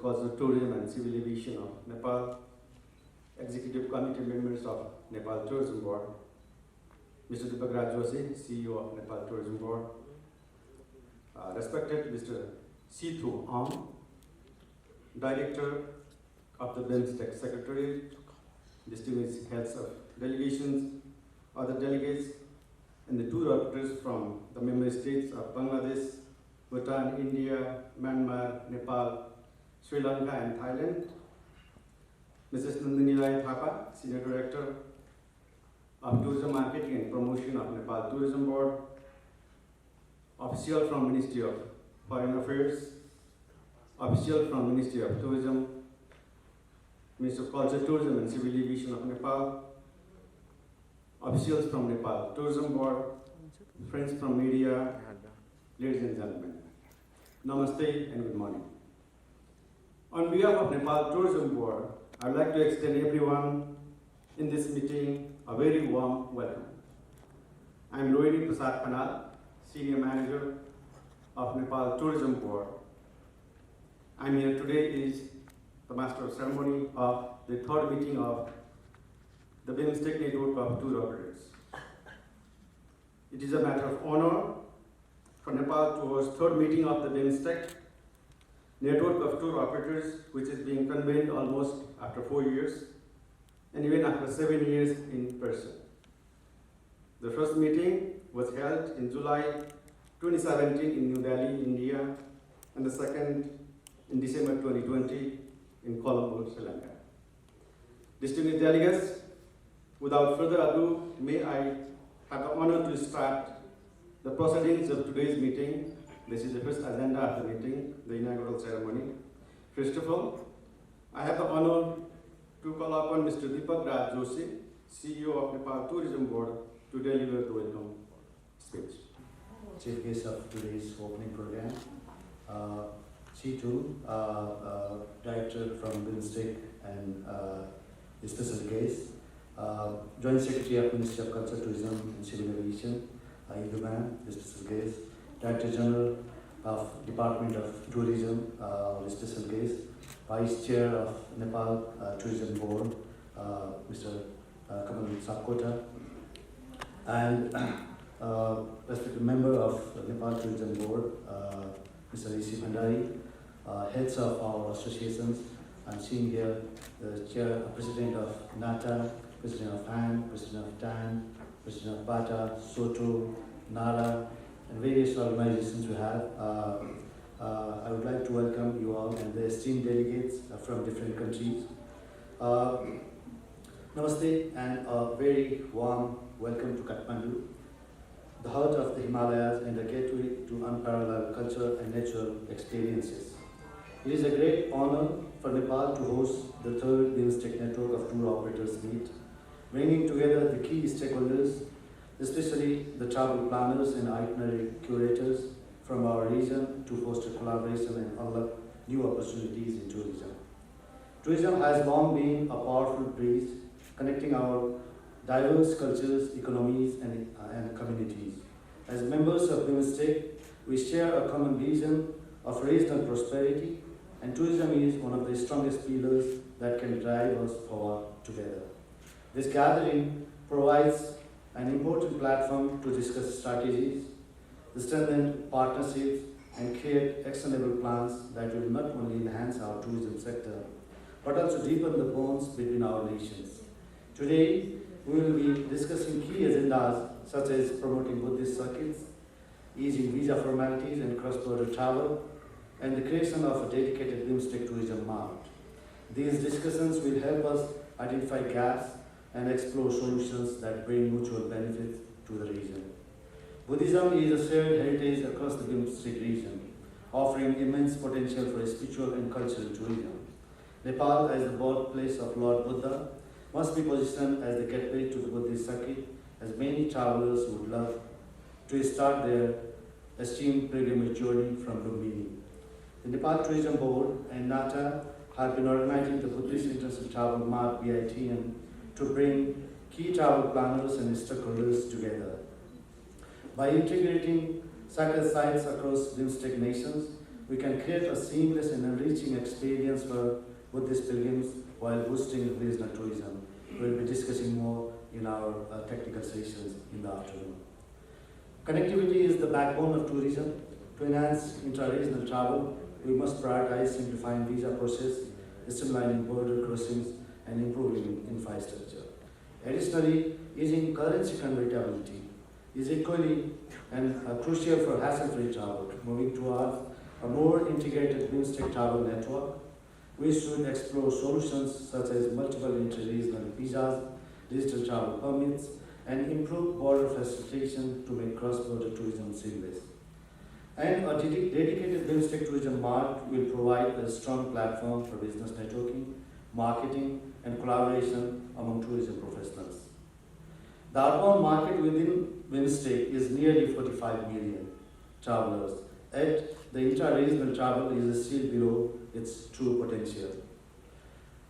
Cultural Tourism and Civil Aviation of Nepal, Executive Committee members of Nepal Tourism Board, Mr. Deepak Joshi, CEO of Nepal Tourism Board, respected Mr. Sithu Ang, Director of the BIMSTEC Secretary, distinguished heads of delegations, other delegates, and the tour operators from the member states of Bangladesh, Bhutan, India, Myanmar, Nepal, Sri Lanka, and Thailand, Mrs. Nandini Rai Thapa, Senior Director of Tourism Marketing and Promotion of Nepal Tourism Board, official from Ministry of Foreign Affairs, official from Ministry of Tourism, Ministry of Culture, Tourism and Civil Aviation of Nepal, officials from Nepal Tourism Board, friends from media, ladies and gentlemen, namaste and good morning. On behalf of Nepal Tourism Board, I would like to extend everyone in this meeting a very warm welcome. I am Rohini Prasad Panal, Senior Manager of Nepal Tourism Board. I am here today is the Master of Ceremony of the third meeting of the BIMSTEC Network of Tour Operators. It is a matter of honor for Nepal to host third meeting of the BIMSTEC Network of Tour Operators, which is being convened almost after 4 years, and even after 7 years in person. The first meeting was held in July 2017 in New Delhi, India, and the second in December 2020 in Colombo, Sri Lanka. Distinguished delegates, without further ado, may I have the honor to start the proceedings of today's meeting. This is the first agenda of the meeting, the inaugural ceremony. First of all, I have the honor to call upon Mr. Deepak Joshi, CEO of Nepal Tourism Board, to deliver the welcome speech. Chief guest of today's opening program, C2, Director from BIMSTEC and the special guest, Joint Secretary of Ministry of Culture, Tourism and Civil Aviation, Iluman, the special guest, Director General of Department of Tourism, the special guest, Vice Chair of Nepal Tourism Board, Mr. Kamal Sapkota, and respected member of Nepal Tourism Board, Mr. Rishi Bhandari, heads of our associations. I'm seeing here the President of NATA, President of AN, President of TAN, President of BATA, SOTO, NARA, and various organizations we have. I would like to welcome you all and the esteemed delegates from different countries. Namaste and a very warm welcome to Kathmandu, the heart of the Himalayas and a gateway to unparalleled culture and natural experiences. It is a great honor for Nepal to host the third BIMSTEC Network of Tour Operators Meet, bringing together the key stakeholders, especially the travel planners and itinerary curators from our region to foster collaboration and unlock new opportunities in tourism. Tourism has long been a powerful bridge connecting our diverse cultures, economies, and communities. As members of BIMSTEC, we share a common vision of regional prosperity, and tourism is one of the strongest pillars that can drive us forward together. This gathering provides an important platform to discuss strategies, strengthen partnerships, and create actionable plans that will not only enhance our tourism sector, but also deepen the bonds between our nations. Today, we will be discussing key agendas such as promoting Buddhist circuits, easing visa formalities and cross-border travel, and the creation of a dedicated BIMSTEC tourism mart. These discussions will help us identify gaps and explore solutions that bring mutual benefits to the region. Buddhism is a shared heritage across the BIMSTEC region, offering immense potential for spiritual and cultural tourism. Nepal, as the birthplace of Lord Buddha, must be positioned as the gateway to the Buddhist circuit, as many travelers would love to start their esteemed pilgrimage journey from Lumbini. The Nepal Tourism Board and NATA have been organizing the Buddhist International Travel Mart BITM to bring key travel planners and stakeholders together. By integrating sacred sites across BIMSTEC nations, we can create a seamless and enriching experience for Buddhist pilgrims while boosting regional tourism. We'll be discussing more in our technical sessions in the afternoon. Connectivity is the backbone of tourism. To enhance intra-regional travel, we must prioritize simplifying visa process, streamlining border crossings, and improving infrastructure. Additionally, easing currency convertibility is equally and crucial for hassle-free travel. Moving towards a more integrated BIMSTEC travel network, we should explore solutions such as multiple inter-regional visas, digital travel permits, and improve border facilitation to make cross-border tourism seamless. And a dedicated BIMSTEC tourism mart will provide a strong platform for business networking, marketing, and collaboration among tourism professionals. The outbound market within BIMSTEC is nearly 45 million travelers, yet the intra-regional travel is still below its true potential.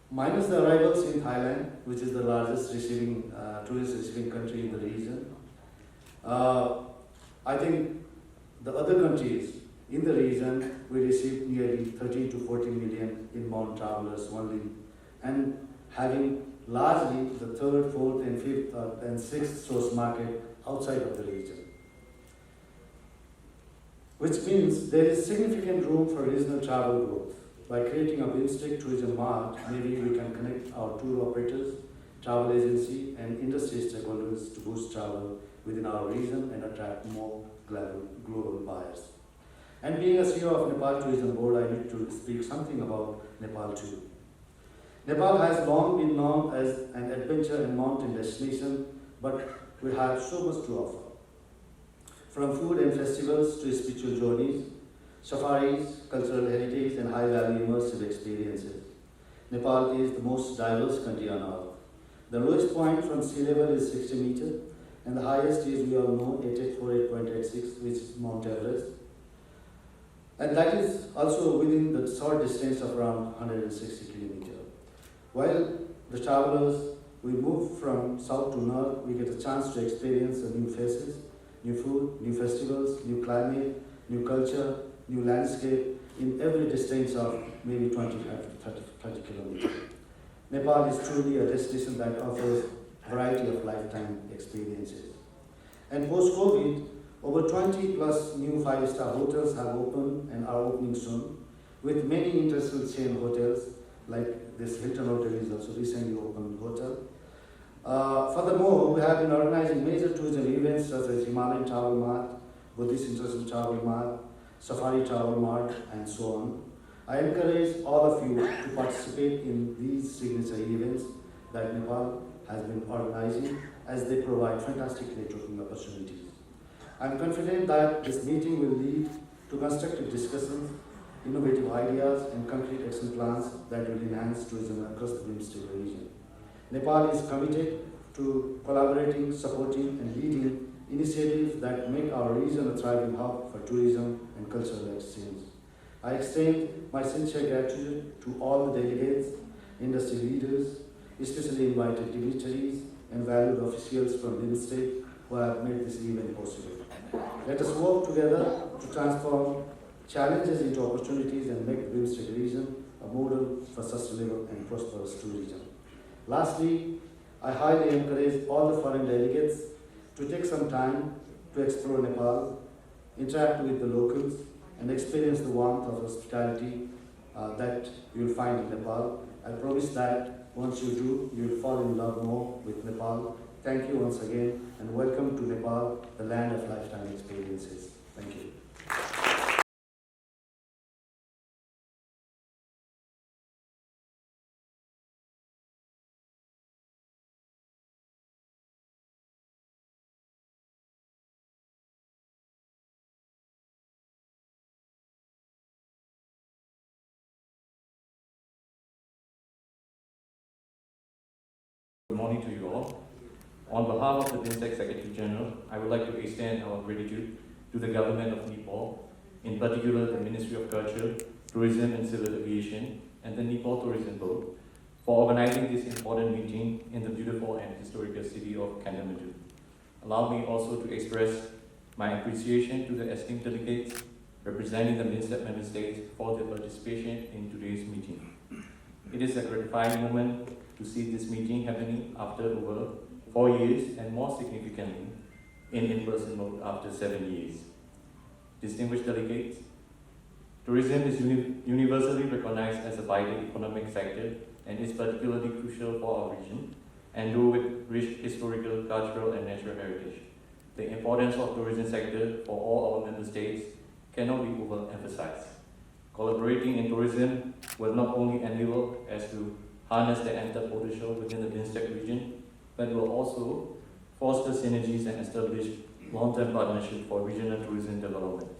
Minus the arrivals in Thailand, which is the largest tourist receiving country in the region, I think the other countries in the region will receive nearly 13 to 14 million inbound travelers only, and having largely the third, fourth, and fifth, and sixth source market outside of the region. Which means there is significant room for regional travel growth. By creating a BIMSTEC tourism mart, maybe we can connect our tour operators, travel agency, and industry stakeholders to boost travel within our region and attract more global buyers. And being a CEO of Nepal Tourism Board, I need to speak something about Nepal too. Nepal has long been known as an adventure and mountain destination, but we have so much to offer. From food and festivals to spiritual journeys, safaris, cultural heritage, and high-value immersive experiences. Nepal is the most diverse country on earth. The lowest point from sea level is 60 meters, and the highest is, we all know, 848.86, which is Mount Everest. And that is also within the short distance of around 160 kilometers. While the travelers, we move from south to north, we get a chance to experience new faces, new food, new festivals, new climate, new culture, new landscape in every distance of maybe 25 to 30 kilometers. Nepal is truly a destination that offers a variety of lifetime experiences. And post-COVID, over 20 plus new 5-star hotels have opened and are opening soon, with many international chain hotels, like this Hilton Hotel is also recently opened hotel. Furthermore, we have been organizing major tourism events such as Himalayan Travel Mart, Buddhist International Travel Mart, Safari Travel Mart, and so on. I encourage all of you to participate in these signature events that Nepal has been organizing, as they provide fantastic networking opportunities. I am confident that this meeting will lead to constructive discussions, innovative ideas, and concrete action plans that will enhance tourism across the BIMSTEC region. Nepal is committed to collaborating, supporting, and leading initiatives that make our region a thriving hub for tourism and cultural exchange. I extend my sincere gratitude to all the delegates, industry leaders, especially invited dignitaries and valued officials from BIMSTEC who have made this event possible. Let us work together to transform challenges into opportunities and make the BIMSTEC region a model for sustainable and prosperous tourism. Lastly, I highly encourage all the foreign delegates to take some time to explore Nepal, interact with the locals, and experience the warmth of hospitality that you will find in Nepal. I promise that once you do, you will fall in love more with Nepal. Thank you once again, and welcome to Nepal, the land of lifetime experiences. Thank you. Good morning to you all. On behalf of the BIMSTEC Secretary General, I would like to extend our gratitude to the government of Nepal, in particular the Ministry of Culture, Tourism and Civil Aviation, and the Nepal Tourism Board, for organizing this important meeting in the beautiful and historical city of Kathmandu. Allow me also to express my appreciation to the esteemed delegates representing the BIMSTEC member states, for their participation in today's meeting. It is a gratifying moment to see this meeting happening after over 4 years and more significantly in-person mode after 7 years. Distinguished delegates, tourism is universally recognized as a vital economic sector and is particularly crucial for our region, and though with rich historical, cultural and natural heritage. The importance of tourism sector for all our member states cannot be overemphasized. Collaborating in tourism will not only enable us to harness the entire potential within the BIMSTEC region, but will also foster synergies and establish long-term partnerships for regional tourism development.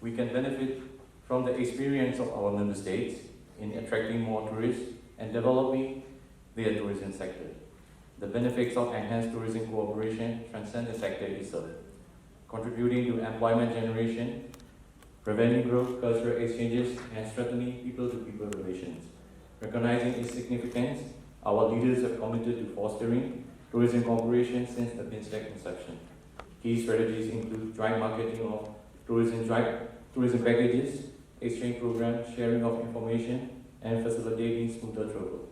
We can benefit from the experience of our member states in attracting more tourists and developing their tourism sector. The benefits of enhanced tourism cooperation transcend the sector itself, contributing to employment generation, revenue growth, cultural exchanges, and strengthening people-to-people relations. Recognizing its significance, our leaders have committed to fostering tourism cooperation since the BIMSTEC inception. Key strategies include joint marketing of tourism packages, exchange programs, sharing of information, and facilitating smoother travel.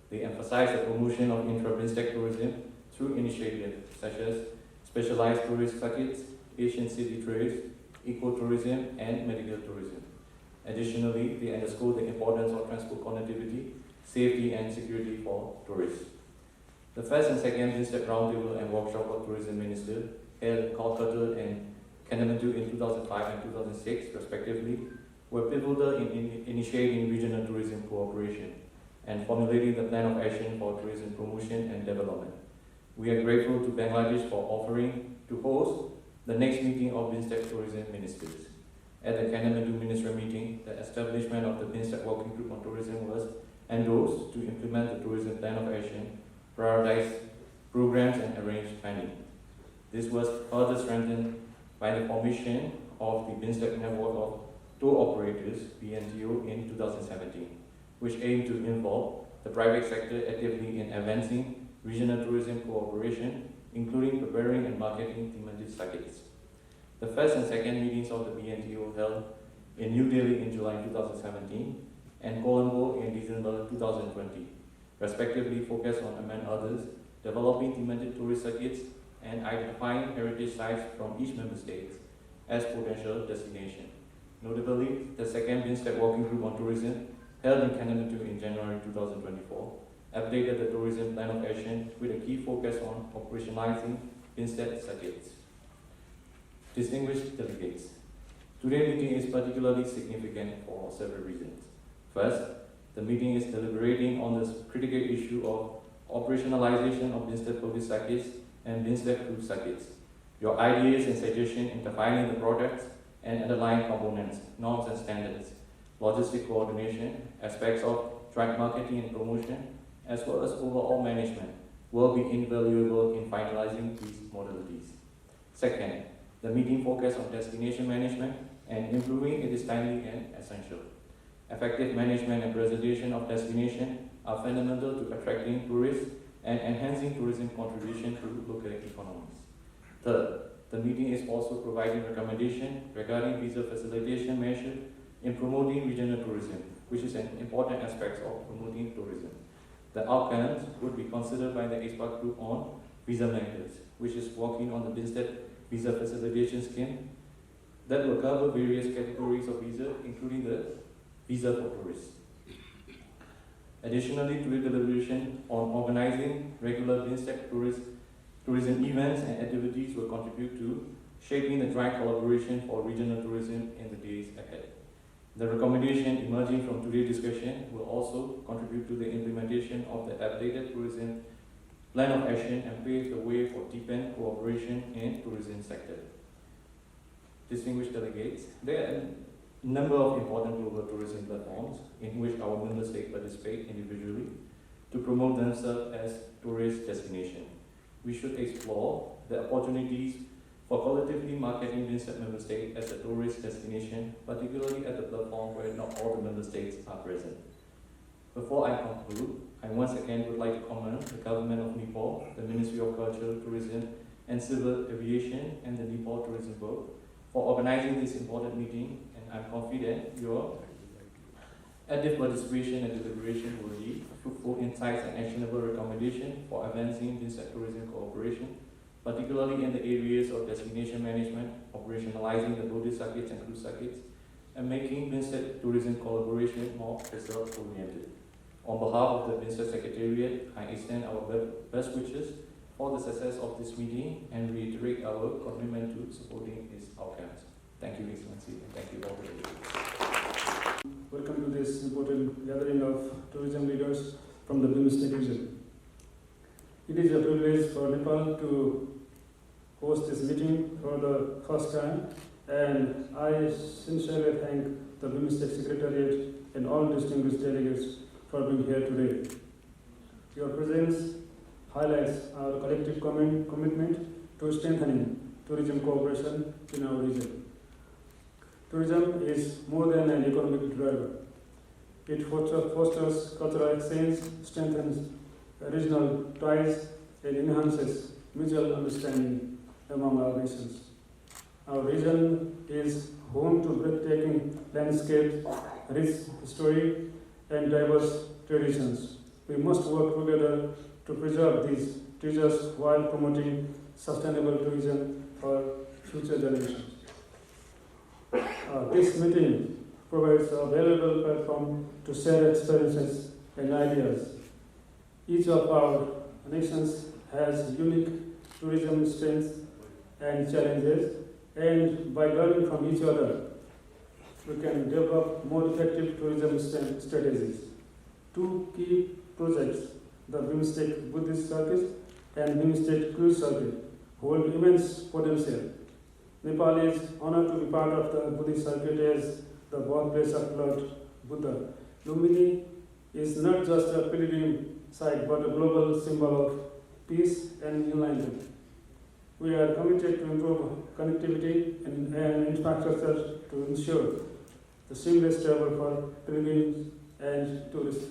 They emphasize the promotion of intra-BIMSTEC tourism through initiatives such as specialized tourist circuits, Asian city tours, eco-tourism, and medical tourism. Additionally, they underscore the importance of transport connectivity, safety, and security for tourists. The first and second BIMSTEC Roundtable and Workshop of Tourism Ministers, held in Kolkata and Kathmandu in 2005 and 2006, respectively, were pivotal in initiating regional tourism cooperation and formulating the plan of action for tourism promotion and development. We are grateful to Bangladesh for offering to host the next meeting of BIMSTEC tourism ministers. At the Kathmandu minister meeting, the establishment of the BIMSTEC Working Group on Tourism was endorsed to implement the tourism plan of action, prioritize programs, and arrange planning. This was further strengthened by the formation of the BIMSTEC Network of Tour Operators, BNTO, in 2017, which aimed to involve the private sector actively in advancing regional tourism cooperation, including preparing and marketing thematic circuits. The first and second meetings of the BNTO held in New Delhi in July 2017 and Colombo in December 2020, respectively focused on, among others, developing thematic tourist circuits and identifying heritage sites from each member state as potential destinations. Notably, the second BIMSTEC Working Group on Tourism, held in Kathmandu in January 2024, updated the tourism plan of action with a key focus on operationalizing BIMSTEC circuits. Distinguished delegates, today's meeting is particularly significant for several reasons. First, the meeting is deliberating on the critical issue of operationalization of BIMSTEC police circuits and BIMSTEC group circuits. Your ideas and suggestions in defining the products and underlying components, norms and standards, logistic coordination, aspects of joint marketing and promotion, as well as overall management, will be invaluable in finalizing these modalities. Second, the meeting focused on destination management and improving it is timely and essential. Effective management and presentation of destination are fundamental to attracting tourists and enhancing tourism contribution to local economies. Third, the meeting is also providing recommendations regarding visa facilitation measures in promoting regional tourism, which is an important aspect of promoting tourism. The outcomes would be considered by the expert group on visa matters, which is working on the BIMSTEC visa facilitation scheme that will cover various categories of visa, including the visa for tourists. Additionally, to the deliberation on organizing regular BIMSTEC tourism events and activities will contribute to shaping the joint collaboration for regional tourism in the days ahead. The recommendation emerging from today's discussion will also contribute to the implementation of the updated tourism plan of action and pave the way for deepened cooperation in tourism sector. Distinguished delegates, there are a number of important global tourism platforms in which our member states participate individually to promote themselves as tourist destinations. We should explore the opportunities for collectively marketing BIMSTEC member states as a tourist destination, particularly at the platform where not all the member states are present. Before I conclude, I once again would like to commend the government of Nepal, the Ministry of Culture, Tourism and Civil Aviation, and the Nepal Tourism Board for organizing this important meeting, and I'm confident your active participation and deliberation will lead fruitful insights and actionable recommendations for advancing BIMSTEC tourism cooperation, particularly in the areas of destination management, operationalizing the Buddhist circuits and cruise circuits, and making BIMSTEC tourism collaboration more result-oriented. On behalf of the BIMSTEC Secretariat, I extend our best wishes for the success of this meeting and reiterate our commitment to supporting its outcomes. Thank you, Excellency, and thank you all for the Welcome to this important gathering of tourism leaders from the BIMSTEC region. It is a privilege for Nepal to host this meeting for the first time, and I sincerely thank the BIMSTEC Secretariat and all distinguished delegates for being here today. Your presence highlights our collective commitment to strengthening tourism cooperation in our region. Tourism is more than an economic driver. It fosters cultural exchange, strengthens regional ties, and enhances mutual understanding among our nations. Our region is home to breathtaking landscapes, rich history, and diverse traditions. We must work together to preserve these treasures while promoting sustainable tourism for future generations. This meeting provides a valuable platform to share experiences and ideas. Each of our nations has unique tourism strengths and challenges, and by learning from each other, we can develop more effective tourism strategies. Two key projects, the BIMSTEC Buddhist Circuit and BIMSTEC Cruise Circuit, hold immense potential. Nepal is honored to be part of the Buddhist circuit as the birthplace of Lord Buddha. Lumbini is not just a pilgrim site but a global symbol of peace and enlightenment. We are committed to improve connectivity and infrastructure to ensure the seamless travel for pilgrims and tourists.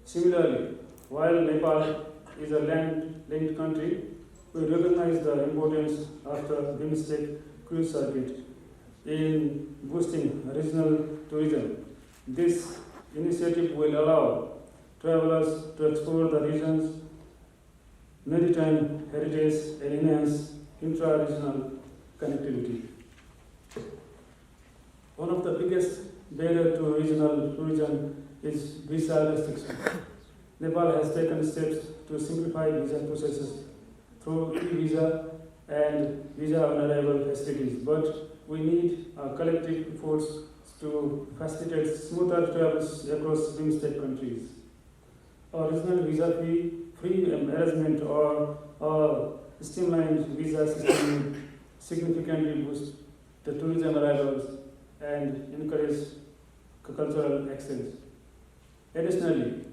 Similarly, while Nepal is a land-linked country, we recognize the importance of the BIMSTEC Cruise Circuit in boosting regional tourism. This initiative will allow travelers to explore the region's maritime heritage and enhance intra-regional connectivity. One of the biggest barriers to regional tourism is visa restrictions. Nepal has taken steps to simplify visa processes through e-visa and visa on arrival facilities, but we need collective efforts to facilitate smoother travels across BIMSTEC countries. Our regional visa-free arrangement or streamlined visa system significantly boost the tourism arrivals and encourage cultural exchange. Additionally,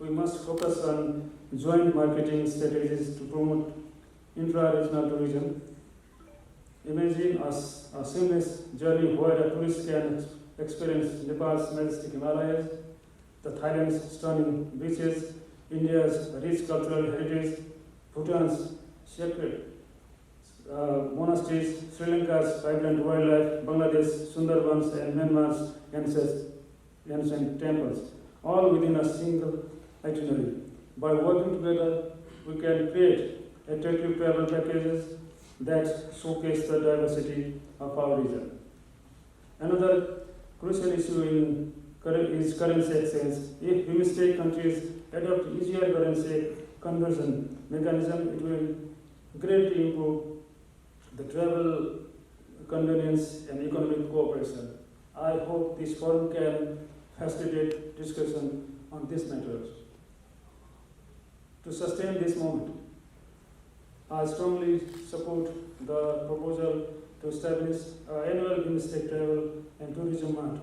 we must focus on joint marketing strategies to promote intra-regional tourism. Imagine a seamless journey where a tourist can experience Nepal's majestic Himalayas, the Thailand's stunning beaches, India's rich cultural heritage, Bhutan's sacred monasteries, Sri Lanka's vibrant wildlife, Bangladesh, Sundarbans, and Myanmar's ancient temples, all within a single itinerary. By working together, we can create attractive travel packages that showcase the diversity of our region. Another crucial issue is currency exchange. If BIMSTEC countries adopt easier currency conversion mechanism, it will greatly improve the travel convenience and economic cooperation. I hope this forum can facilitate discussion on these matters. To sustain this moment, I strongly support the proposal to establish an annual BIMSTEC travel and tourism month.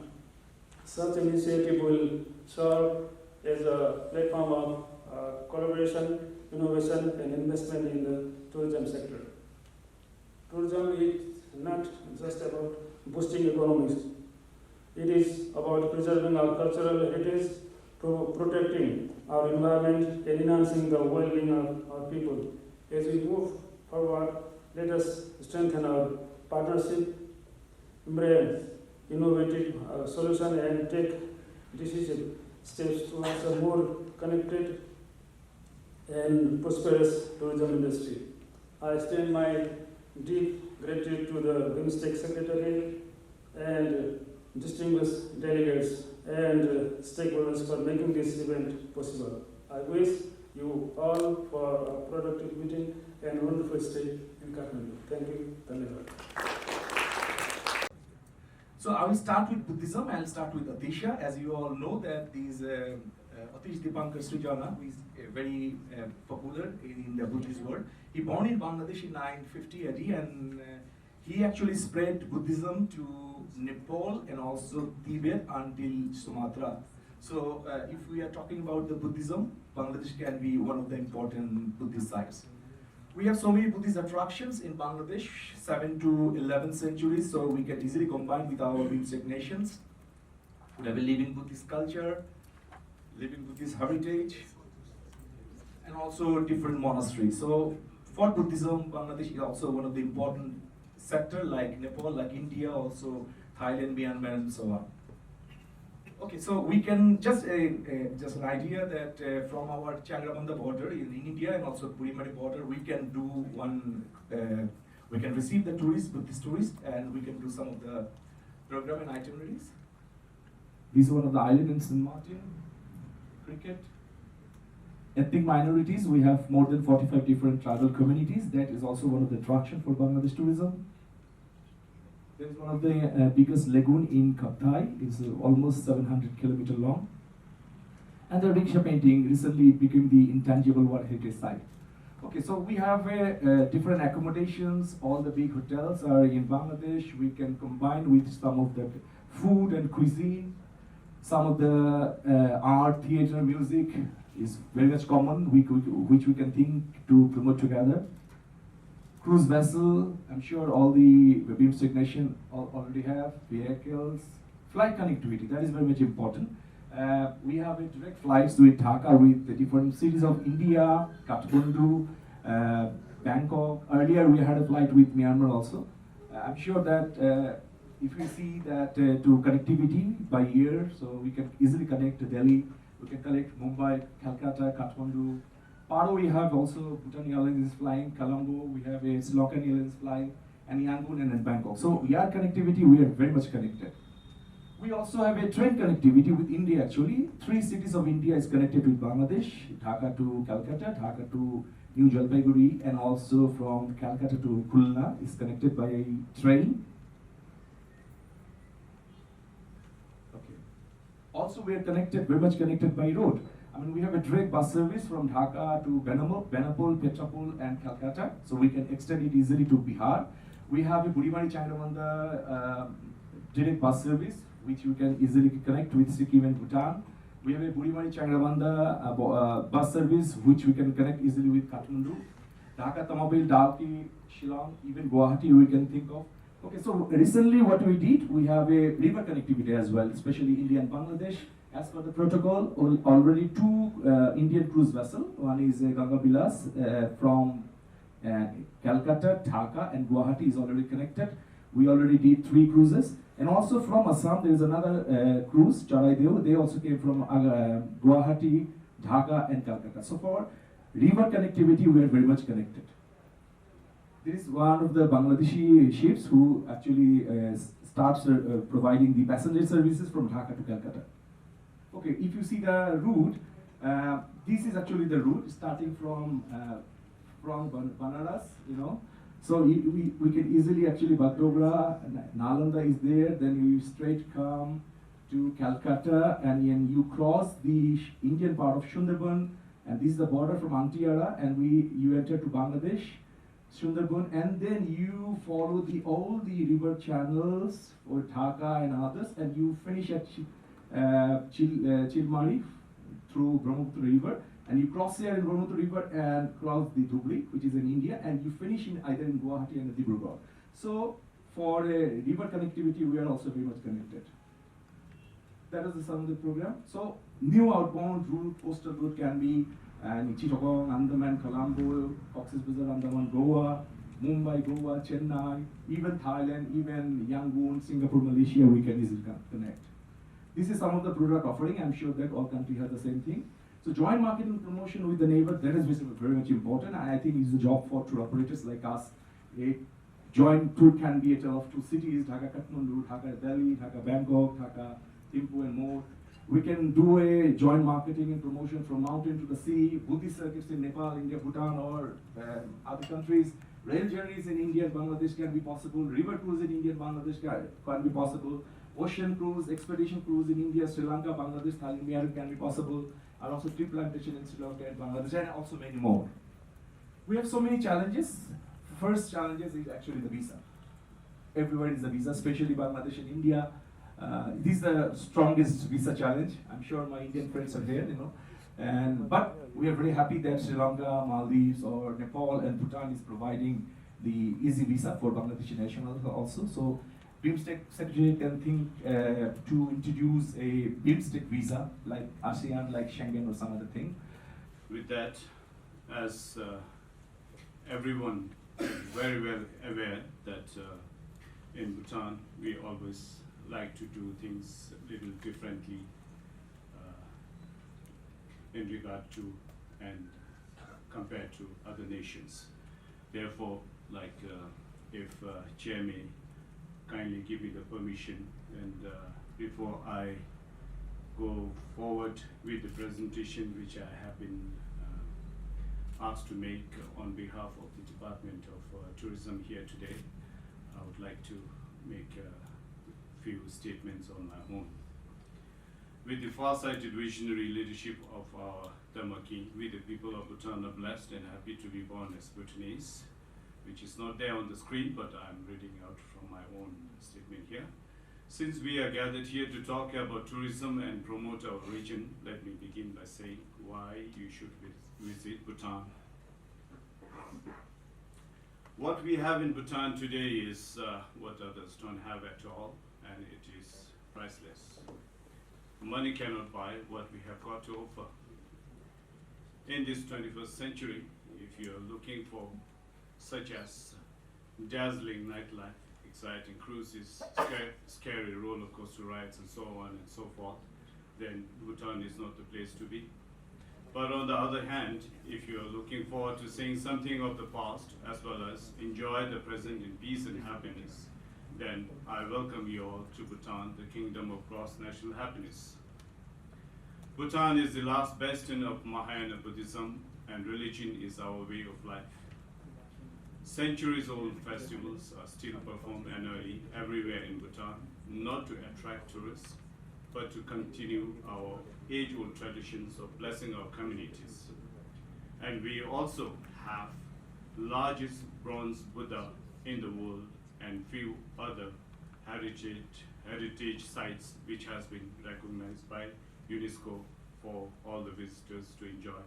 Such initiative will serve as a platform of collaboration, innovation, and investment in the tourism sector. Tourism is not just about boosting economies. It is about preserving our cultural heritage, protecting our environment, and enhancing the well-being of our people. As we move forward, let us strengthen our partnership, embrace innovative solution and take decisive steps towards a more connected and prosperous tourism industry. I extend my deep gratitude to the BIMSTEC Secretary and distinguished delegates and stakeholders for making this event possible. I wish you all for a productive meeting and wonderful stay in Kathmandu. Thank you. Dhanyavad. So I will start with Buddhism. I'll start with Atisha. As you all know that these Atish Dipankar Srijana, who is very popular in the Buddhist world. He born in Bangladesh in 950 AD and he actually spread Buddhism to Nepal and also Tibet until Sumatra. So if we are talking about the Buddhism, Bangladesh can be one of the important Buddhist sites. We have so many Buddhist attractions in Bangladesh, 7th to 11th centuries, so we can easily combine with our BIMSTEC nations. We have a living Buddhist culture, living Buddhist heritage, and also different monasteries. So for Buddhism, Bangladesh is also one of the important sectors like Nepal, like India, also Thailand, Myanmar, and so on. Okay, so we can just an idea that from our Changrabanda border in India and also Purimari border, we can do one. We can receive the tourists, Buddhist tourists, and we can do some of the program and itineraries. This is one of the islands in St. Martin. Cricket. Ethnic minorities, we have more than 45 different tribal communities. That is also one of the attractions for Bangladesh tourism. There is one of the biggest lagoon in Kaptai. It's almost 700 kilometers long. And the rickshaw painting recently became the intangible World Heritage Site. Okay, so we have different accommodations. All the big hotels are in Bangladesh. We can combine with some of the food and cuisine. Some of the art, theater, music is very much common, which we can think to promote together. Cruise vessel, I'm sure all the BIMSTEC nation already have vehicles. Flight connectivity, that is very much important. We have a direct flights to Dhaka with the different cities of India, Kathmandu, Bangkok. Earlier we had a flight with Myanmar also. I'm sure that if we see that to connectivity by year, so we can easily connect to Delhi, we can connect Mumbai, Calcutta, Kathmandu. Paro we have also Bhutan Airlines is flying, Colombo, we have a Sri Lankan Airlines flying, and Yangon and then Bangkok. So we are connectivity, we are very much connected. We also have a train connectivity with India actually. 3 cities of India is connected with Bangladesh, Dhaka to Calcutta, Dhaka to New Jalpaiguri, and also from Calcutta to Khulna is connected by a train. Okay. Also we are connected, very much connected by road. I mean, we have a direct bus service from Dhaka to Benapol, Petrapol, and Calcutta, so we can extend it easily to Bihar. We have a Burimari Changrabanda direct bus service, which you can easily connect with Sikkim and Bhutan. We have a Burimari Changrabanda bus service, which we can connect easily with Kathmandu. Dhaka, Tamabil, Dalki, Shillong, even Guwahati we can think of. Okay, so recently what we did, we have a river connectivity as well, especially India and Bangladesh. As per the protocol, already 2 Indian cruise vessels. One is Ganga Bilas from Calcutta, Dhaka, and Guwahati is already connected. We already did 3 cruises. And also from Assam, there is another cruise, Charaideo. They also came from Guwahati, Dhaka, and Calcutta. So for river connectivity, we are very much connected. This is one of the Bangladeshi ships who actually starts providing the passenger services from Dhaka to Calcutta. Okay, if you see the route, this is actually the route starting from Banaras, you know. So we can easily actually Bagdogra, Nalanda is there, then you straight come to Calcutta and then you cross the Indian part of Sundarban, and this is the border from Antiara, and you enter to Bangladesh, Sundarban, and then you follow all the river channels for Dhaka and others, and you finish at Chilmari through Brahmaputra River, and you cross here in Brahmaputra River and cross the Dhubri, which is in India, and you finish in either in Guwahati and Dibrugarh. So for river connectivity, we are also very much connected. That is the sum of the program. So new outbound route, postal route can be Chittagong, Andaman, Colombo, Cox's Bazar, Andaman, Goa, Mumbai, Goa, Chennai, even Thailand, even Yangon, Singapore, Malaysia, we can easily connect. This is some of the product offering. I'm sure that all countries have the same thing. So joint marketing promotion with the neighbor, that is very much important. And I think it's a job for tour operators like us. A joint tour can be a tale of two cities, Dhaka Kathmandu, Dhaka Delhi, Dhaka Bangkok, Dhaka Thimphu and more. We can do a joint marketing and promotion from mountain to the sea, Buddhist circuits in Nepal, India, Bhutan, or other countries. Rail journeys in India and Bangladesh can be possible. River cruise in India and Bangladesh can be possible. Ocean cruise, expedition cruise in India, Sri Lanka, Bangladesh, Thailand, Myanmar can be possible. And also tree plantation in Sri Lanka and Bangladesh, and also many more. We have so many challenges. First challenges is actually the visa. Everywhere is the visa, especially Bangladesh and India. This is the strongest visa challenge. I'm sure my Indian friends are here, but we are very happy that Sri Lanka, Maldives, or Nepal and Bhutan is providing the easy visa for Bangladeshi nationals also. So BIMSTEC Secretary can think to introduce a BIMSTEC visa like ASEAN, like Schengen or some other thing. With that, as everyone is very well aware that in Bhutan we always like to do things a little differently in regard to and compared to other nations. Therefore, like if Chair may kindly give me the permission, and before I go forward with the presentation which I have been asked to make on behalf of the Department of Tourism here today, I would like to make a few statements on my own. With the far-sighted visionary leadership of our Dharma King, we the people of Bhutan are blessed and happy to be born as Bhutanese, which is not there on the screen, but I'm reading out from my own statement here. Since we are gathered here to talk about tourism and promote our region, let me begin by saying why you should visit Bhutan. What we have in Bhutan today is what others don't have at all, and it is priceless. Money cannot buy what we have got to offer. In this 21st century, if you are looking for such as dazzling nightlife, exciting cruises, scary roller coaster rides, and so on and so forth, then Bhutan is not the place to be. But on the other hand, if you are looking forward to seeing something of the past as well as enjoy the present in peace and happiness, then I welcome you all to Bhutan, the kingdom of cross-national happiness. Bhutan is the last bastion of Mahayana Buddhism, and religion is our way of life. Centuries-old festivals are still performed annually everywhere in Bhutan, not to attract tourists, but to continue our age-old traditions of blessing our communities. And we also have largest bronze Buddha in the world and few other heritage sites which has been recognized by UNESCO for all the visitors to enjoy.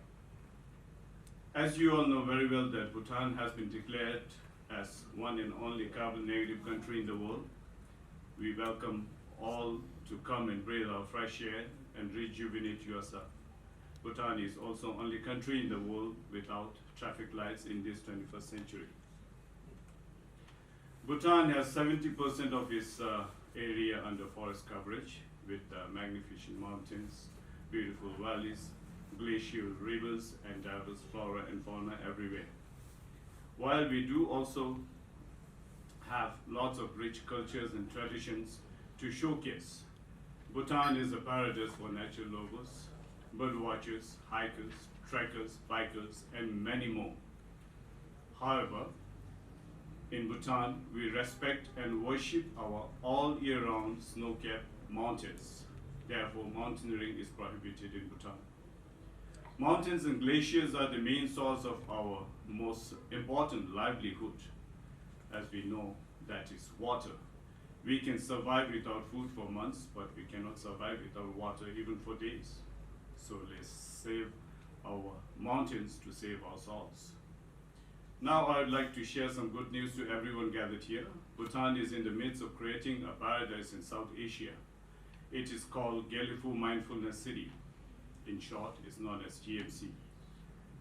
As you all know very well that Bhutan has been declared as one and only carbon negative country in the world. We welcome all to come and breathe our fresh air and rejuvenate yourself. Bhutan is also only country in the world without traffic lights in this 21st century. Bhutan has 70% of its area under forest coverage with magnificent mountains, beautiful valleys, glacial rivers, and diverse flora and fauna everywhere. While we do also have lots of rich cultures and traditions to showcase, Bhutan is a paradise for nature lovers, bird watchers, hikers, trekkers, bikers, and many more. However, in Bhutan, we respect and worship our all year round snow-capped mountains. Therefore, mountaineering is prohibited in Bhutan. Mountains and glaciers are the main source of our most important livelihood. As we know, that is water. We can survive without food for months, but we cannot survive without water even for days. So let's save our mountains to save our souls. Now I would like to share some good news to everyone gathered here. Bhutan is in the midst of creating a paradise in South Asia. It is called Gelifu Mindfulness City. In short, it's known as GMC.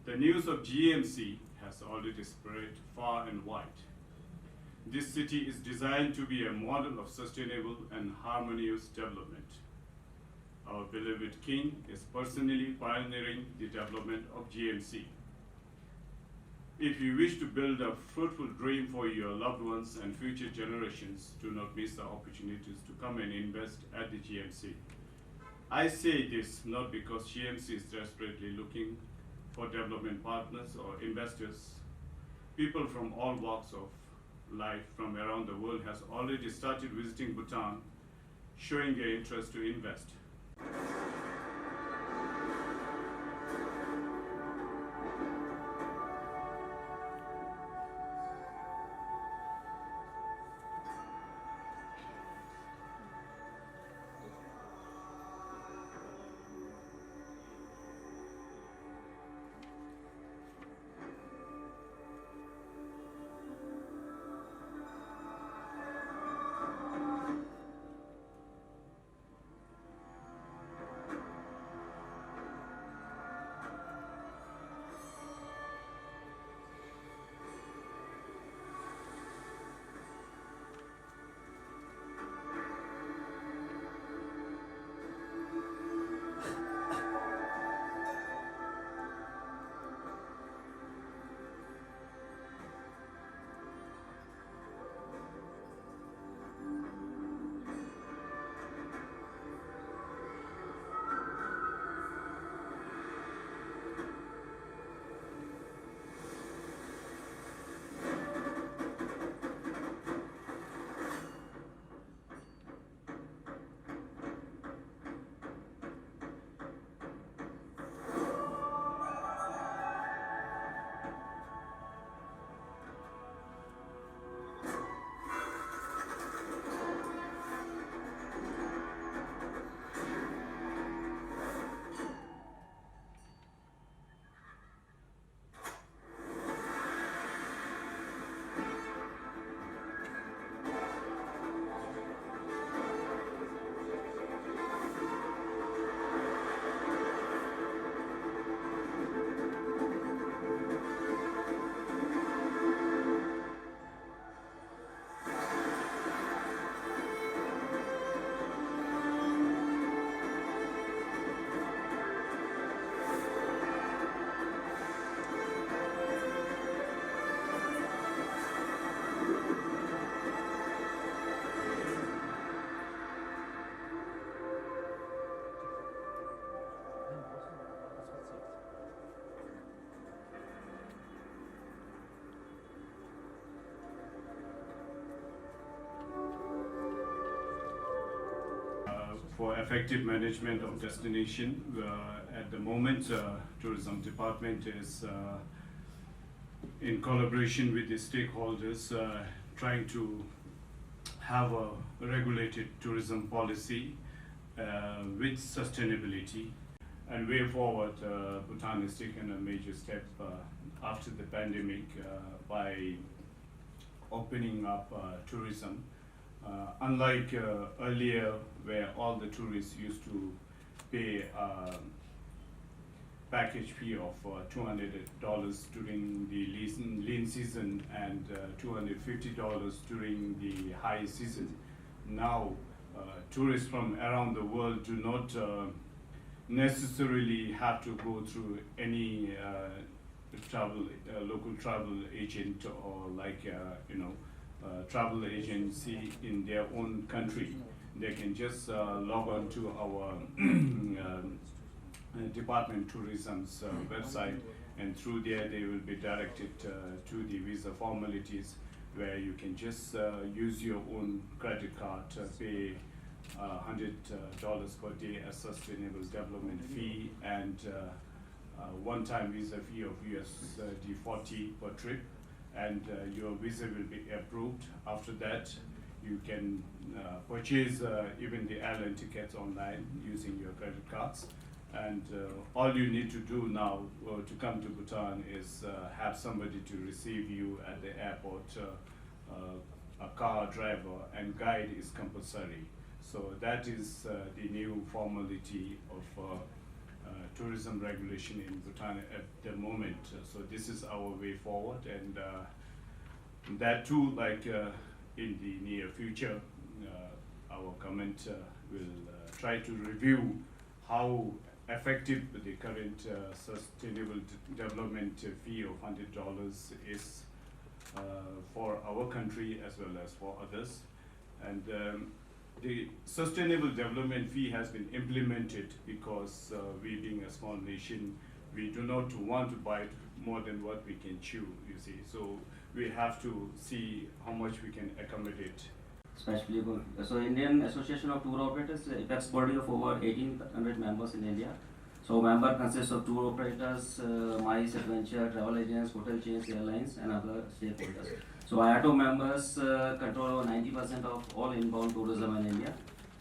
The news of GMC has already spread far and wide. This city is designed to be a model of sustainable and harmonious development. Our beloved king is personally pioneering the development of GMC. If you wish to build a fruitful dream for your loved ones and future generations, do not miss the opportunities to come and invest at the GMC. I say this not because GMC is desperately looking for development partners or investors. People from all walks of life from around the world has already started visiting Bhutan, showing their interest to invest. For effective management of destination, at the moment, tourism department is in collaboration with the stakeholders trying to have a regulated tourism policy with sustainability. And way forward, Bhutan has taken a major step after the pandemic by opening up tourism. Unlike earlier, where all the tourists used to pay a package fee of $200 during the lean season and $250 during the high season. Now, tourists from around the world do not necessarily have to go through any local travel agent or travel agency in their own country. They can just log on to our Department Tourism's website, and through there they will be directed to the visa formalities, where you can just use your own credit card to pay $100 per day as sustainable development fee and one-time visa fee of USD 40 per trip, and your visa will be approved. After that, you can purchase even the airline tickets online using your credit cards. And all you need to do now to come to Bhutan is have somebody to receive you at the airport. A car driver and guide is compulsory. So that is the new formality of tourism regulation in Bhutan at the moment. So this is our way forward, and that too, like in the near future, our government will try to review how effective the current sustainable development fee of $100 is for our country as well as for others. And the sustainable development fee has been implemented because we being a small nation, we do not want to bite more than what we can chew, you see. So we have to see how much we can accommodate. Especially, so Indian Association of Tour Operators affects body of over 1,800 members in India. So member consists of tour operators, MICE, adventure, travel agents, hotel chains, airlines, and other stakeholders. So IATO members control over 90% of all inbound tourism in India,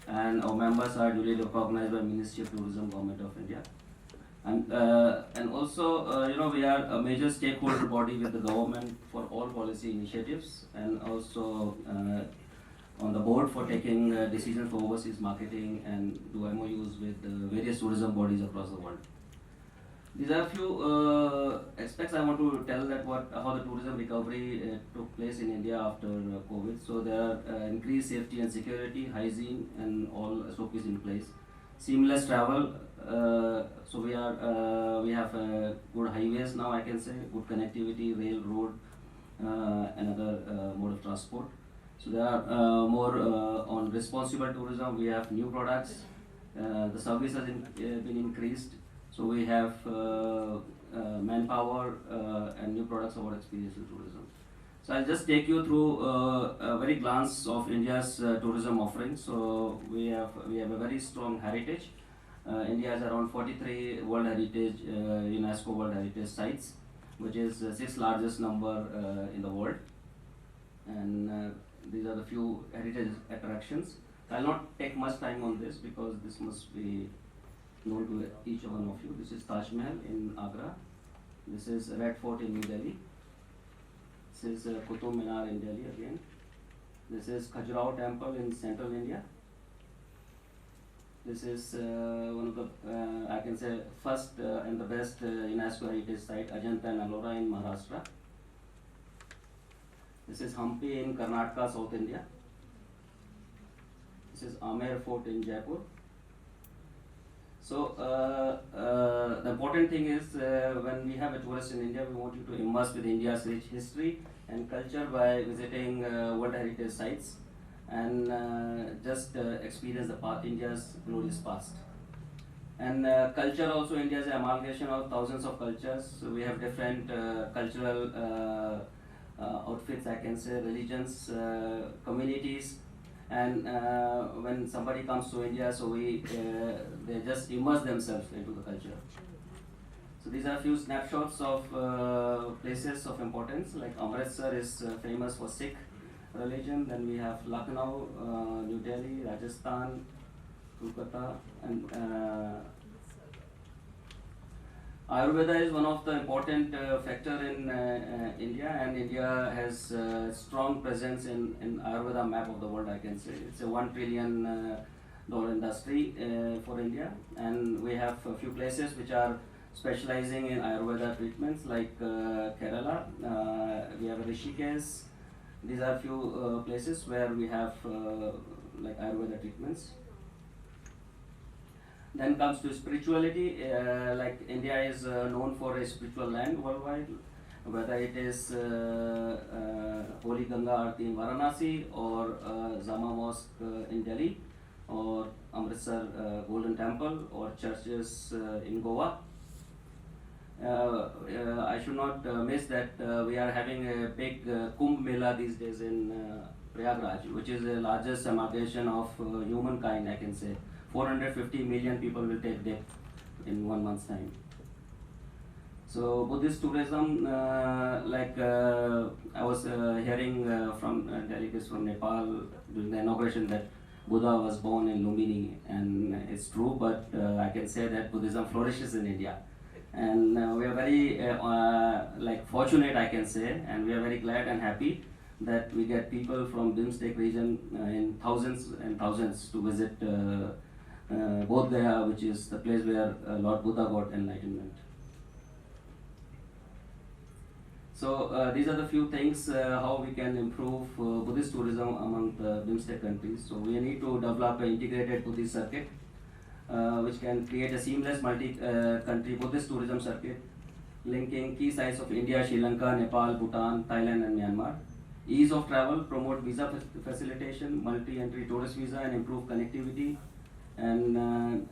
and our members are duly recognized by Ministry of Tourism, Government of India. And also, we are a major stakeholder body with the government for all policy initiatives, and also on the board for taking decisions for overseas marketing and do MOUs with various tourism bodies across the world. These are a few aspects I want to tell that how the tourism recovery took place in India after COVID. So there are increased safety and security, hygiene, and all SOPs in place. Seamless travel. So we have good highways now, I can say, good connectivity, rail, road, and other mode of transport. So there are more on responsible tourism. We have new products. The service has been increased. So we have manpower and new products about experiential tourism. So I'll just take you through a very glance of India's tourism offerings. So we have a very strong heritage. India has around 43 World Heritage UNESCO World Heritage sites, which is the 6th largest number in the world. And these are the few heritage attractions. I'll not take much time on this because this must be known to each one of you. This is Taj Mahal in Agra. This is Red Fort in New Delhi. This is Qutub Minar in Delhi again. This is Khajuraho Temple in central India. This is one of the, I can say, first and the best UNESCO heritage site, Ajanta and Ellora in Maharashtra. This is Hampi in Karnataka, South India. This is Amer Fort in Jaipur. So the important thing is when we have a tourist in India, we want you to immerse with India's rich history and culture by visiting World Heritage sites and just experience India's glorious past. And culture also, India is an amalgamation of thousands of cultures. So we have different cultural outfits, I can say, religions, communities. And when somebody comes to India, so they just immerse themselves into the culture. So these are a few snapshots of places of importance. Like Amritsar is famous for Sikh religion. Then we have Lucknow, New Delhi, Rajasthan, Kolkata, and Ayurveda is one of the important factor in India, and India has strong presence in Ayurveda map of the world, I can say. It's a $1 trillion industry for India, and we have a few places which are specializing in Ayurveda treatments like Kerala, we have Rishikesh. These are few places where we have like Ayurveda treatments. Then comes to spirituality, like India is known for a spiritual land worldwide, whether it is Holy Ganga Aarti in Varanasi or Jama Mosque in Delhi or Amritsar Golden Temple or churches in Goa. I should not miss that we are having a big Kumbh Mela these days in Prayagraj, which is the largest amalgamation of humankind, I can say. 450 million people will take dip in 1 month's time. So Buddhist tourism, like I was hearing from delegates from Nepal during the inauguration that Buddha was born in Lumbini, and it's true, but I can say that Buddhism flourishes in India. And we are very like fortunate, I can say, and we are very glad and happy that we get people from BIMSTEC region in thousands and thousands to visit Bodh Gaya, which is the place where Lord Buddha got enlightenment. So these are the few things how we can improve Buddhist tourism among the BIMSTEC countries. So we need to develop an integrated Buddhist circuit, which can create a seamless multi-country Buddhist tourism circuit, linking key sites of India, Sri Lanka, Nepal, Bhutan, Thailand and Myanmar. Ease of travel, promote visa facilitation, multi-entry tourist visa and improve connectivity. And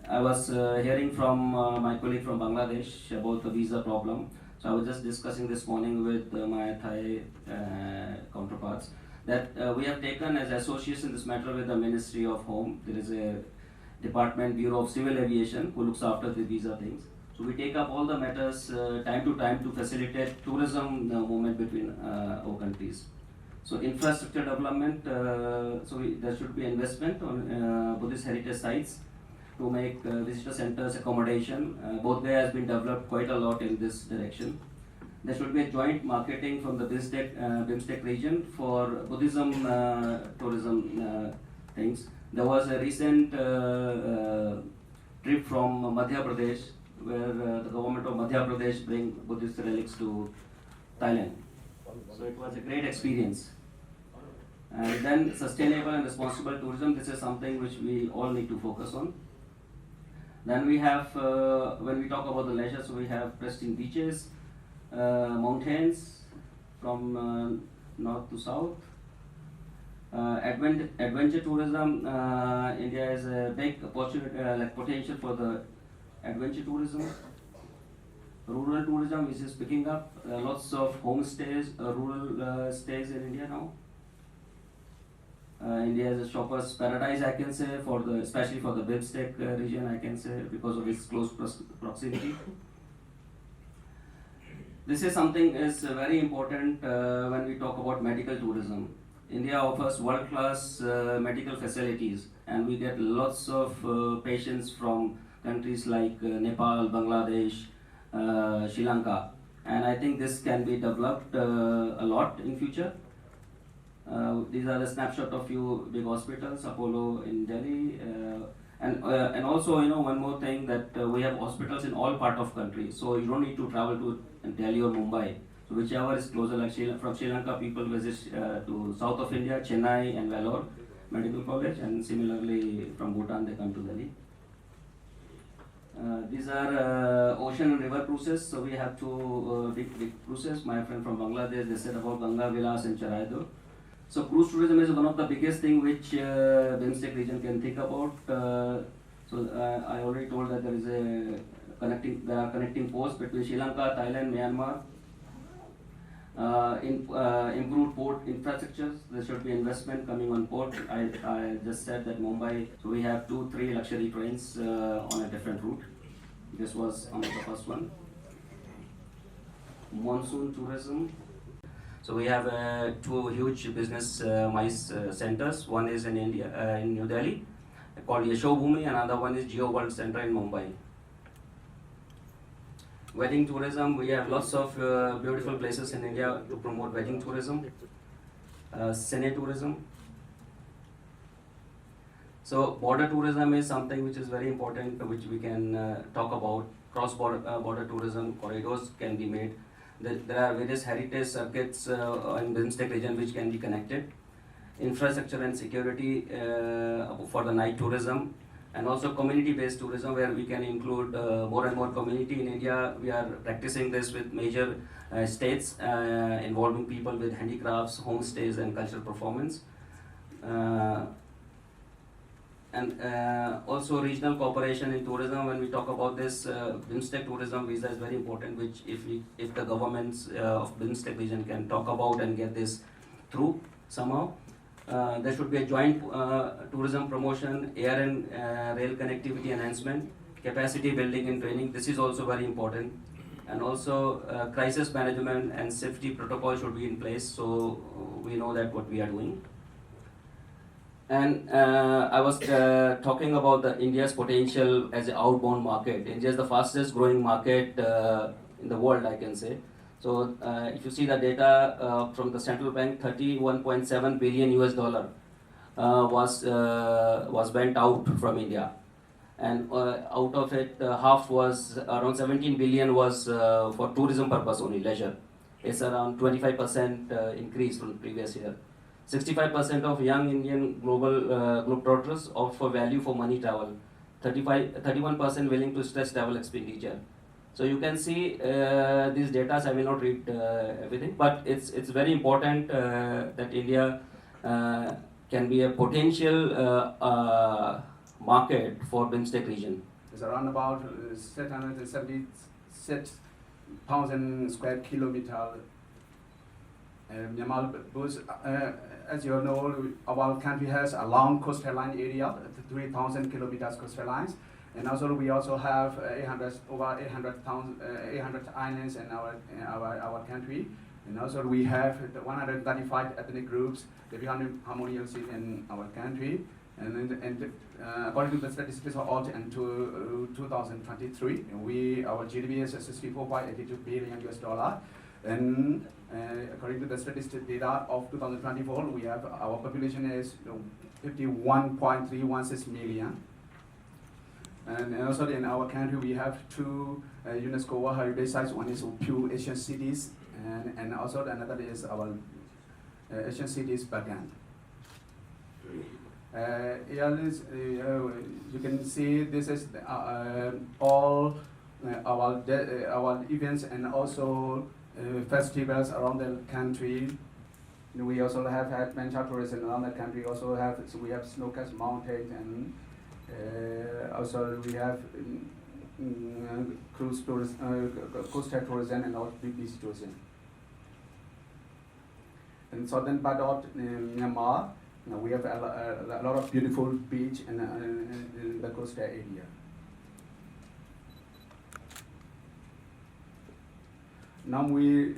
I was hearing from my colleague from Bangladesh about the visa problem. So I was just discussing this morning with my Thai counterparts that we have taken as associates in this matter with the Ministry of Home. There is a Department Bureau of Civil Aviation who looks after the visa things. So we take up all the matters time to time to facilitate tourism movement between our countries. So infrastructure development, there should be investment on Buddhist heritage sites to make visitor centers accommodation. Bodh Gaya has been developed quite a lot in this direction. There should be a joint marketing from the BIMSTEC region for Buddhism tourism things. There was a recent trip from Madhya Pradesh where the government of Madhya Pradesh bring Buddhist relics to Thailand. So it was a great experience. And then sustainable and responsible tourism, this is something which we all need to focus on. Then we have, when we talk about the leisure, so we have pristine beaches, mountains from north to south. Adventure tourism, India has a big opportunity, potential for the adventure tourism. Rural tourism, which is picking up, lots of homestays, rural stays in India now. India is a shopper's paradise, I can say, especially for the BIMSTEC region, I can say, because of its close proximity. This is something is very important when we talk about medical tourism. India offers world-class medical facilities, and we get lots of patients from countries like Nepal, Bangladesh, Sri Lanka, and I think this can be developed a lot in future. These are the snapshot of few big hospitals, Apollo in Delhi, and also one more thing that we have hospitals in all part of country, so you don't need to travel to Delhi or Mumbai. So whichever is closer, like from Sri Lanka, people visit to south of India, Chennai and Vellore Medical College, and similarly from Bhutan they come to Delhi. These are ocean and river cruises. So we have two big cruises. My friend from Bangladesh, they said about Ganga Vilas and Charaido. So cruise tourism is one of the biggest thing which BIMSTEC region can think about. I already told that there is there are connecting posts between Sri Lanka, Thailand, Myanmar. Improved port infrastructures, there should be investment coming on port. I just said that Mumbai, so we have 2-3 luxury trains on a different route. This was on the first one. Monsoon tourism. So we have two huge business MICE centers. One is in India, in New Delhi, called Yashobhumi, and another one is Geo World Center in Mumbai. Wedding tourism, we have lots of beautiful places in India to promote wedding tourism. Cine tourism. So border tourism is something which is very important, which we can talk about. Cross-border tourism corridors can be made. There are various heritage circuits in the BIMSTEC region which can be connected. Infrastructure and security for the night tourism. And also community-based tourism, where we can include more and more community. In India, we are practicing this with major states involving people with handicrafts, homestays and cultural performance. And also regional cooperation in tourism. When we talk about this, BIMSTEC tourism visa is very important, which if the governments of BIMSTEC region can talk about and get this through somehow. There should be a joint tourism promotion, air and rail connectivity enhancement, capacity building and training. This is also very important. And also crisis management and safety protocol should be in place, so we know that what we are doing. And I was talking about India's potential as an outbound market. India is the fastest growing market in the world, I can say. So if you see the data from the central bank, $31.7 billion was went out from India. and out of it, half was around 17 billion was for tourism purpose only, leisure. It's around 25% increase from the previous year. 65% of young Indian global globetrotters opt for value for money travel. 31% willing to stretch travel expenditure. So you can see these data. I will not read everything, but it's very important that India can be a potential market for BIMSTEC region. It's around about 776,000 square kilometer. Myanmar, as you know, our country has a long coastline area, 3,000 kilometers coastlines, and also we also have over 800 islands in our country, and also we have 135 ethnic groups living harmoniously in our country. And according to the statistics of in 2023, our GDP is $64.82 billion US, and according to the statistics data of 2024, we have our population is 51.316 million. And also in our country, we have two UNESCO World Heritage Sites. One is Pure Asian Cities, and also another is our Asian Cities Bagan. You can see this is all our events and also festivals around the country. We also have adventure tourism around the country. Also have we have snow-capped mountains, and also we have cruise tourism, coastal tourism, and also beach tourism. In southern part of Myanmar, we have a lot of beautiful beach in the coastal area. Now we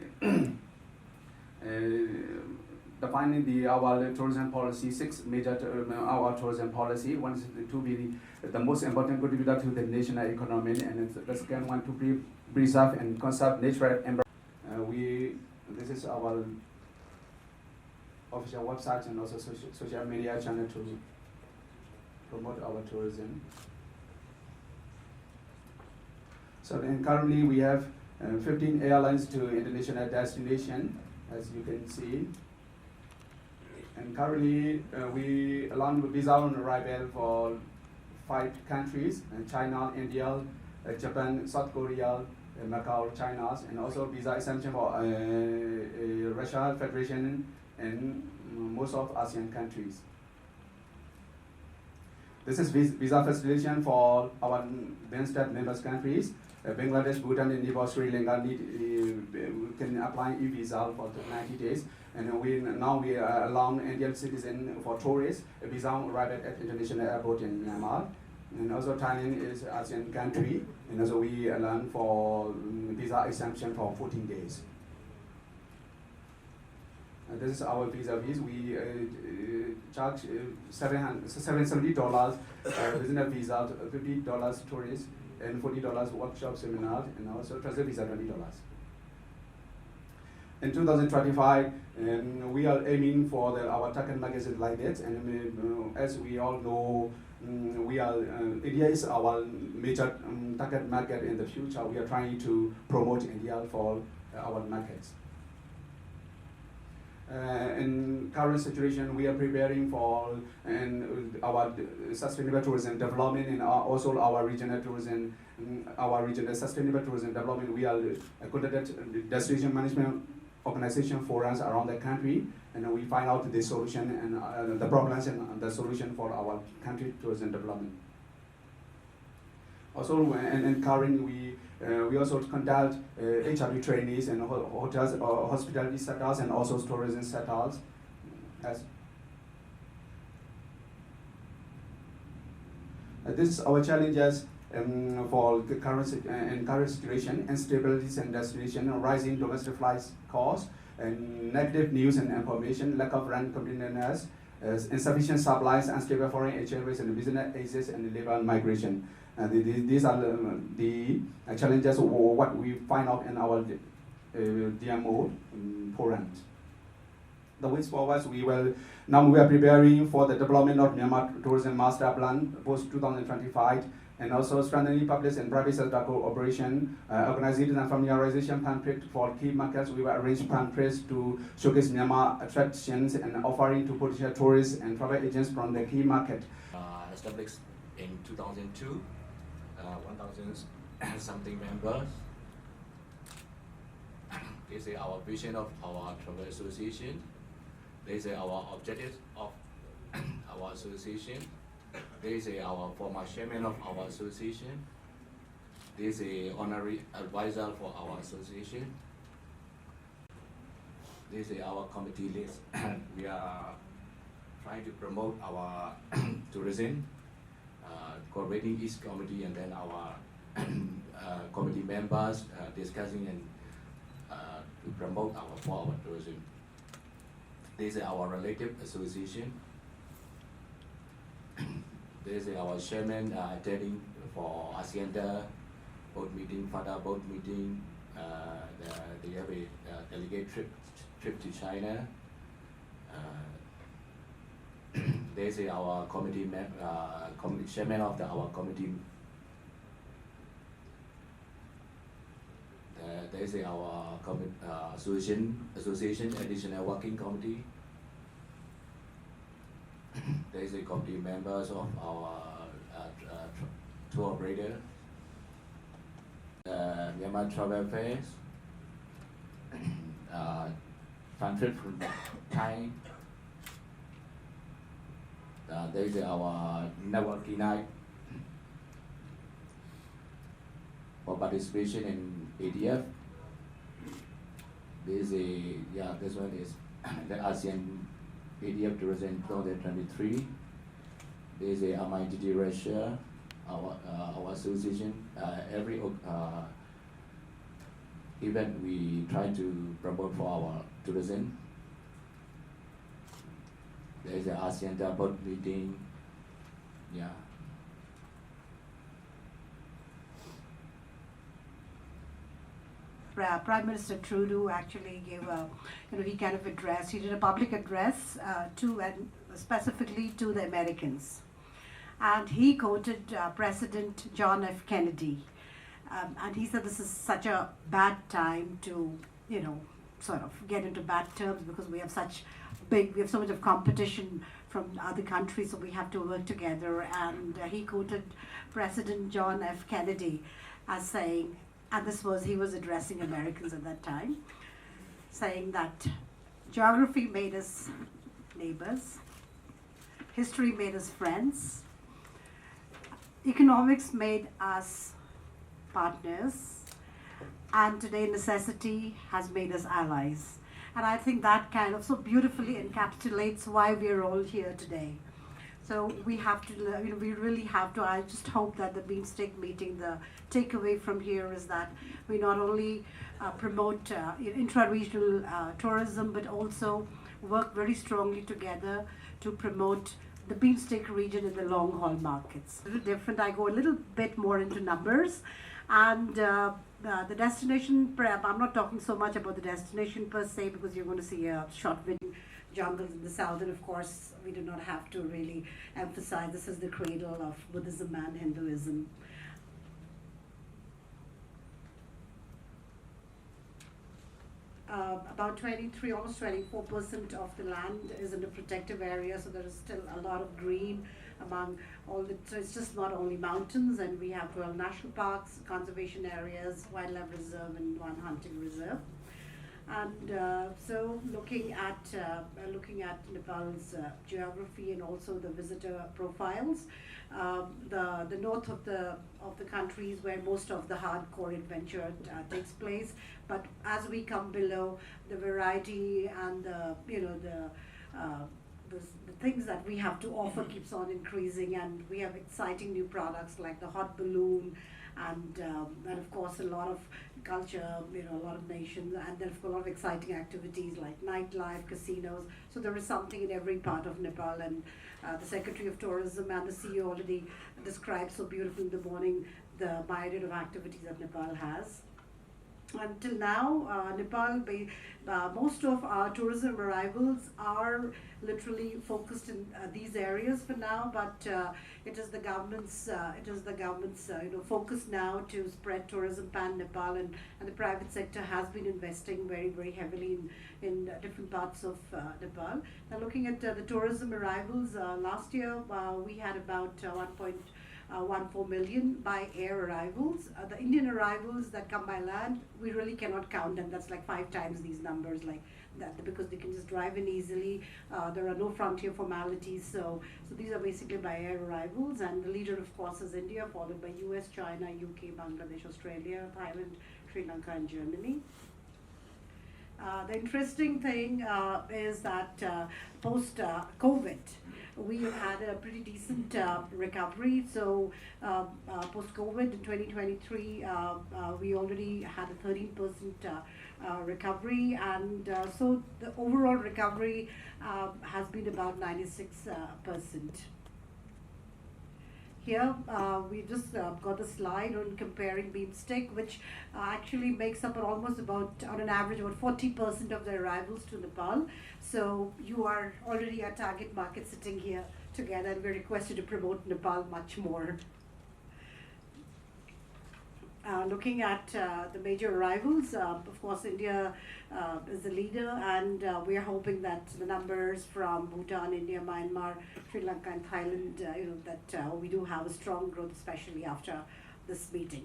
defining our tourism policy, 6 major our tourism policy. One is to be the most important contributor to the national economy, and the second one to preserve and conserve natural environment. This is our official website and also social media channel to promote our tourism. So then currently we have 15 airlines to international destination, as you can see. And currently we along with visa on arrival for 5 countries: China, India, Japan, South Korea, Macau, China, and also visa exemption for Russia, Federation, and most of ASEAN countries. This is visa facilitation for our BIMSTEC members countries. Bangladesh, Bhutan, and Nepal, Sri Lanka can apply e-visa for 90 days. And now we allow Indian citizen for tourists a visa arrival at international airport in Myanmar. And also Thailand is ASEAN country, and also we allow for visa exemption for 14 days. This is our visa fees. We charge $770 business visa, $50 tourist, and $40 workshop seminar, and also transit visa $20. In 2025, we are aiming for our target markets like that, and as we all know, India is our major target market in the future. We are trying to promote India for our markets. In current situation, we are preparing for our sustainable tourism development and also our regional tourism, our regional sustainable tourism development. We are conducted destination management organization forums around the country, and we find out the solution and the problems and the solution for our country tourism development. Also, and currently we also conduct HRV trainees and hotels, hospitality sectors, and also tourism sectors. This is our challenges for the current situation: instabilities and destination, rising domestic flights costs, and negative news and information, lack of brand competitiveness, insufficient supplies, unstable foreign exchange and business access, and labor migration. These are the challenges or what we find out in our DMO Poland. The ways forward, we are preparing for the development of Myanmar Tourism Master Plan post 2025, and also strengthening public and private sector cooperation, organization and familiarization pamphlet for key markets. We will arrange pamphlets to showcase Myanmar attractions and offering to potential tourists and travel agents from the key market. Established in 2002, 1,000 something members. This is our vision of our travel association. This is our objectives of our association. This is our former chairman of our association. This is honorary advisor for our association. This is our committee list. We are trying to promote our tourism, coordinating each committee, and then our committee members discussing and to promote our tourism. This is our relative association. This is our chairman attending for ASEAN board meeting, FADA board meeting. They have a delegate trip to China. This is our committee chairman of our committee. This is our association additional working committee. There is a committee members of our tour operator, Myanmar Travel Affairs, pamphlet from Thai. There is our networking night for participation in ADF. This one is the ASEAN ADF Tourism 2023. There is a MITT Russia, our association. Every event we try to promote for our tourism. There is an ASEAN board meeting. Yeah. Prime Minister Trudeau actually gave a, he kind of address, he did a public address and specifically to the Americans. And he quoted President John F. Kennedy. And he said this is such a bad time to, sort of get into bad terms because we have we have so much of competition from other countries, so we have to work together. And he quoted President John F. Kennedy as saying, and he was addressing Americans at that time, saying that geography made us neighbors, history made us friends, economics made us partners, and today necessity has made us allies. And I think that kind of so beautifully encapsulates why we're all here today. So we have to, we really have to, I just hope that the BIMSTEC meeting, the takeaway from here is that we not only promote intra-regional tourism, but also work very strongly together to promote the BIMSTEC region in the long haul markets. A little different, I go a little bit more into numbers. And the destination prep, I'm not talking so much about the destination per se because you're going to see a short video. Jungles in the south, and of course we do not have to really emphasize this is the cradle of Buddhism and Hinduism. About 23, almost 24% of the land is in a protective area, so there is still a lot of green among all the, so it's just not only mountains, and we have 12 national parks, conservation areas, wildlife reserve, and one hunting reserve. And so looking at Nepal's geography and also the visitor profiles, the north of the country is where most of the hardcore adventure takes place. But as we come below, the variety and the things that we have to offer keeps on increasing, and we have exciting new products like the hot balloon, and of course a lot of culture, a lot of nations, and then a lot of exciting activities like nightlife, casinos. So there is something in every part of Nepal, and the Secretary of Tourism and the CEO already described so beautifully in the morning the myriad of activities that Nepal has. Until now, Nepal, most of our tourism arrivals are literally focused in these areas for now, but it is the government's focus now to spread tourism pan Nepal, and the private sector has been investing very heavily in different parts of Nepal. Now, looking at the tourism arrivals, last year we had about 1.14 million by air arrivals. The Indian arrivals that come by land, we really cannot count them. That's like 5 times these numbers, like that, because they can just drive in easily. There are no frontier formalities. So these are basically by air arrivals, and the leader, of course, is India, followed by US, China, UK, Bangladesh, Australia, Thailand, Sri Lanka, and Germany. The interesting thing is that post-COVID, we have had a pretty decent recovery. So post-COVID in 2023, we already had a 13% recovery, and so the overall recovery has been about 96%. Here we just got a slide on comparing BIMSTEC, which actually makes up almost about, on an average, about 40% of the arrivals to Nepal. So you are already our target market sitting here together, and we're requested to promote Nepal much more. Looking at the major arrivals, of course, India is the leader, and we are hoping that the numbers from Bhutan, India, Myanmar, Sri Lanka, and Thailand, that we do have a strong growth, especially after this meeting.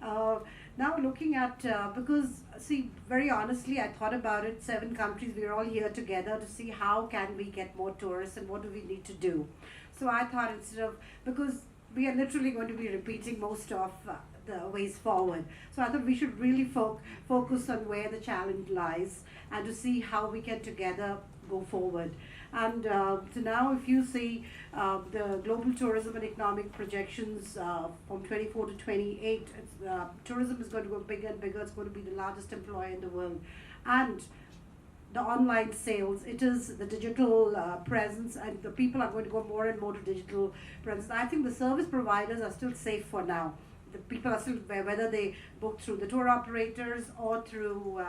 Now looking at, because see, very honestly, I thought about it, 7 countries, we're all here together to see how can we get more tourists and what do we need to do. So I thought, instead of, because we are literally going to be repeating most of the ways forward. So I thought we should really focus on where the challenge lies and to see how we can together go forward. And so now, if you see the global tourism and economic projections from 24 to 28, tourism is going to go bigger and bigger. It's going to be the largest employer in the world. And the online sales, it is the digital presence, and the people are going to go more and more to digital presence. I think the service providers are still safe for now. The people are still, whether they book through the tour operators or through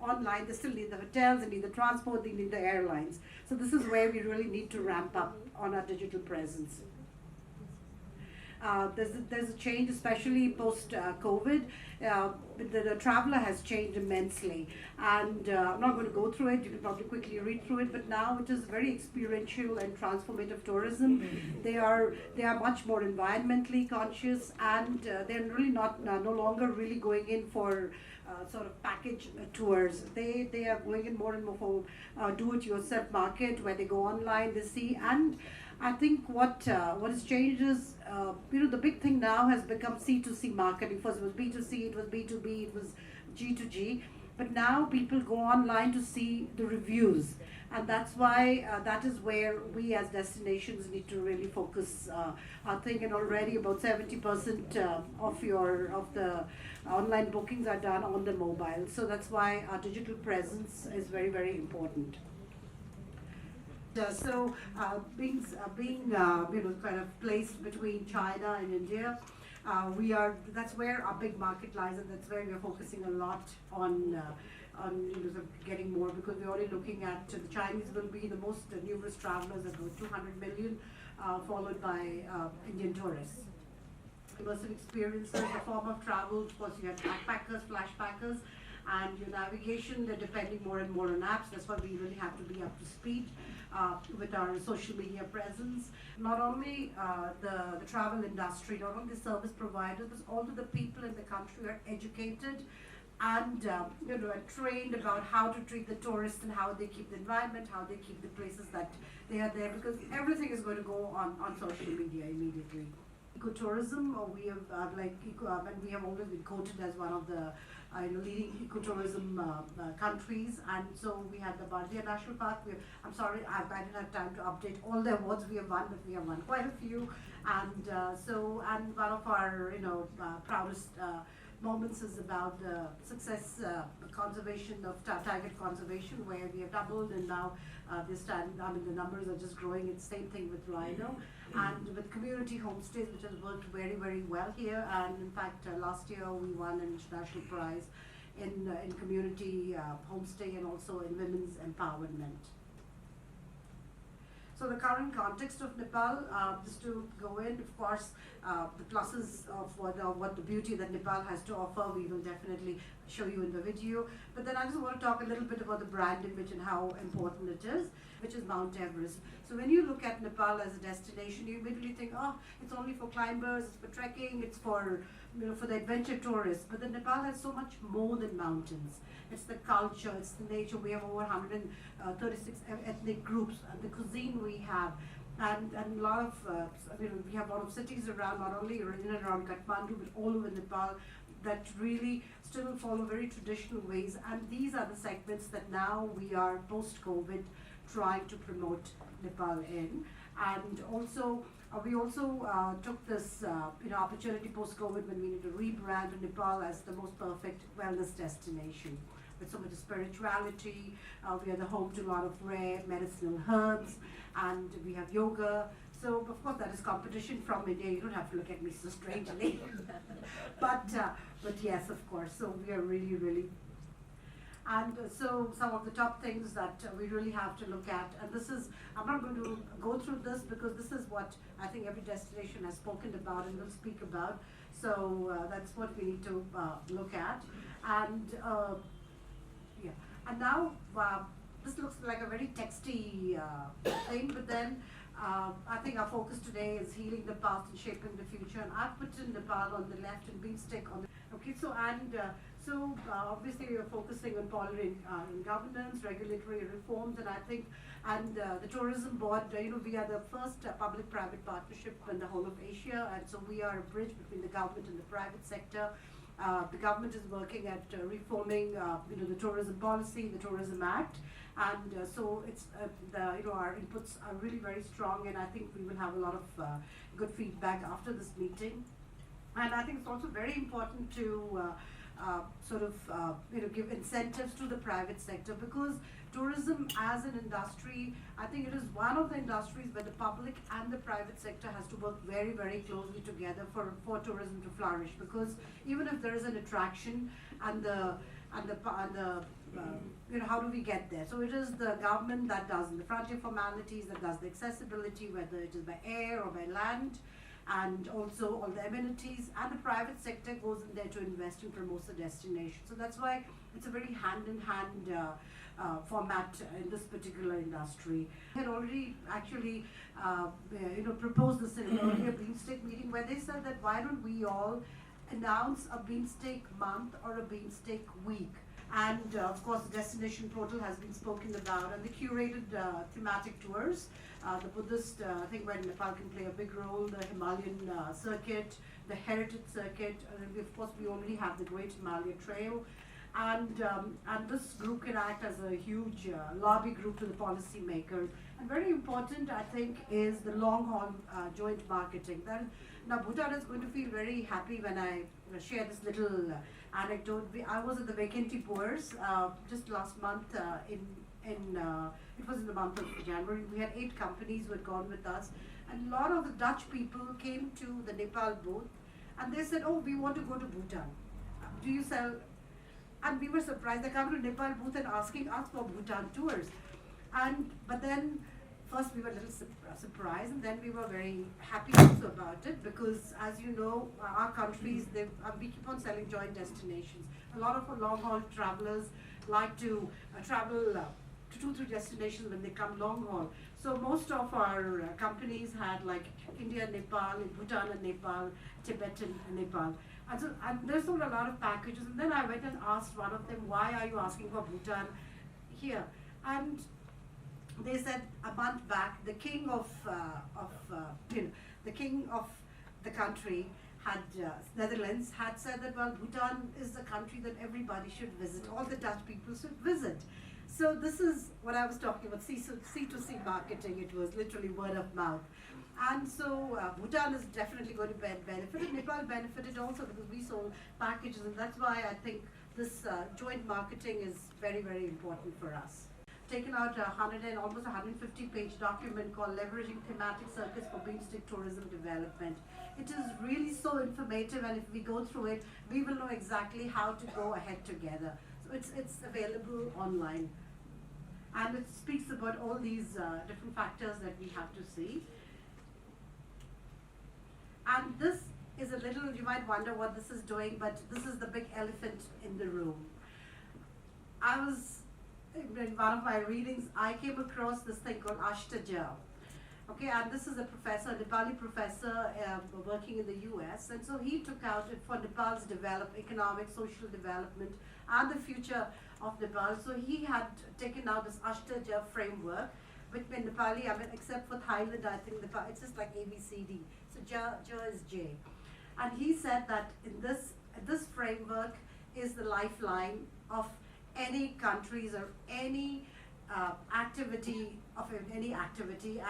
online, they still need the hotels, they need the transport, they need the airlines. So this is where we really need to ramp up on our digital presence. There's a change, especially post-COVID. The traveler has changed immensely, and I'm not going to go through it. You can probably quickly read through it, but now it is very experiential and transformative tourism. They are much more environmentally conscious, and they're really no longer really going in for sort of package tours. They are going in more and more for do-it-yourself market, where they go online, they see. And I think what has changed is, the big thing now has become C2C marketing. First it was B2C, it was B2B, it was G2G. But now people go online to see the reviews. And that's why, that is where we as destinations need to really focus our thing. And already about 70% of the online bookings are done on the mobile. So that's why our digital presence is very important. So being kind of placed between China and India, that's where our big market lies, and that's where we're focusing a lot on getting more, because we're already looking at the Chinese will be the most numerous travelers, about 200 million, followed by Indian tourists. Immersive experiences, the form of travel, of course you have backpackers, flashpackers, and your navigation, they're depending more and more on apps. That's why we really have to be up to speed with our social media presence. Not only the travel industry, not only the service providers, but also the people in the country are educated and are trained about how to treat the tourists and how they keep the environment, how they keep the places that they are there, because everything is going to go on social media immediately. Ecotourism, or we have and we have always been quoted as one of the leading ecotourism countries, and so we had the Bardia National Park. I'm sorry, I didn't have time to update all the awards we have won, but we have won quite a few, and one of our proudest moments is about the success conservation of tiger conservation, where we have doubled, and now the numbers are just growing. It's the same thing with rhino, and with community homestays, which has worked very, very well here. And in fact, last year we won an international prize in community homestay and also in women's empowerment. So the current context of Nepal, just to go in, of course, the pluses of what the beauty that Nepal has to offer, we will definitely show you in the video. But then I just want to talk a little bit about the brand image and how important it is, which is Mount Everest. So when you look at Nepal as a destination, you immediately think, oh, it's only for climbers, it's for trekking, it's for, for the adventure tourists. But then Nepal has so much more than mountains. It's the culture, it's the nature. We have over 136 ethnic groups, the cuisine we have, and a lot of, we have a lot of cities around, not only in and around Kathmandu, but all over Nepal, that really still follow very traditional ways. And these are the segments that now we are, post-COVID, trying to promote Nepal in. And also, we also took this opportunity post-COVID when we need to rebrand Nepal as the most perfect wellness destination. With so much spirituality, we are the home to a lot of rare medicinal herbs, and we have yoga. So of course that is competition from India. You don't have to look at me so strangely, but yes, of course. So we are really, really, and so some of the top things that we really have to look at. And this is, I'm not going to go through this because this is what I think every destination has spoken about and will speak about. So that's what we need to look at. And yeah, and now this looks like a very texty thing, but then I think our focus today is healing the past and shaping the future. And I've put in Nepal on the left and BIMSTEC on the, okay, so obviously we are focusing on policy in governance, regulatory reforms, and I think, and the tourism board, we are the first public-private partnership in the whole of Asia, and so we are a bridge between the government and the private sector. The government is working at reforming, the tourism policy, the Tourism Act, and so it's our inputs are really very strong, and I think we will have a lot of good feedback after this meeting. And I think it's also very important to give incentives to the private sector, because tourism as an industry, I think it is one of the industries where the public and the private sector has to work very, very closely together for tourism to flourish. Because even if there is an attraction and how do we get there? So it is the government that does the frontier formalities, that does the accessibility, whether it is by air or by land, and also all the amenities, and the private sector goes in there to invest and promote the destination. So that's why it's a very hand-in-hand format in this particular industry. We had already actually proposed this in an earlier BIMSTEC meeting, where they said that why don't we all announce a BIMSTEC month or a BIMSTEC week. And of course, the destination portal has been spoken about, and the curated thematic tours. The Buddhist, I think, where Nepal can play a big role, the Himalayan circuit, the heritage circuit, and of course we already have the Great Himalaya Trail. And this group can act as a huge lobby group to the policymakers. And very important, I think, is the long-haul joint marketing. Now, Bhutan is going to feel very happy when I share this little anecdote. I was at the Vacanti Boers just last month it was in the month of January. We had 8 companies who had gone with us, and a lot of the Dutch people came to the Nepal booth, and they said, oh, we want to go to Bhutan. Do you sell? And we were surprised. They come to Nepal booth and asking us for Bhutan tours. But then first we were a little surprised, and then we were very happy also about it, because as you know, our countries, we keep on selling joint destinations. A lot of our long-haul travelers like to travel to 2-3 destinations when they come long haul. So most of our companies had like India, Nepal, Bhutan and Nepal, Tibet and Nepal. And there's a lot of packages. And then I went and asked one of them, why are you asking for Bhutan here? And they said a month back, the king of the country had Netherlands had said that, well, Bhutan is a country that everybody should visit. All the Dutch people should visit. So this is what I was talking about, C2C marketing. It was literally word of mouth. And so Bhutan is definitely going to benefit, and Nepal benefited also because we sold packages, and that's why I think this joint marketing is very, very important for us. Taken out almost 150-page document called Leveraging Thematic Circuits for BIMSTEC Tourism Development. It is really so informative, and if we go through it, we will know exactly how to go ahead together. So it's available online. And it speaks about all these different factors that we have to see. And this is a little, you might wonder what this is doing, but this is the big elephant in the room. In one of my readings, I came across this thing called Ashtaja. Okay, and this is a professor, a Nepali professor working in the US, and so he took out it for Nepal's economic, social development, and the future of Nepal. So he had taken out this Ashtaja framework, which in Nepali, I mean, except for Thailand, I think Nepal, it's just like ABCD. So Ja is J. And he said that in this framework is the lifeline of any countries or any activity,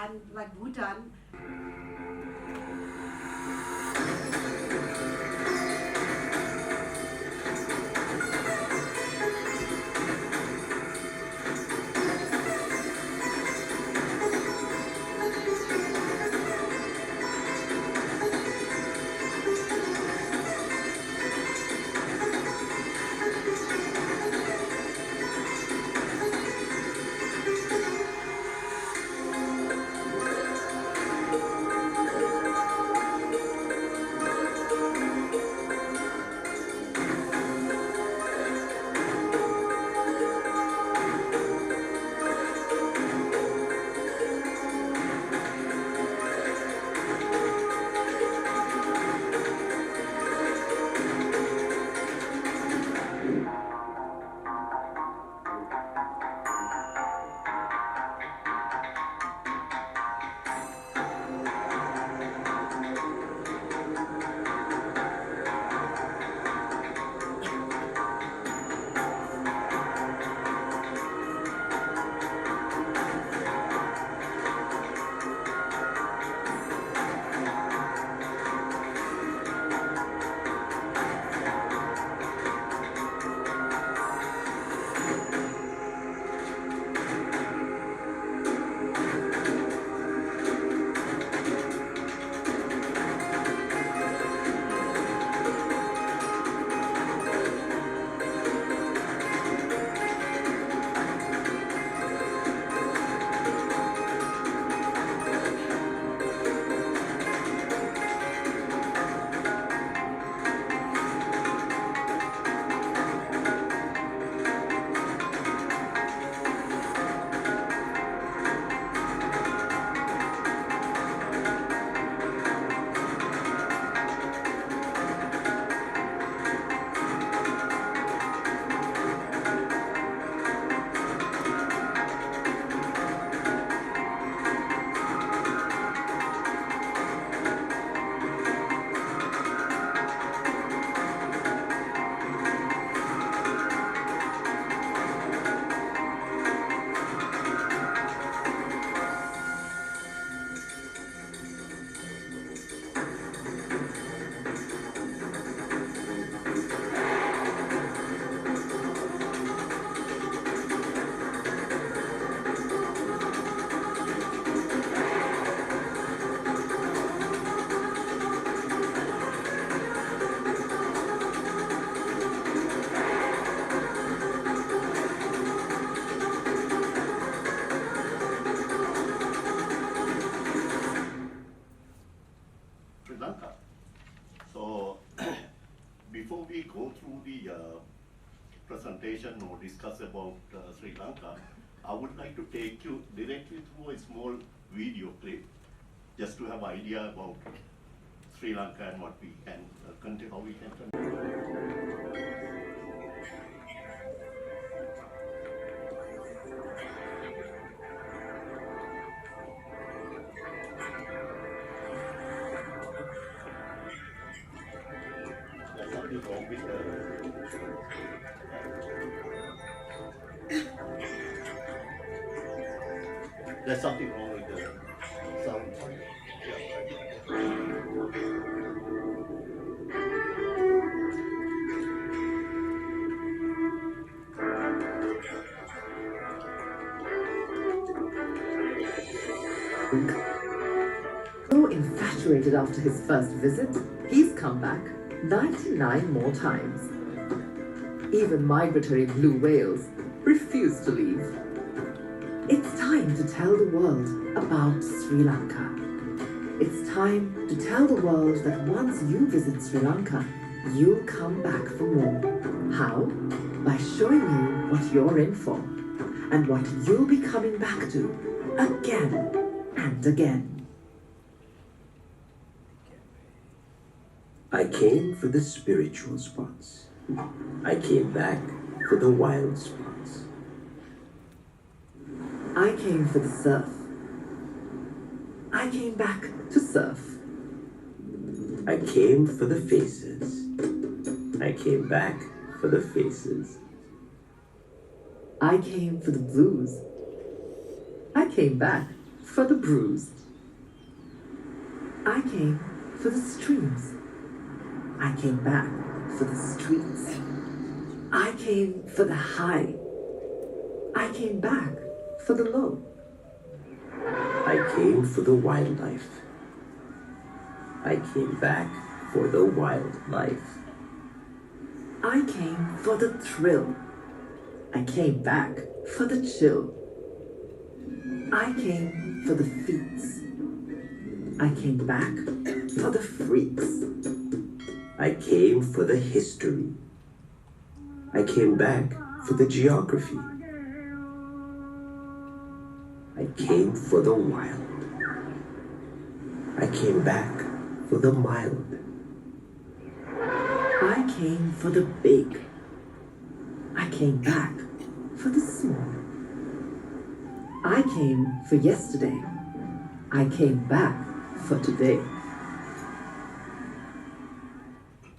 and like Bhutan. presentation or discuss about Sri Lanka, I would like to take you directly through a small video clip just to have idea about Sri Lanka and what we can how we can continue. There's something wrong with the There's something wrong with the sound. So infatuated after his first visit, he's come back 99 more times. Even migratory blue whales refuse to leave. It's time to tell the world about Sri Lanka. It's time to tell the world that once you visit Sri Lanka, you'll come back for more. How? By showing you what you're in for and what you'll be coming back to again and again. I came for the spiritual spots. I came back for the wild spots. I came for the surf. I came back to surf. I came for the faces. I came back for the faces. I came for the blues. I came back for the bruised. I came for the streams. I came back for the streets. I came for the high. I came back for the low. I came for the wildlife. I came back for the wildlife. I came for the thrill. I came back for the chill. I came for the feats. I came back for the freaks. I came for the history. I came back for the geography. I came for the wild. I came back for the mild. I came for the big. I came back for the small. I came for yesterday. I came back for today.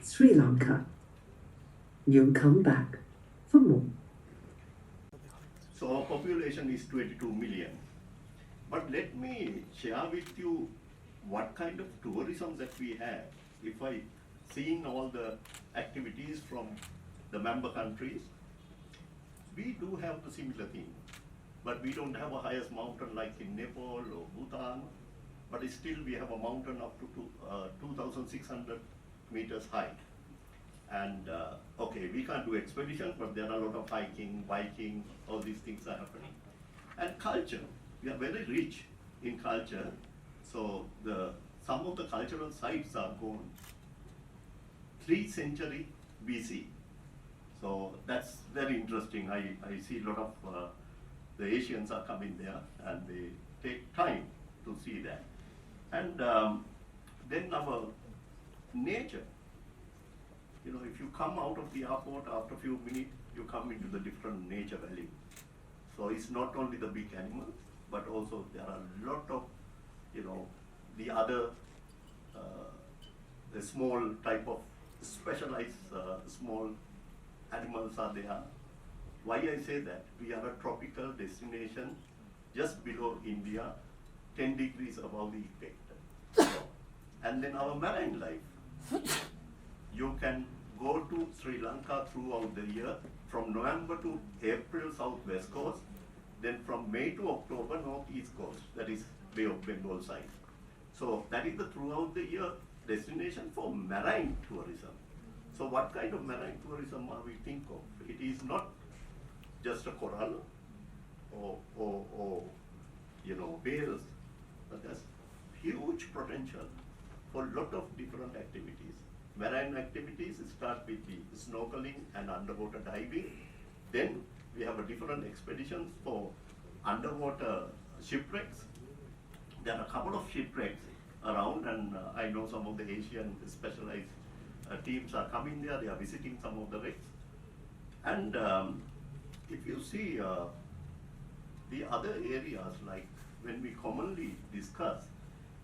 Sri Lanka, you'll come back for more. So our population is 22 million. But let me share with you what kind of tourism that we have. If I seen all the activities from the member countries, we do have the similar thing. But we don't have a highest mountain like in Nepal or Bhutan, but still we have a mountain up to 2,600 meters height. And okay, we can't do expedition, but there are a lot of hiking, biking, all these things are happening. And culture, we are very rich in culture. So some of the cultural sites are gone 3rd century BC. So that's very interesting. I see a lot of the Asians are coming there and they take time to see that. And then our nature. You know, if you come out of the airport after a few minutes, you come into the different nature valley. So it's not only the big animals, but also there are a lot of, you know, the other the small type of specialized small animals are there. Why I say that? We are a tropical destination just below India, 10 degrees above the equator. And then our marine life. You can go to Sri Lanka throughout the year, from November to April, southwest coast, then from May to October, northeast coast, that is Bay of Bengal side. So that is the throughout the year destination for marine tourism. So what kind of marine tourism are we think of? It is not just a coral or you know, whales, but there's huge potential for a lot of different activities. Marine activities start with the snorkeling and underwater diving. Then we have a different expeditions for underwater shipwrecks. There are a couple of shipwrecks around, and I know some of the Asian specialized teams are coming there. They are visiting some of the wrecks. And if you see the other areas, like when we commonly discuss,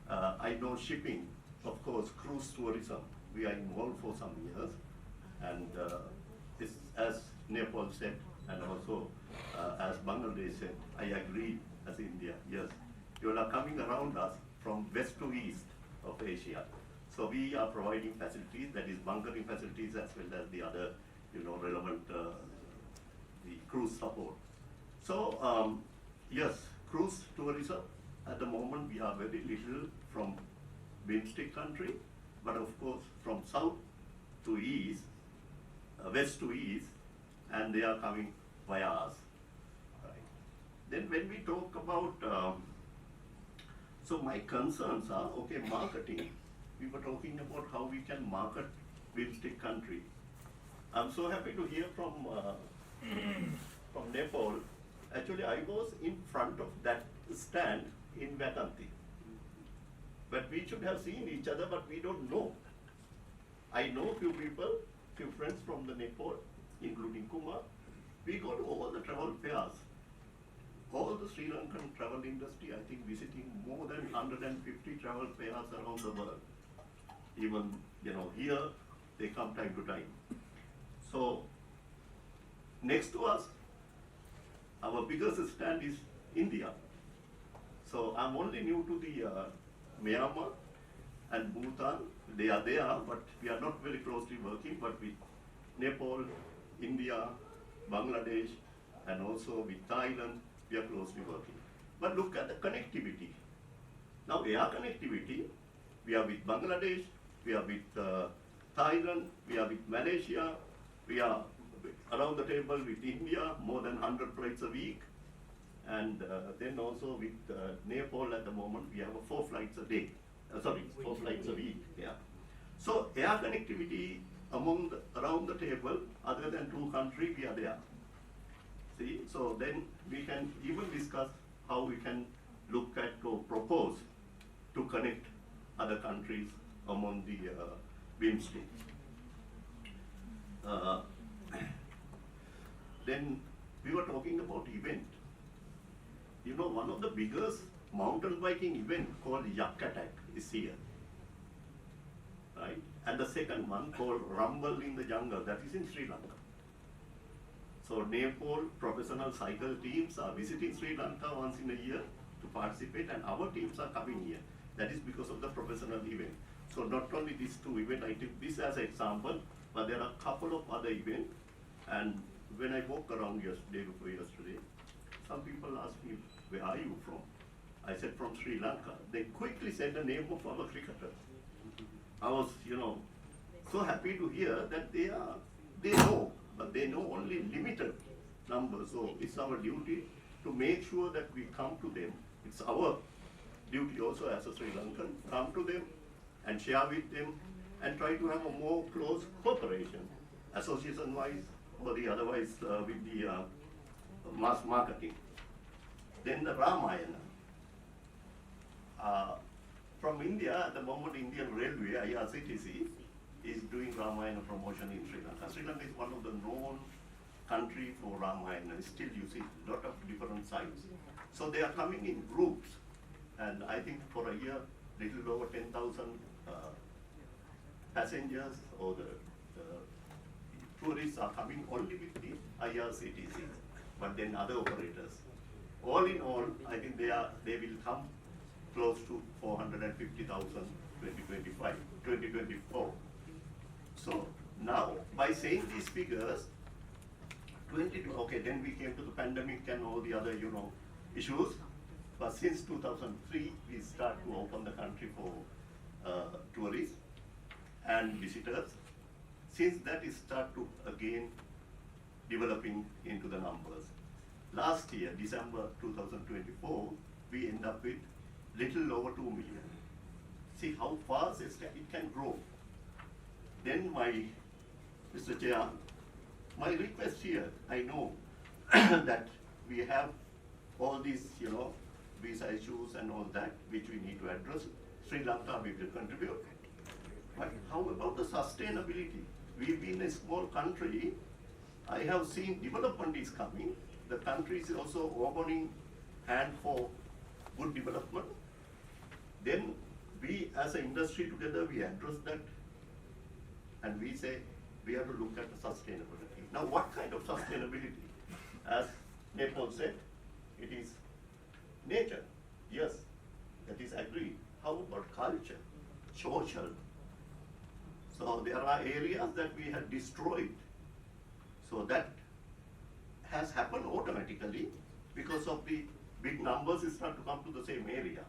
I know shipping, of course, cruise tourism. We are involved for some years, and as Nepal said, and also as Bangladesh said, I agree as India, yes. You are coming around us from west to east of Asia. So we are providing facilities, that is bunkering facilities as well as the other, relevant the cruise support. So yes, cruise tourism, at the moment we are very little from BIMSTEC country, but of course from south to east, west to east, and they are coming via us. Right. Then when we talk about, so my concerns are, okay, marketing. We were talking about how we can market BIMSTEC country. I'm so happy to hear from Nepal. Actually, I was in front of that stand in Vakanti. But we should have seen each other, but we don't know. I know few people, few friends from the Nepal, including Kumar. We go to all the travel fairs. All the Sri Lankan travel industry, I think, visiting more than 150 travel fairs around the world. Even, here, they come time to time. So, next to us, our biggest stand is India. So, I'm only new to the Myanmar and Bhutan. They are there, but we are not very closely working, but with Nepal, India, Bangladesh, and also with Thailand, we are closely working. But look at the connectivity. Now, air connectivity, we are with Bangladesh, we are with Thailand, we are with Malaysia, we are around the table with India, more than 100 flights a week. And then also with Nepal at the moment, we have 4 flights a day. 4 flights a week, yeah. So air connectivity around the table, other than 2 countries, we are there. See, so then we can even discuss how we can look at or propose to connect other countries among the BIMSTEC. Then we were talking about event. One of the biggest mountain biking event called Yak Attack is here, right? And the second one called Rumble in the Jungle, that is in Sri Lanka. So Nepal professional cycle teams are visiting Sri Lanka once in a year to participate, and our teams are coming here. That is because of the professional event. So not only these 2 events, I took this as an example, but there are a couple of other events. And when I walked around before yesterday, some people asked me, where are you from? I said, from Sri Lanka. They quickly said the name of our cricketer. I was, so happy to hear that they know, but they know only limited numbers. So it's our duty to make sure that we come to them. It's our duty also as a Sri Lankan, come to them and share with them and try to have a more close cooperation, association-wise or the otherwise with the mass marketing. Then the Ramayana. From India, at the moment, Indian Railway, IRCTC, is doing Ramayana promotion in Sri Lanka. Sri Lanka is one of the known country for Ramayana. Still, you see a lot of different sites. So they are coming in groups, and I think for a year, little over 10,000 passengers or the tourists are coming only with the IRCTC, but then other operators. All in all, I think they will come close to 450,000 2024. So now, by saying these figures, okay, then we came to the pandemic and all the other, issues. But since 2003, we start to open the country for tourists and visitors. Since that, it start to again developing into the numbers. Last year, December 2024, we end up with little over 2 million. See how fast it can grow. Then Mr. Chair, my request here, I know that we have all these, visa issues and all that, which we need to address. Sri Lanka, we will contribute. But how about the sustainability? We've been a small country. I have seen development is coming. The country is also opening hand for good development. Then we as an industry together, we address that and we say we have to look at the sustainability. Now what kind of sustainability? As Nepal said, it is nature, yes, that is agreed. How about culture, social? So there are areas that we have destroyed. So that has happened automatically because of the big numbers start to come to the same area.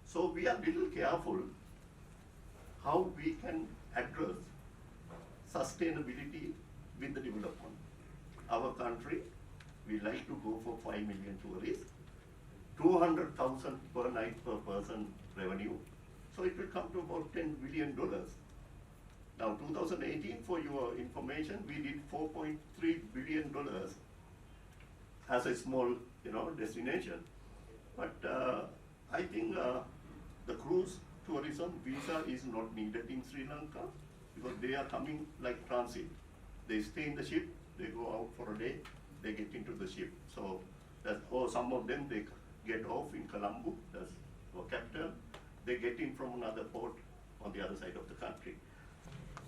So we are little careful how we can address sustainability with the development. Our country, we like to go for 5 million tourists, 200,000 per night per person revenue. So it will come to about $10 billion. Now 2018, for your information, we did $4.3 billion as a small, destination. But I think the cruise tourism visa is not needed in Sri Lanka because they are coming like transit. They stay in the ship, they go out for a day, they get into the ship. So or some of them, they get off in Colombo, that's our capital. They get in from another port on the other side of the country.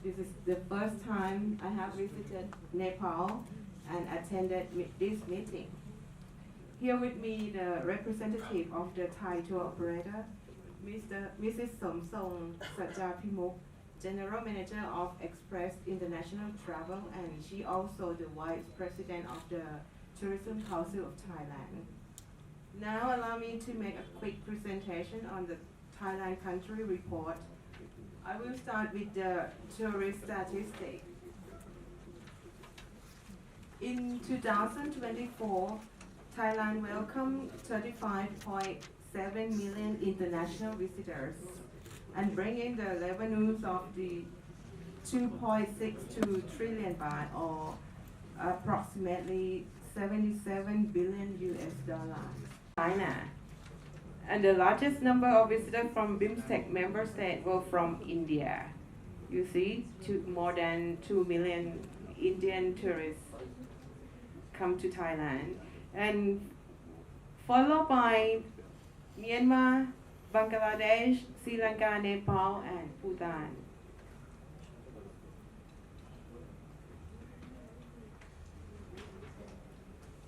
This is the first time I have visited Nepal and attended this meeting. Here with me, the representative of the Thai tour operator, Mrs. Somsong Sajapimuk, General Manager of Express International Travel, and she also the Vice President of the Tourism Council of Thailand. Now allow me to make a quick presentation on the Thailand country report. I will start with the tourist statistics. In 2024, Thailand welcomed 35.7 million international visitors and bringing the revenues of the 2.62 trillion baht or approximately 77 billion US dollars. China. And the largest number of visitors from BIMSTEC member states were from India. You see, more than 2 million Indian tourists come to Thailand. And followed by Myanmar, Bangladesh, Sri Lanka, Nepal, and Bhutan.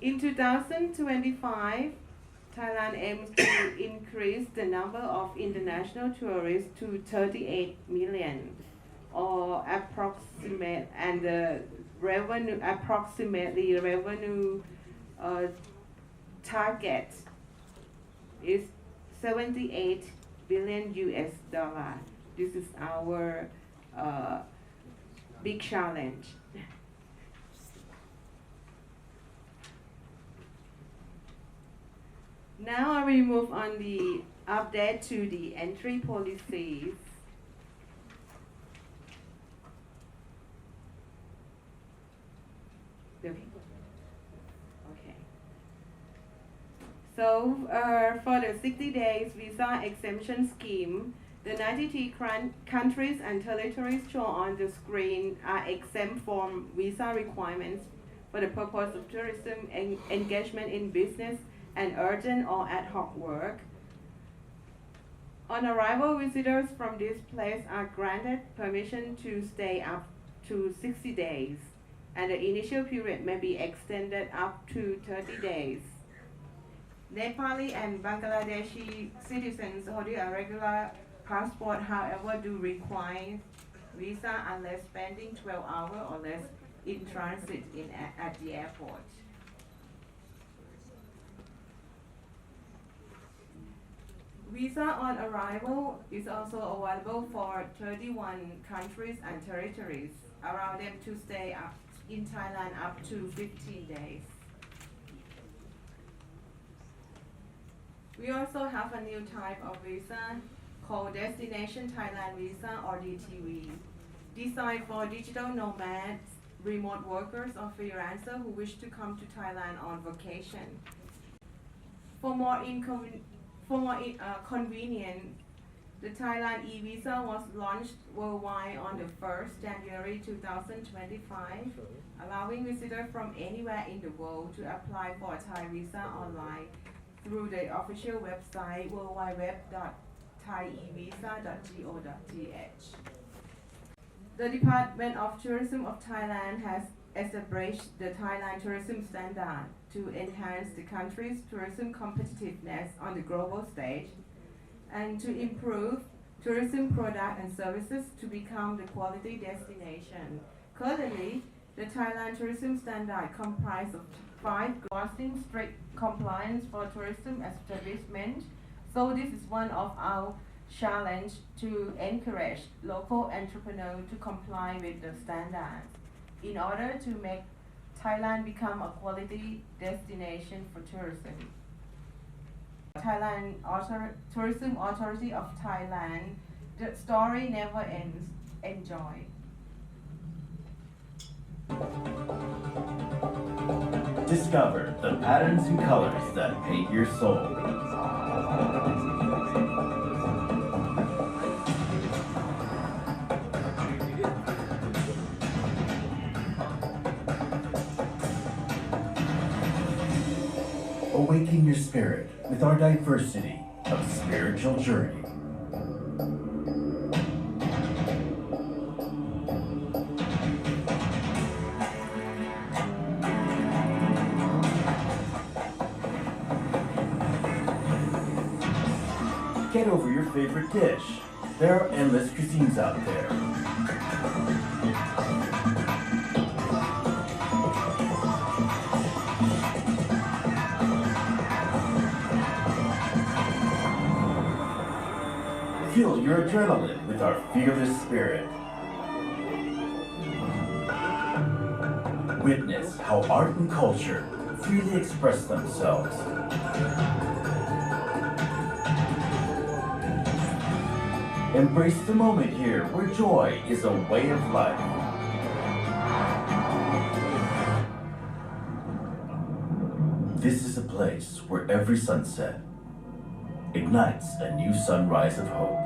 In 2025, Thailand aims to increase the number of international tourists to 38 million, or approximate, and the revenue target is 78 billion US dollar. This is our big challenge. Now I will move on the update to the entry policies. Okay. So for the 60 days visa exemption scheme, the 93 countries and territories shown on the screen are exempt from visa requirements for the purpose of tourism and engagement in business and urgent or ad hoc work. On arrival, visitors from this place are granted permission to stay up to 60 days, and the initial period may be extended up to 30 days. Nepali and Bangladeshi citizens holding a regular passport, however, do require visa unless spending 12 hours or less in transit at the airport. Visa on arrival is also available for 31 countries and territories, allowing them to stay in Thailand up to 15 days. We also have a new type of visa called Destination Thailand Visa or DTV, designed for digital nomads, remote workers or freelancers who wish to come to Thailand on vacation. For more convenient, the Thailand e-visa was launched worldwide on the 1st January 2025, allowing visitors from anywhere in the world to apply for a Thai visa online through the official website www.thaievisa.go.th. The Department of Tourism of Thailand has established the Thailand Tourism Standard to enhance the country's tourism competitiveness on the global stage and to improve tourism product and services to become the quality destination. Currently, the Thailand tourism standard comprises of 5 enforcing strict compliance for tourism establishment. So this is one of our challenge to encourage local entrepreneurs to comply with the standards in order to make Thailand become a quality destination for tourism. Tourism Authority of Thailand, the story never ends. Enjoy. Discover the patterns and colors that paint your soul. Awaken your spirit with our diversity of spiritual journey. Get over your favorite dish. There are endless cuisines out there. Fuel your adrenaline with our fearless spirit. Witness how art and culture freely express themselves. Embrace the moment here where joy is a way of life. This is a place where every sunset ignites a new sunrise of hope.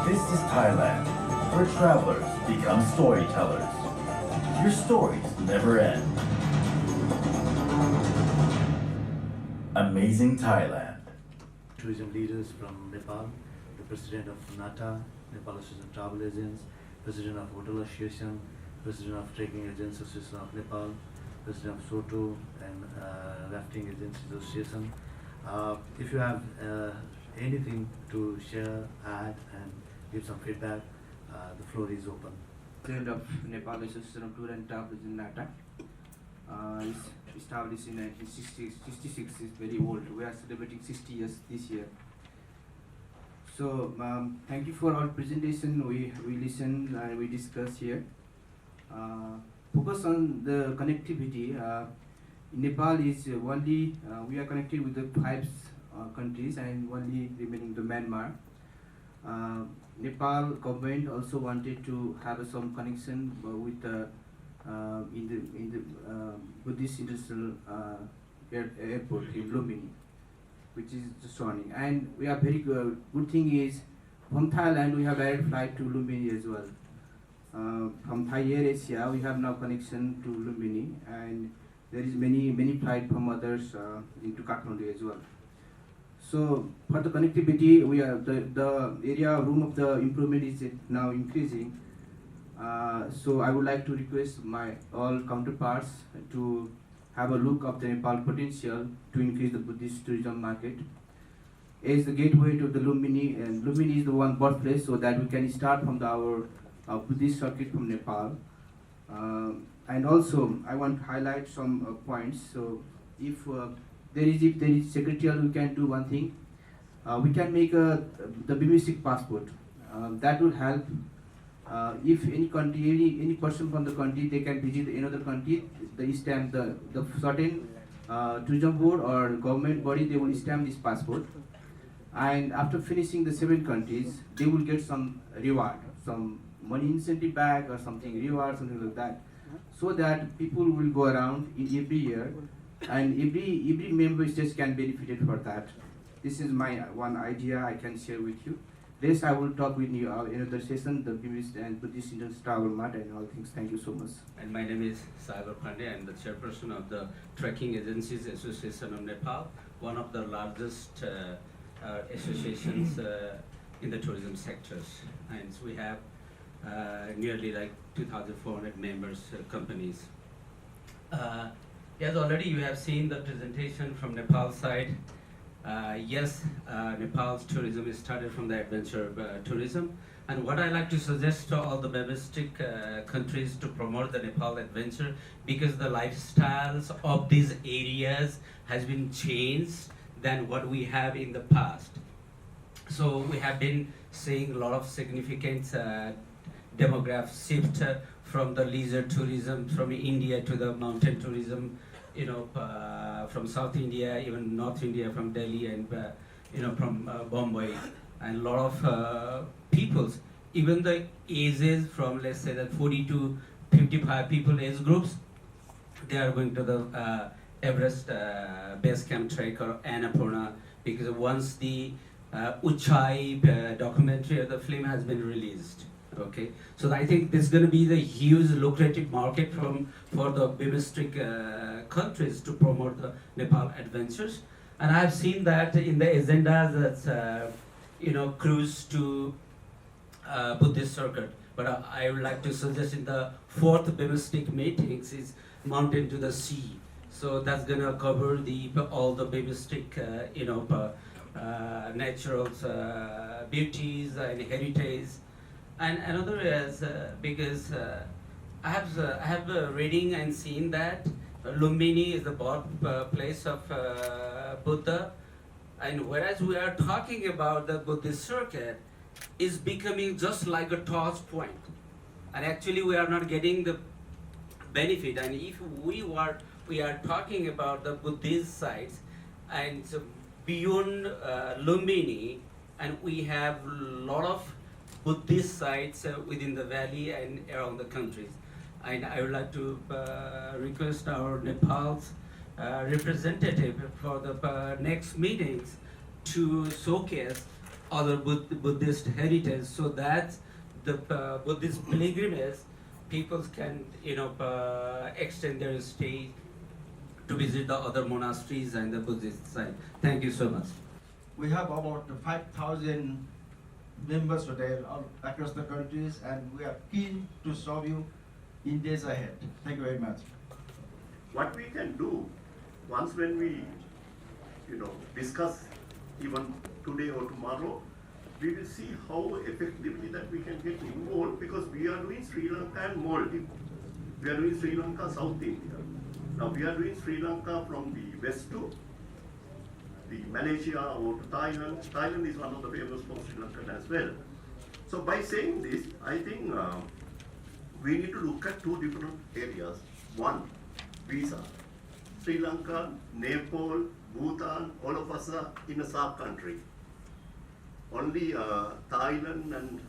This is Thailand, where travelers become storytellers. Your stories never end. Amazing Thailand. Tourism leaders from Nepal, the president of NATA, Nepal Association of Travel Agents, president of Hotel Association, president of Trekking Agents Association of Nepal, president of SOTO and Rafting Agents Association. If you have anything to share, add and give some feedback, the floor is open. President of Nepal Association of Tour and Travel in NATA. Is established in 1966, is very old. We are celebrating 60 years this year. So thank you for our presentation. We listen and we discuss here. Focus on the connectivity. Nepal is only, we are connected with the 5 countries and only remaining the Myanmar. Nepal government also wanted to have some connection with the in the Buddhist Industrial Airport in Lumbini, which is just running. And we are very good thing is from Thailand we have direct flight to Lumbini as well. From Thai Air Asia we have now connection to Lumbini, and there is many flight from others into Kathmandu as well. So for the connectivity, we are the area room of the improvement is now increasing. So I would like to request my all counterparts to have a look of the Nepal potential to increase the Buddhist tourism market. As the gateway to the Lumbini, and Lumbini is the one birthplace, so that we can start from our Buddhist circuit from Nepal. And also I want to highlight some points. So if there is secretarial, we can do one thing. We can make the BIMSTEC passport. That will help. If any country, any person from the country, they can visit another country, they stamp the certain tourism board or government body, they will stamp this passport. And after finishing the 7 countries, they will get some reward, some money incentive back or something, reward, something like that. So that people will go around in every year, and every member state can benefit for that. This is my one idea I can share with you. This I will talk with you in another session, the Buddhist and Buddhist Indian travel mat and all things. Thank you so much. And my name is Sagar Pandey. I am the chairperson of the Trekking Agencies Association of Nepal, one of the largest associations in the tourism sectors. And we have nearly like 2,400 members companies. Yes, already you have seen the presentation from Nepal side. Yes, Nepal's tourism is started from the adventure tourism. And what I like to suggest to all the domestic countries to promote the Nepal adventure, because the lifestyles of these areas has been changed than what we have in the past. So we have been seeing a lot of significant demographic shift from the leisure tourism from India to the mountain tourism, from South India, even North India, from Delhi and from Bombay, and a lot of peoples, even the ages from, let's say, that 40 to 55 people age groups, they are going to the Everest base camp trek or Annapurna, because once the Uchai documentary or the film has been released. Okay, so I think this is going to be the huge lucrative market for the BIMSTEC countries to promote the Nepal adventures. And I've seen that in the agendas that cruise to Buddhist circuit. But I would like to suggest in the 4th BIMSTEC meetings is mountain to the sea. So that's going to cover all the BIMSTEC natural beauties and heritage. And another is because I have reading and seen that Lumbini is the birthplace of Buddha, and whereas we are talking about the Buddhist circuit, is becoming just like a touch point, and actually we are not getting the benefit. And if we are talking about the Buddhist sites, and so beyond Lumbini, and we have a lot of Buddhist sites within the valley and around the countries. And I would like to request our Nepal's representative for the next meetings to showcase other Buddhist heritage, so that the Buddhist pilgrimage people can extend their stay to visit the other monasteries and the Buddhist site. Thank you so much. We have about 5,000 members today all across the countries, and we are keen to serve you in days ahead. Thank you very much. What we can do, once when we, discuss even today or tomorrow, we will see how effectively that we can get involved, because we are doing Sri Lanka and Maldives. We are doing Sri Lanka, South India. Now we are doing Sri Lanka from the west to the Malaysia or to Thailand. Thailand is one of the famous for Sri Lanka as well. So by saying this, I think we need to look at two different areas. One, visa. Sri Lanka, Nepal, Bhutan, all of us are in a sub-country. Only Thailand and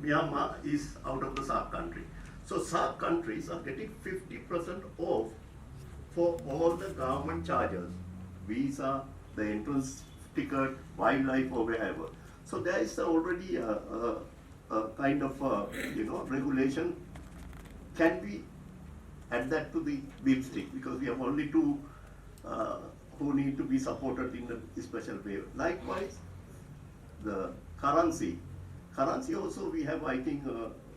Myanmar is out of the sub-country. So sub-countries are getting 50% off for all the government charges. Visa, the entrance ticket, wildlife or wherever. So there is already a kind of regulation. Can we add that to the BIMSTEC, because we have only two who need to be supported in a special way. Likewise, the currency. Currency also we have, I think,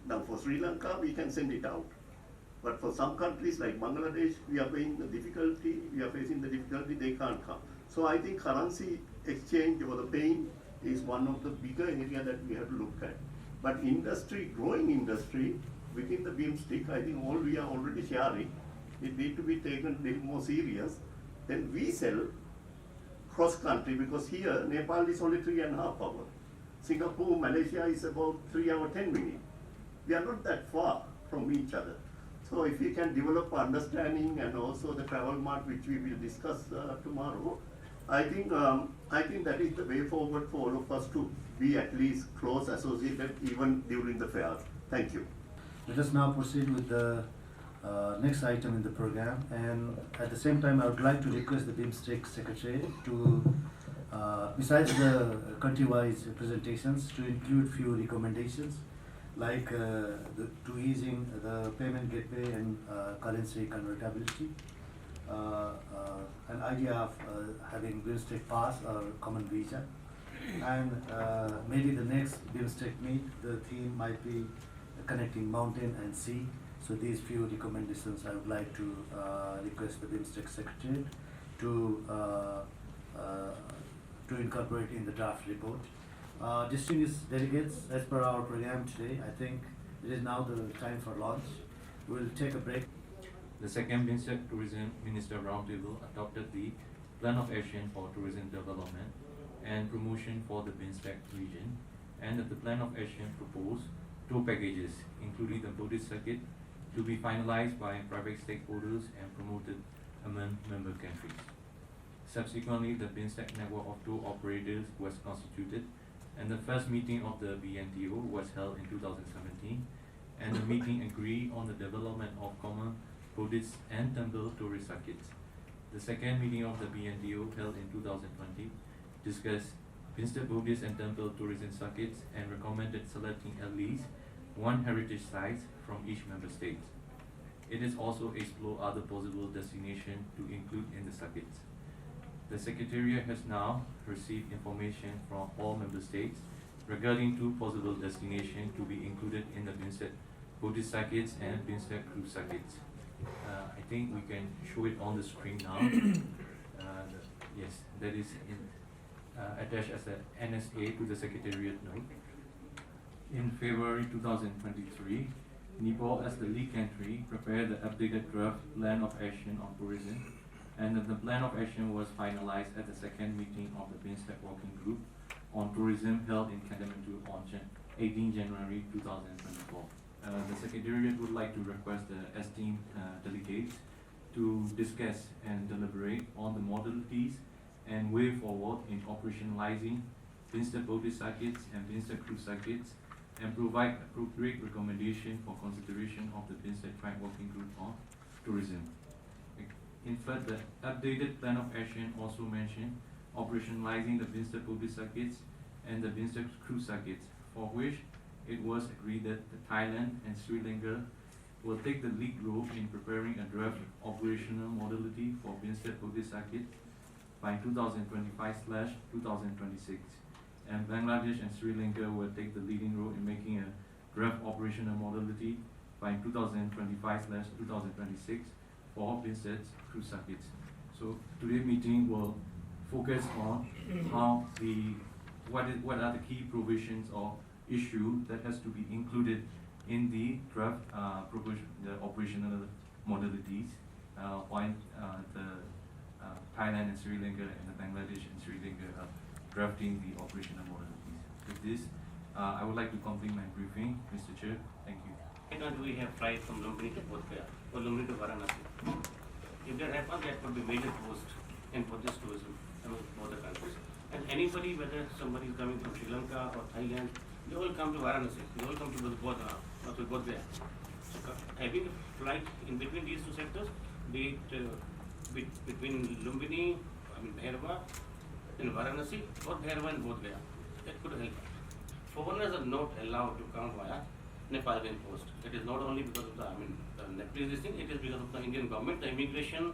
now for Sri Lanka we can send it out. But for some countries like Bangladesh, we are facing the difficulty, they can't come. So I think currency exchange or the paying is one of the bigger area that we have to look at. But industry, growing industry, within the BIMSTEC, I think all we are already sharing, it need to be taken a little more serious. Then we sell cross country, because here Nepal is only 3.5 hours. Singapore, Malaysia is about 3 hours 10 minutes. We are not that far from each other. So if we can develop understanding and also the travel mart, which we will discuss tomorrow, I think that is the way forward for all of us to be at least close associated even during the fairs. Thank you. Let us now proceed with the next item in the program, and at the same time I would like to request the BIMSTEC Secretary to, besides the country-wise presentations, to include few recommendations, like to easing the payment gateway and currency convertibility, an idea of having BIMSTEC pass or common visa, And maybe the next BIMSTEC meet, the theme might be connecting mountain and sea. So these few recommendations I would like to request the BIMSTEC Secretariat to incorporate in the draft report. Distinguished delegates, as per our program today, I think it is now the time for lunch. We'll take a break. The second BIMSTEC Tourism Minister Roundtable adopted the Plan of Action for Tourism Development and Promotion for the BIMSTEC region, and that the Plan of Action proposed 2 packages, including the Buddhist circuit, to be finalized by private stakeholders and promoted among member countries. Subsequently, the BIMSTEC network of tour operators was constituted, and the first meeting of the BNTO was held in 2017, and the meeting agreed on the development of common Buddhist and temple tourist circuits. The second meeting of the BNTO held in 2020 discussed BIMSTEC Buddhist and temple tourism circuits and recommended selecting at least 1 heritage site from each member state. It is also explored other possible destinations to include in the circuits. The Secretariat has now received information from all member states regarding 2 possible destinations to be included in the BIMSTEC Buddhist circuits and BIMSTEC cruise circuits. I think we can show it on the screen now. Yes, that is attached as an NSA to the Secretariat note. In February 2023, Nepal, as the lead country, prepared the updated draft Plan of Action on Tourism, and the Plan of Action was finalized at the second meeting of the BIMSTEC Working Group on Tourism held in Kathmandu on 18 January 2024. The Secretariat would like to request the esteemed delegates to discuss and deliberate on the modalities and way forward in operationalizing BIMSTEC Buddhist circuits and BIMSTEC cruise circuits, and provide appropriate recommendation for consideration of the BIMSTEC Joint Working Group on Tourism. In fact, the updated Plan of Action also mentioned operationalizing the BIMSTEC Buddhist circuits and the BIMSTEC cruise circuits, for which it was agreed that Thailand and Sri Lanka will take the lead role in preparing a draft operational modality for BIMSTEC Buddhist circuit by 2025/2026. And Bangladesh and Sri Lanka will take the leading role in making a draft operational modality by 2025/2026 for BIMSTEC cruise circuits. So today's meeting will focus on how what are the key provisions or issue that has to be included in the draft the operational modalities while the Thailand and Sri Lanka and the Bangladesh and Sri Lanka are drafting the operational modalities. With this, I would like to complete my briefing, Mr. Chair. Thank you. Why not we have flight from Lumbini to Bodh Gaya or Lumbini to Varanasi? If that happens, that could be major boost in Buddhist tourism among both the countries. And anybody, whether somebody is coming from Sri Lanka or Thailand, they will come to Varanasi, they will come to Bodh Gaya. So having a flight in between these 2 sectors, be it between Lumbini, Bhairava, in Varanasi, or Bhairava and Bodh Gaya, that could help. Foreigners are not allowed to come via Nepal post. It is not only because of the Nepalese thing, it is because of the Indian government. The immigration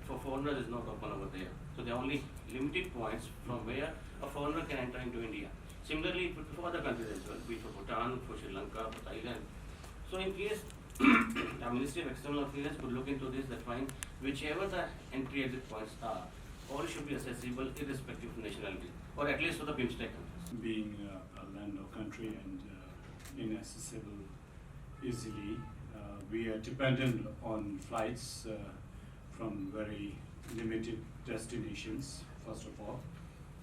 for foreigners is not open over there. So there are only limited points from where a foreigner can enter into India. Similarly, for other countries as well, be it for Bhutan, for Sri Lanka, for Thailand. So in case the Ministry of External Affairs could look into this, that fine, whichever the entry-exit points are, all should be accessible irrespective of nationality, or at least for the BIMSTEC countries. Being a land or country and inaccessible easily, we are dependent on flights from very limited destinations, first of all.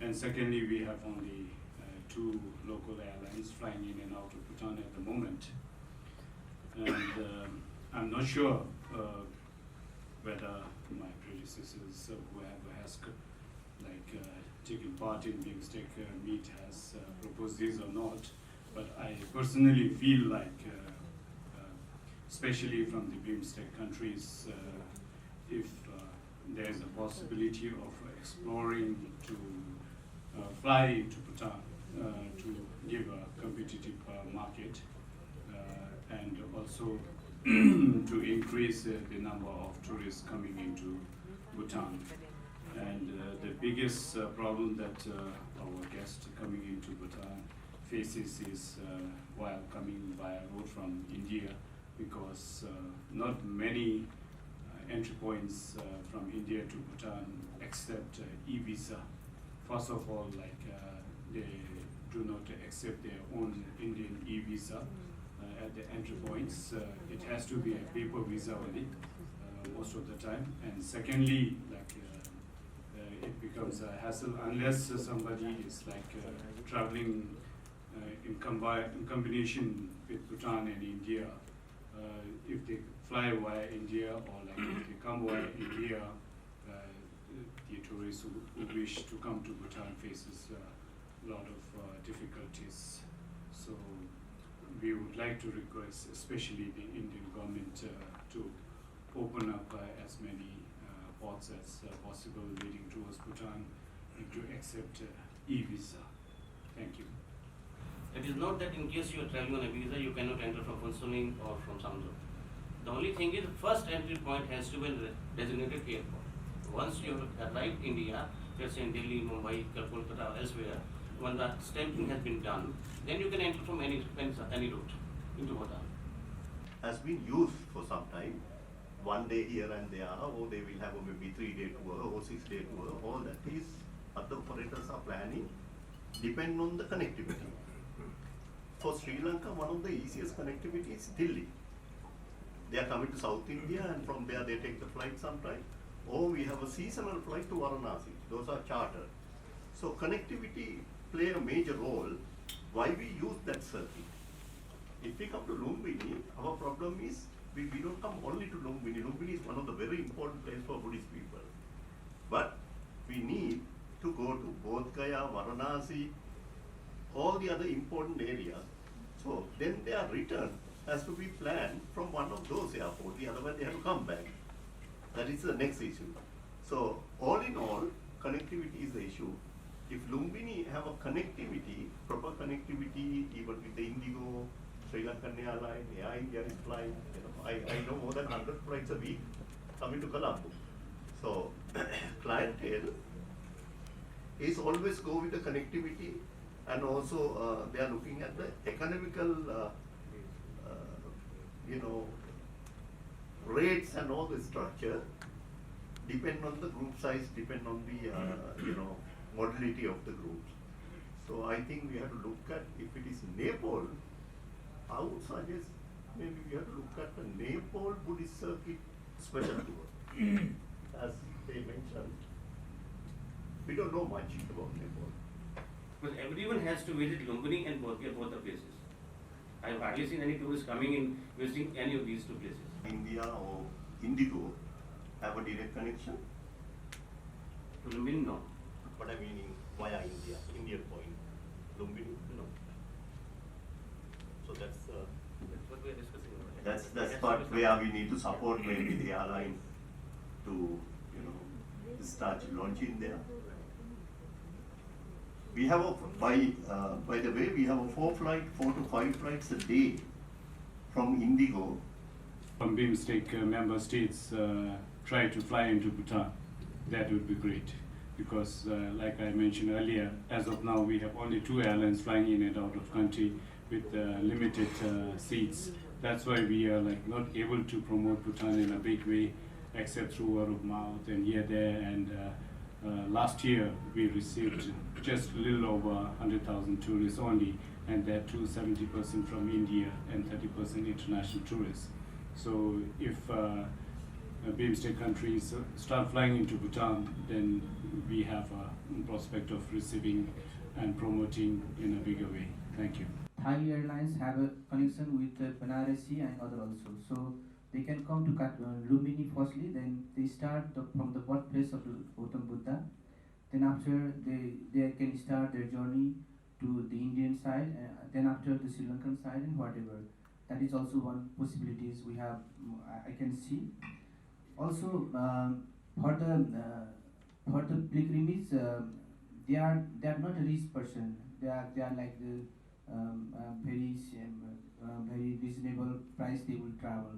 And secondly, we have only 2 local airlines flying in and out of Bhutan at the moment. And I'm not sure whether my predecessors, whoever has taken part in BIMSTEC meet has proposed this or not, but I personally feel like, especially from the BIMSTEC countries, if there is a possibility of exploring to fly to Bhutan to give a competitive market and also to increase the number of tourists coming into Bhutan. And the biggest problem that our guest coming into Bhutan faces is while coming via road from India, because not many entry points from India to Bhutan accept e-visa. First of all, like they do not accept their own Indian e-visa at the entry points. It has to be a paper visa only most of the time. And secondly, like it becomes a hassle unless somebody is like traveling in combination with Bhutan and India. If they fly via India or like if they come via India, the tourists who wish to come to Bhutan faces a lot of difficulties. So we would like to request, especially the Indian government, to open up as many ports as possible leading towards Bhutan and to accept e-visa. Thank you. It is not that in case you are traveling on a visa, you cannot enter from Funsuning or from Samdro. The only thing is, first entry point has to be a designated airport. Once you have arrived in India, let's say in Delhi, Mumbai, Kolkata, or elsewhere, when the stamping has been done, then you can enter from any route into Bhutan. Has been used for some time. One day here and there, or they will have a maybe 3-day tour or 6-day tour. All that is other operators are planning, depend on the connectivity. For Sri Lanka, one of the easiest connectivity is Delhi. They are coming to South India and from there they take the flight sometime. Or we have a seasonal flight to Varanasi. Those are chartered. So connectivity play a major role. Why we use that circuit? If we come to Lumbini, our problem is we don't come only to Lumbini. Lumbini is one of the very important places for Buddhist people. But we need to go to Bodh Gaya, Varanasi, all the other important areas. So then their return has to be planned from one of those airports. Otherwise they have to come back. That is the next issue. So all in all, connectivity is the issue. If Lumbini have a connectivity, proper connectivity, even with the Indigo, Sri Lankan Airline, Air India is flying. You know, I know more than 100 flights a week coming to Colombo. So clientele is always go with the connectivity, and also they are looking at the economical, rates and all the structure depend on the group size, depend on the modality of the groups. So I think we have to look at, if it is Nepal, I would suggest maybe we have to look at the Nepal Buddhist circuit special tour. As they mentioned, we don't know much about Nepal. But everyone has to visit Lumbini and both the places. I have hardly seen any tourists coming in visiting any of these two places. India or Indigo have a direct connection? To Lumbini, no. But I mean via India, Indian point. Lumbini? No. So that's what we are discussing. That's part where we need to support maybe the airline to start launching there. We have by the way, we have a 4 to 5 flights a day from Indigo. From BIMSTEC member states try to fly into Bhutan. That would be great, because like I mentioned earlier, as of now we have only 2 airlines flying in and out of country with limited seats. That's why we are not able to promote Bhutan in a big way, except through word of mouth and here, there, and last year we received just a little over 100,000 tourists only, and that too 70% from India and 30% international tourists. So if BIMSTEC countries start flying into Bhutan, then we have a prospect of receiving and promoting in a bigger way. Thank you. Thai Airlines have a connection with Banarasi and other also. So they can come to Lumbini firstly, then they start from the birthplace of the Gautam Buddha. Then after they can start their journey to the Indian side, then after the Sri Lankan side and whatever. That is also one possibilities we have. I can see. Also for the pilgrimage, they are not a rich person. They are like the very reasonable price they will travel.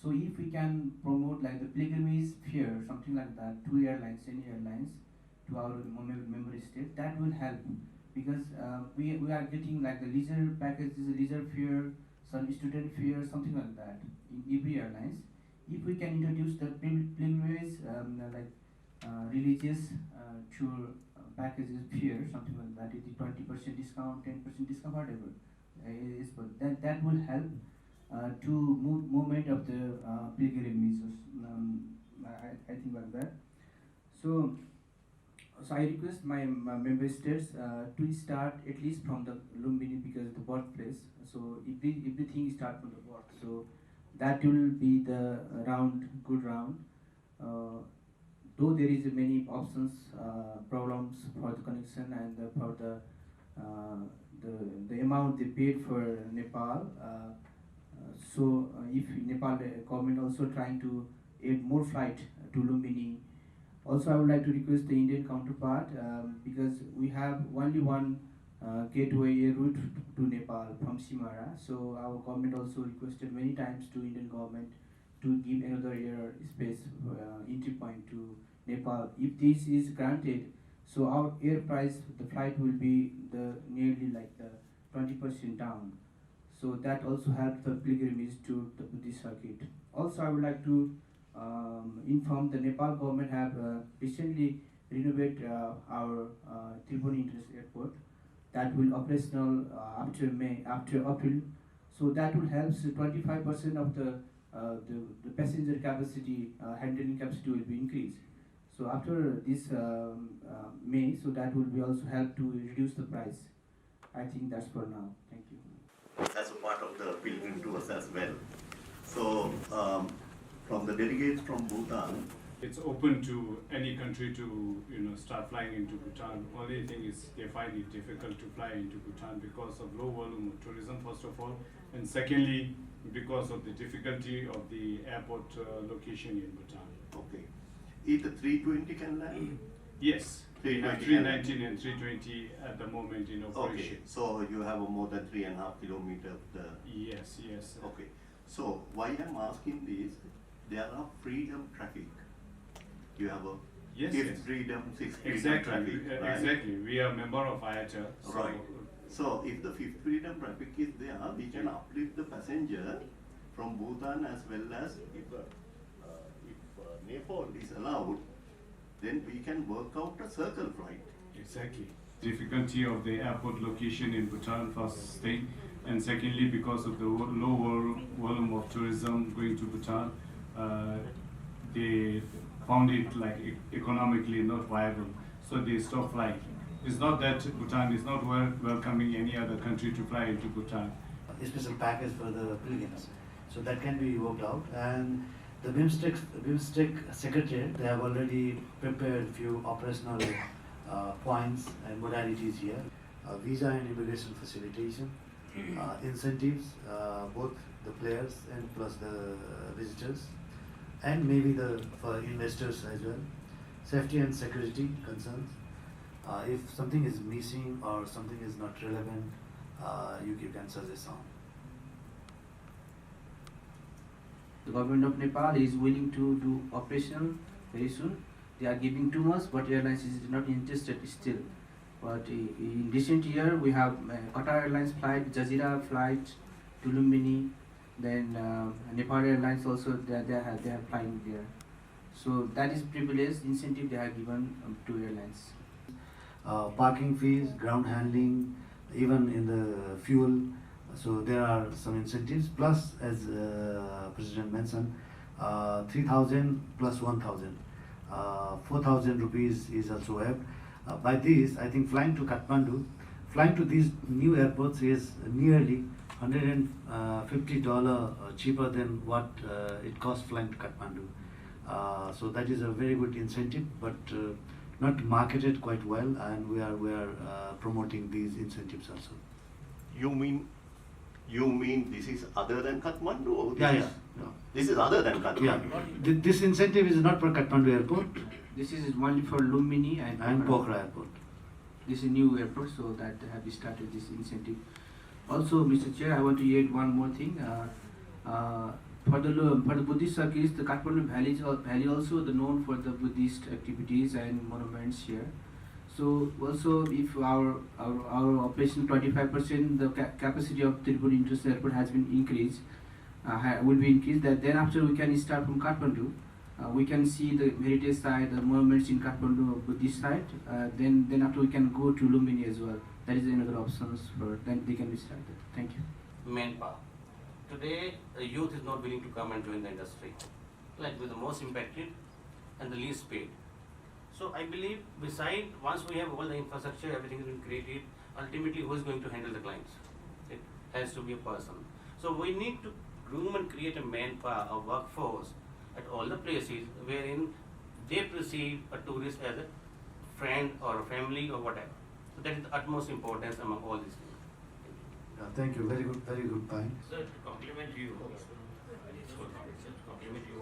So if we can promote like the pilgrimage fare, something like that, to airlines, any airlines, to our member states, that will help, because we are getting like the leisure packages, leisure fare, some student fare, something like that in every airlines. If we can introduce the pilgrimage religious tour packages fare, something like that, with the 20% discount, 10% discount, whatever, but that will help to movement of the pilgrimages. I think like that. So I request my member states to start at least from the Lumbini, because the birthplace. So everything start from the birth. So that will be the good round. Though there is many options, problems for the connection and for the amount they paid for Nepal. If Nepal government also trying to add more flight to Lumbini. Also, I would like to request the Indian counterpart, because we have only one gateway route to Nepal from Simara. So our government also requested many times to Indian government to give another air space entry point to Nepal. If this is granted, so our air price, the flight will be nearly like the 20% down. So that also helps the pilgrimage to the Buddhist circuit. Also, I would like to inform the Nepal government have recently renovated our Tribhuvan International Airport. That will operational after April. So that will help 25% of the passenger capacity, handling capacity will be increased. So after this May, so that will be also help to reduce the price. I think that's for now. Thank you. As a part of the pilgrim tours as well. So from the delegates from Bhutan, it's open to any country to start flying into Bhutan. Only thing is they find it difficult to fly into Bhutan because of low volume of tourism, first of all, and secondly because of the difficulty of the airport location in Bhutan. Okay. Is the 320 can land? Yes, we have 319 and 320 at the moment in operation. Okay, so you have a more than 3.5 kilometers. Yes. Okay, so why I'm asking this, there are freedom traffic. You have a fifth freedom, sixth freedom traffic. Right? Exactly. We are a member of IATA. Right. So if the fifth freedom traffic is there, we can uplift the passenger from Bhutan, as well as if Nepal is allowed, then we can work out a circle flight. Exactly. Difficulty of the airport location in Bhutan, first thing, and secondly because of the low volume of tourism going to Bhutan, they found it like economically not viable, so they stopped flying. It's not that Bhutan is not welcoming any other country to fly into Bhutan. A special package for the pilgrims, so that can be worked out. And the BIMSTEC secretariat, they have already prepared few operational points and modalities here. Visa and immigration facilitation, incentives, both the players and plus the visitors, and maybe for investors as well. Safety and security concerns. If something is missing or something is not relevant, you can suggest on. The government of Nepal is willing to do operational very soon. They are giving too much, but airlines is not interested still. But in recent year, we have Qatar Airlines flight, Jazeera flight to Lumbini, then Nepal Airlines also they are flying there. So that is privileged incentive they are given to airlines. Parking fees, ground handling, even in the fuel. So there are some incentives. Plus, as President mentioned, 3,000 plus 1,000, 4,000 rupees is also helped. By this, I think flying to Kathmandu, flying to these new airports is nearly $150 cheaper than what it costs flying to Kathmandu. So that is a very good incentive, but not marketed quite well, and we are promoting these incentives also. You mean this is other than Kathmandu? Or This is other than Kathmandu? Yeah. This incentive is not for Kathmandu airport. This is only for Lumbini and Pokhara airport. This is a new airport, so that have started this incentive. Also, Mr. Chair, I want to add one more thing. for the Buddhist circuits, the Kathmandu Valley also the known for the Buddhist activities and monuments here. So also, if our operation 25%, the capacity of Tirupati International Airport has been increased, will be increased. That then after we can start from Kathmandu, we can see the heritage side, the monuments in Kathmandu Buddhist side. Then after we can go to Lumbini as well. That is another options for then they can be started. Thank you. Manpower. Today, the youth is not willing to come and join the industry, like with the most impacted and the least paid. So I believe, beside, once we have all the infrastructure, everything has been created, ultimately who is going to handle the clients? It has to be a person. So we need to groom and create a manpower, a workforce at all the places wherein they perceive a tourist as a friend or a family or whatever. So that is the utmost importance among all these things. Thank you. Very good point. So to compliment you, what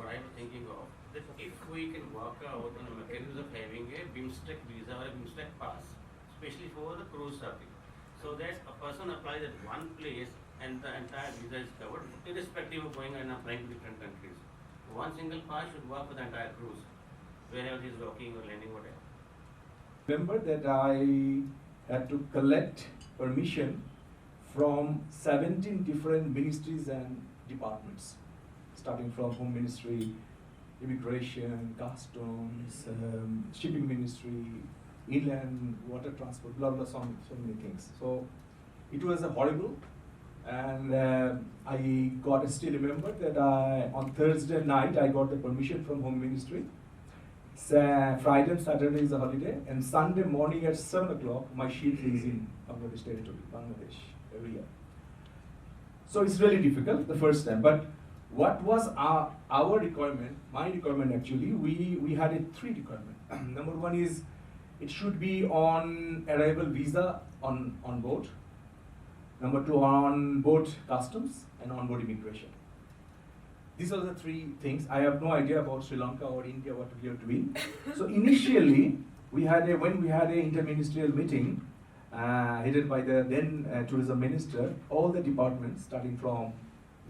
I was thinking of, that if we can work out on a mechanism of having a BIMSTEC visa or a BIMSTEC pass, especially for the cruise traffic, so that a person applies at one place and the entire visa is covered, irrespective of going and applying to different countries. One single pass should work for the entire cruise, wherever he is docking or landing, whatever. Remember that I had to collect permission from 17 different ministries and departments, starting from Home Ministry, Immigration, Customs, Shipping Ministry, Inland, Water Transport, blah blah, so many things. So it was a horrible, and I still remember that on Thursday night I got the permission from Home Ministry. Friday and Saturday is a holiday, and Sunday morning at 7 o'clock my ship is in Bangladesh territory, Bangladesh area. So it's really difficult the first time. But what was our requirement, my requirement actually, we had three requirements. Number one is it should be on arrival visa on board. Number two, on board customs, and on board immigration. These are the three things. I have no idea about Sri Lanka or India what we are doing. So initially, when we had an interministerial meeting headed by the then tourism minister, all the departments, starting from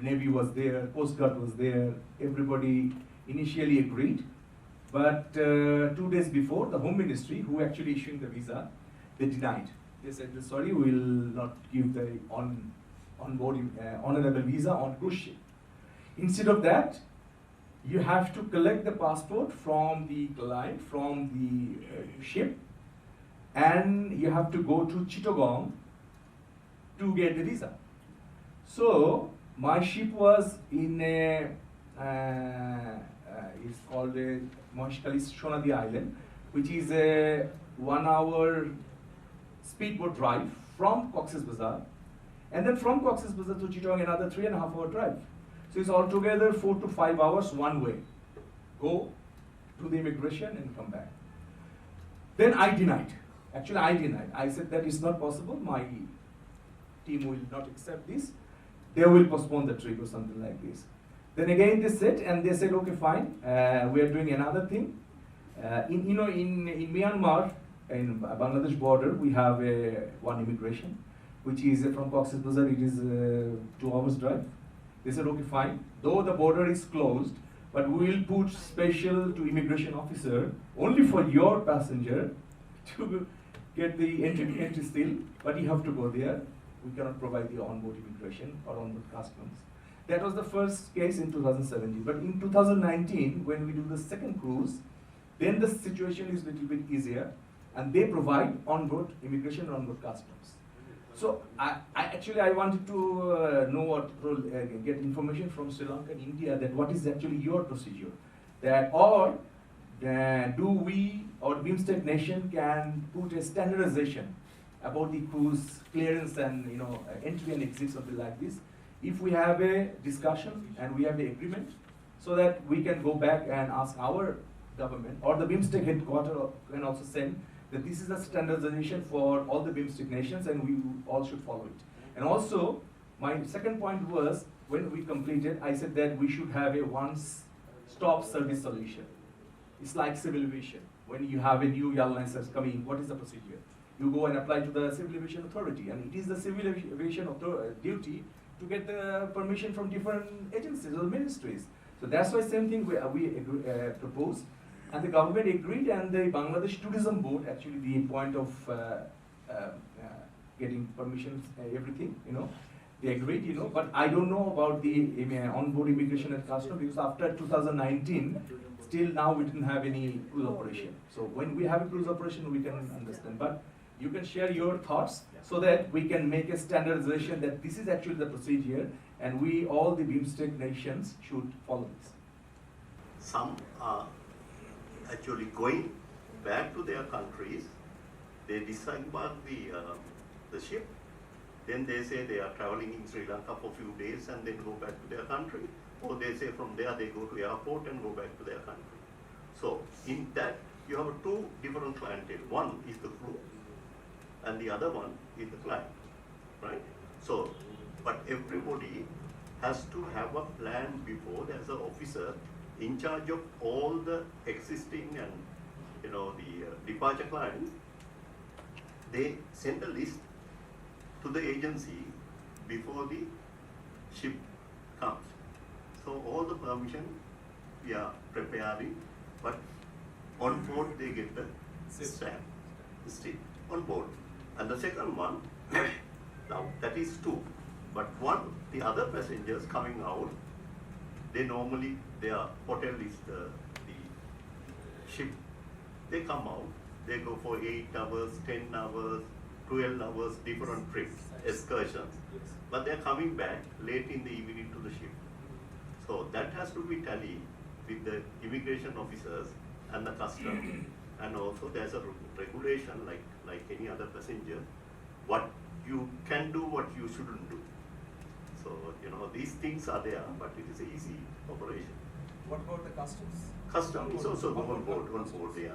Navy was there, Coast Guard was there, everybody initially agreed. But 2 days before, the Home Ministry, who actually issuing the visa, they denied. They said, sorry, we will not give the on-board honorable visa on cruise ship. Instead of that, you have to collect the passport from the client, from the ship, and you have to go to Chittagong to get the visa. So my ship was in a, it's called a Mohishkali Shonadi Island, which is a 1 hour speedboat drive from Cox's Bazar, and then from Cox's Bazar to Chittagong another 3.5 hour drive. So it's altogether 4 to 5 hours one way. Go to the immigration and come back. Then I denied. Actually, I denied. I said that is not possible. My team will not accept this. They will postpone the trip or something like this. Then again they said, okay, fine. We are doing another thing. In Myanmar, in Bangladesh border, we have one immigration, which is from Cox's Bazar. It is 2 hours drive. They said, okay, fine. Though the border is closed, but we will put special to immigration officer only for your passenger to get the entry still, but you have to go there. We cannot provide the onboard immigration or onboard customs. That was the first case in 2017. But in 2019, when we do the second cruise, then the situation is a little bit easier, and they provide onboard immigration and onboard customs. So I wanted to know what get information from Sri Lanka and India that what is actually your procedure, that or do we or BIMSTEC nation can put a standardization about the cruise clearance and entry and exit, something like this. If we have a discussion and we have the agreement, so that we can go back and ask our government or the BIMSTEC headquarters can also send that this is a standardization for all the BIMSTEC nations and we all should follow it. And also, my second point was, when we completed, I said that we should have a one-stop service solution. It's like civil aviation. When you have a new airline that's coming, what is the procedure? You go and apply to the Civil Aviation Authority, and it is the Civil Aviation duty to get the permission from different agencies or ministries. So that's why same thing we proposed, and the government agreed, and the Bangladesh Tourism Board, actually the point of getting permissions, everything, they agreed, but I don't know about the on-board immigration and customs, because after 2019, still now we didn't have any cruise operation. So when we have a cruise operation, we can understand. But you can share your thoughts so that we can make a standardization that this is actually the procedure, and we, all the BIMSTEC nations, should follow this. Some are actually going back to their countries. They disembark the ship. Then they say they are traveling in Sri Lanka for a few days and then go back to their country. Or they say from there they go to airport and go back to their country. So in that, you have two different clientele. One is the crew and the other one is the client, right? So, but everybody has to have a plan before. There's an officer in charge of all the existing and the departure clients. They send a list to the agency before the ship comes. So all the permission we are preparing, but on board they get the stamp, stick on board. And the second one, now that is two. But the other passengers coming out, they normally, their hotel is the ship. They come out, they go for 8 hours, 10 hours, 12 hours, different trips, excursions. But they're coming back late in the evening to the ship. So that has to be tallied with the immigration officers and the customs. And also there's a regulation like any other passenger, what you can do, what you shouldn't do. So, these things are there, but it is an easy operation. What about the customs? Customs is also on board, yeah.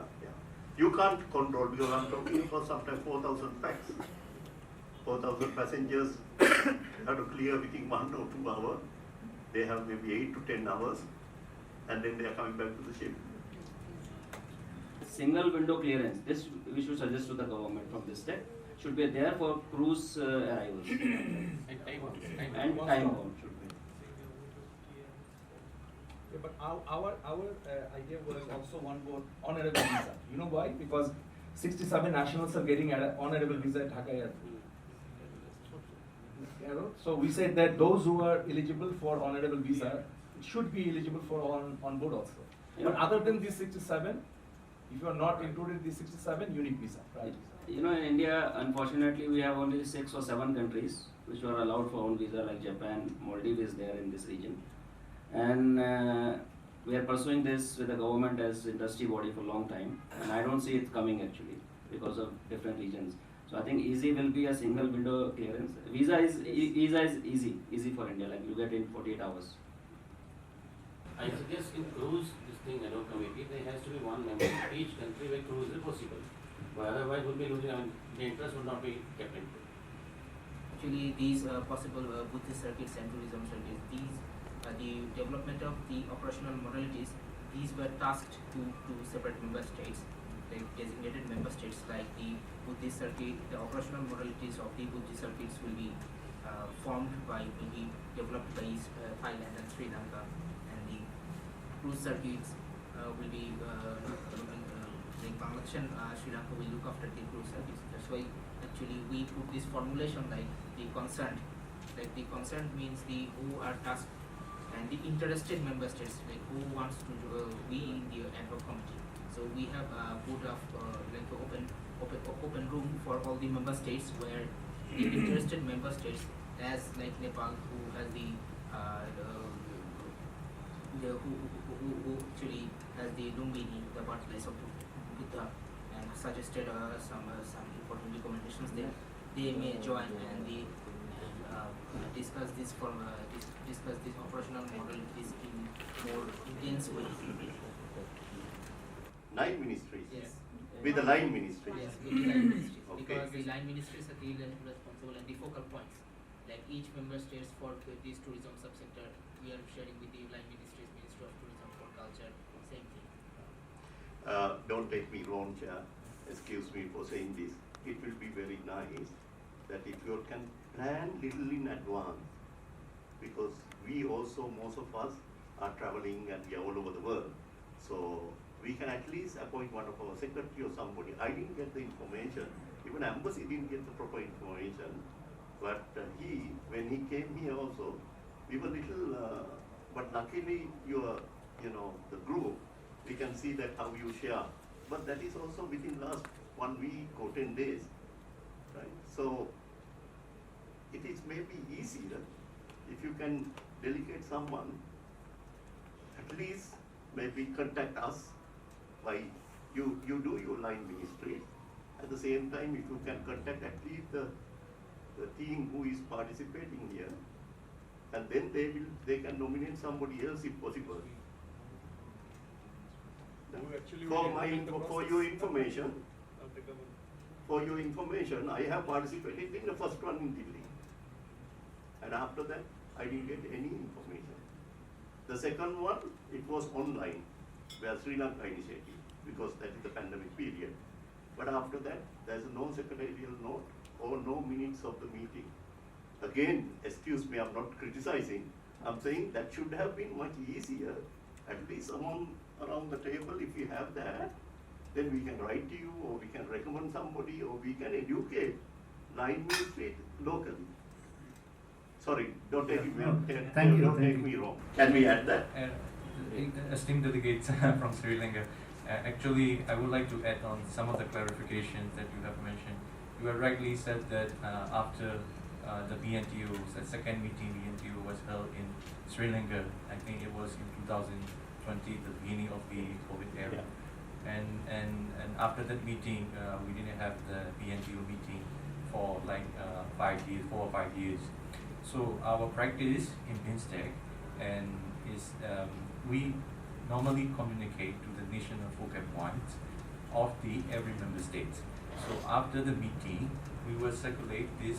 You can't control, because I'm talking for sometimes 4,000 packs. 4,000 passengers have to clear within 1 or 2 hours. They have maybe 8 to 10 hours, and then they are coming back to the ship. Single window clearance, this we should suggest to the government from this step, should be there for cruise arrivals. And time bound should be. Yeah, but our idea was also on board honorable visa. You know why? Because 67 nationals are getting an honorable visa at Dhaka Airport. So we said that those who are eligible for honorable visa should be eligible for on board also. Yeah. But other than these 67, if you are not included in these 67, you need visa, right? In India, unfortunately, we have only 6 or 7 countries which are allowed for own visa, like Japan, Maldives is there in this region. And we are pursuing this with the government as industry body for a long time. And I don't see it coming actually because of different regions. So I think easy will be a single window clearance. Visa is easy for India, like you get in 48 hours. I suggest in cruise, this thing, committee, there has to be one member in each country where cruise is possible. But otherwise, we'll be losing, the interest will not be kept in. Actually, these possible Buddhist circuits and tourism circuits, these the development of the operational modalities, these were tasked to separate member states, like designated member states, like the Buddhist circuit. The operational modalities of the Buddhist circuits will be developed by Thailand and Sri Lanka, and the cruise circuits will be like Bangladesh and Sri Lanka will look after the cruise circuits. That's why actually we put this formulation like the concerned. Like the concerned means the who are tasked, and the interested member states, like who wants to be in the ad hoc committee. So we have put up like open room for all the member states, where the interested member states, as like Nepal, who has who actually has the Lumbini, the birthplace of Buddha, and suggested some important recommendations there. They may join and discuss this operational modalities in more intense way. 9 ministries. Yes. With the line ministries. Yes, with the line ministries. Okay. Because the line ministries are the responsible and the focal points. Like each member states for this tourism subsector, we are sharing with the line ministries, Ministry of Tourism for Culture, same thing. Don't take me wrong, Chair. Excuse me for saying this. It will be very nice that if you can plan little in advance because we also, most of us are traveling and we are all over the world. So we can at least appoint one of our secretary or somebody. I didn't get the information. Even embassy didn't get the proper information. But when he came here also, we were little, but luckily the group, we can see that how you share. But that is also within last 1 week or 10 days, right? So it is maybe easier if you can delegate someone, at least maybe contact us by, you do your line ministry. At the same time, if you can contact at least the team who is participating here, and then they can nominate somebody else if possible. For your information, I have participated in the first one in Delhi, and after that I didn't get any information. The second one, it was online, where Sri Lanka initiative, because that is the pandemic period. But after that, there is no secretarial note or no minutes of the meeting. Again, excuse me, I'm not criticizing. I'm saying that should have been much easier. At least someone around the table, if you have that, then we can write to you, or we can recommend somebody, or we can educate line ministry locally. Sorry, don't take me wrong. Don't take me wrong. Can we add that? Esteemed delegates from Sri Lanka, actually, I would like to add on some of the clarifications that you have mentioned. You have rightly said that after the BNTO's, the second meeting BNTO was held in Sri Lanka, I think it was in 2020, the beginning of the COVID era. And after that meeting, we didn't have the BNTO meeting for like 4 or 5 years. So our practice in BIMSTEC is we normally communicate to the national focal points of every member state. So after the meeting, we will circulate this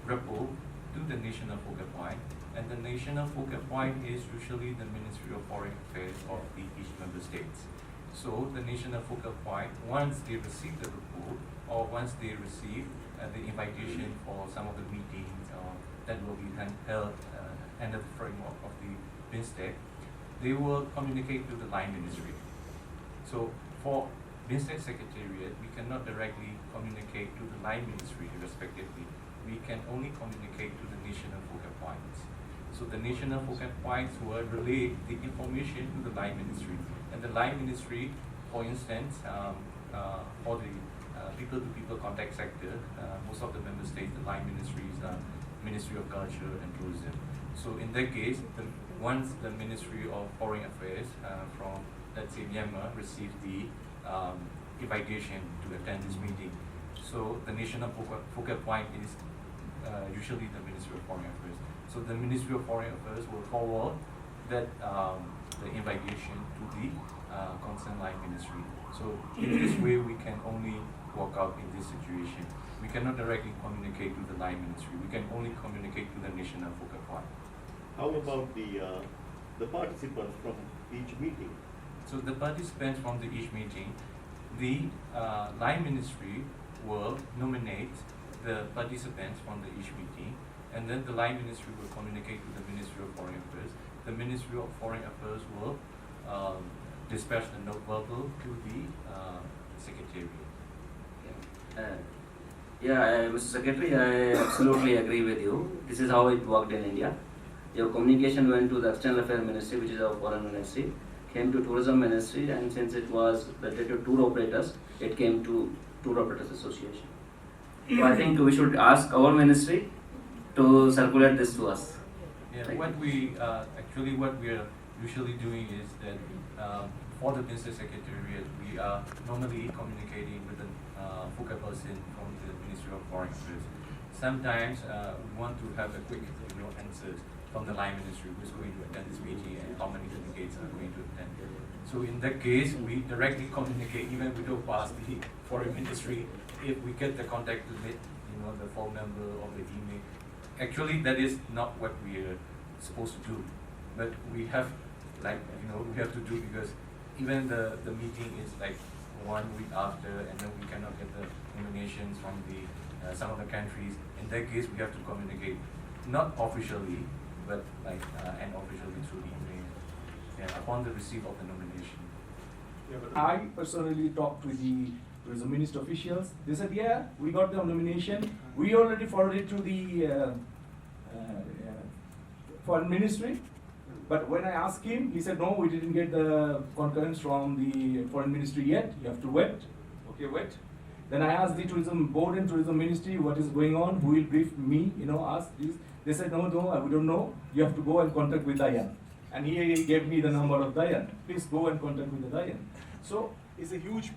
report to the national focal point, and the national focal point is usually the Ministry of Foreign Affairs of each member states. So the national focal point, once they receive the report, or once they receive the invitation for some of the meetings that will be held under the framework of the BIMSTEC, they will communicate to the line ministry. So for BIMSTEC Secretariat, we cannot directly communicate to the line ministry respectively. We can only communicate to the national focal points. So the national focal points will relay the information to the line ministry. And the line ministry, for instance, for the people-to-people contact sector, most of the member states, the line ministries are Ministry of Culture and Tourism. So in that case, once the Ministry of Foreign Affairs from, let's say, Myanmar receives the invitation to attend this meeting, so the national focal point is usually the Ministry of Foreign Affairs. So the Ministry of Foreign Affairs will forward that the invitation to the concerned line ministry. So in this way, we can only work out in this situation. We cannot directly communicate to the line ministry. We can only communicate to the national focal point. How about the participants from each meeting? So the participants from each meeting, the line ministry will nominate the participants from each meeting, and then the line ministry will communicate to the Ministry of Foreign Affairs. The Ministry of Foreign Affairs will dispatch the note verbal to the Secretariat. Mr. Secretary, I absolutely agree with you. This is how it worked in India. Your communication went to the External Affairs Ministry, which is our foreign ministry, came to Tourism Ministry, and since it was related to tour operators, it came to Tour Operators Association. So I think we should ask our ministry to circulate this to us. What we are usually doing is that for the BIMSTEC Secretariat, we are normally communicating with the focal person from the Ministry of Foreign Affairs. Sometimes we want to have a quick answers from the line ministry who is going to attend this meeting and how many delegates are going to attend. So in that case, we directly communicate, even we don't pass the foreign ministry, if we get the contact limit, the phone number or the email. Actually, that is not what we are supposed to do, but we have, we have to do, because even the meeting is like 1 week after, and then we cannot get the nominations from some of the countries. In that case, we have to communicate, not officially, well, like an officially through email, upon the receipt of the nomination. Yeah, but I personally talked to the tourism ministry officials. They said, yeah, we got the nomination. We already forwarded it to the foreign ministry. But when I asked him, he said, no, we didn't get the concurrence from the foreign ministry yet. You have to wait. Okay, wait. Then I asked the tourism board and tourism ministry what is going on, who will brief me, ask this. They said, no, we don't know. You have to go and contact with Dayan. And he gave me the number of Dayan. Please go and contact with the Dayan. So it's a huge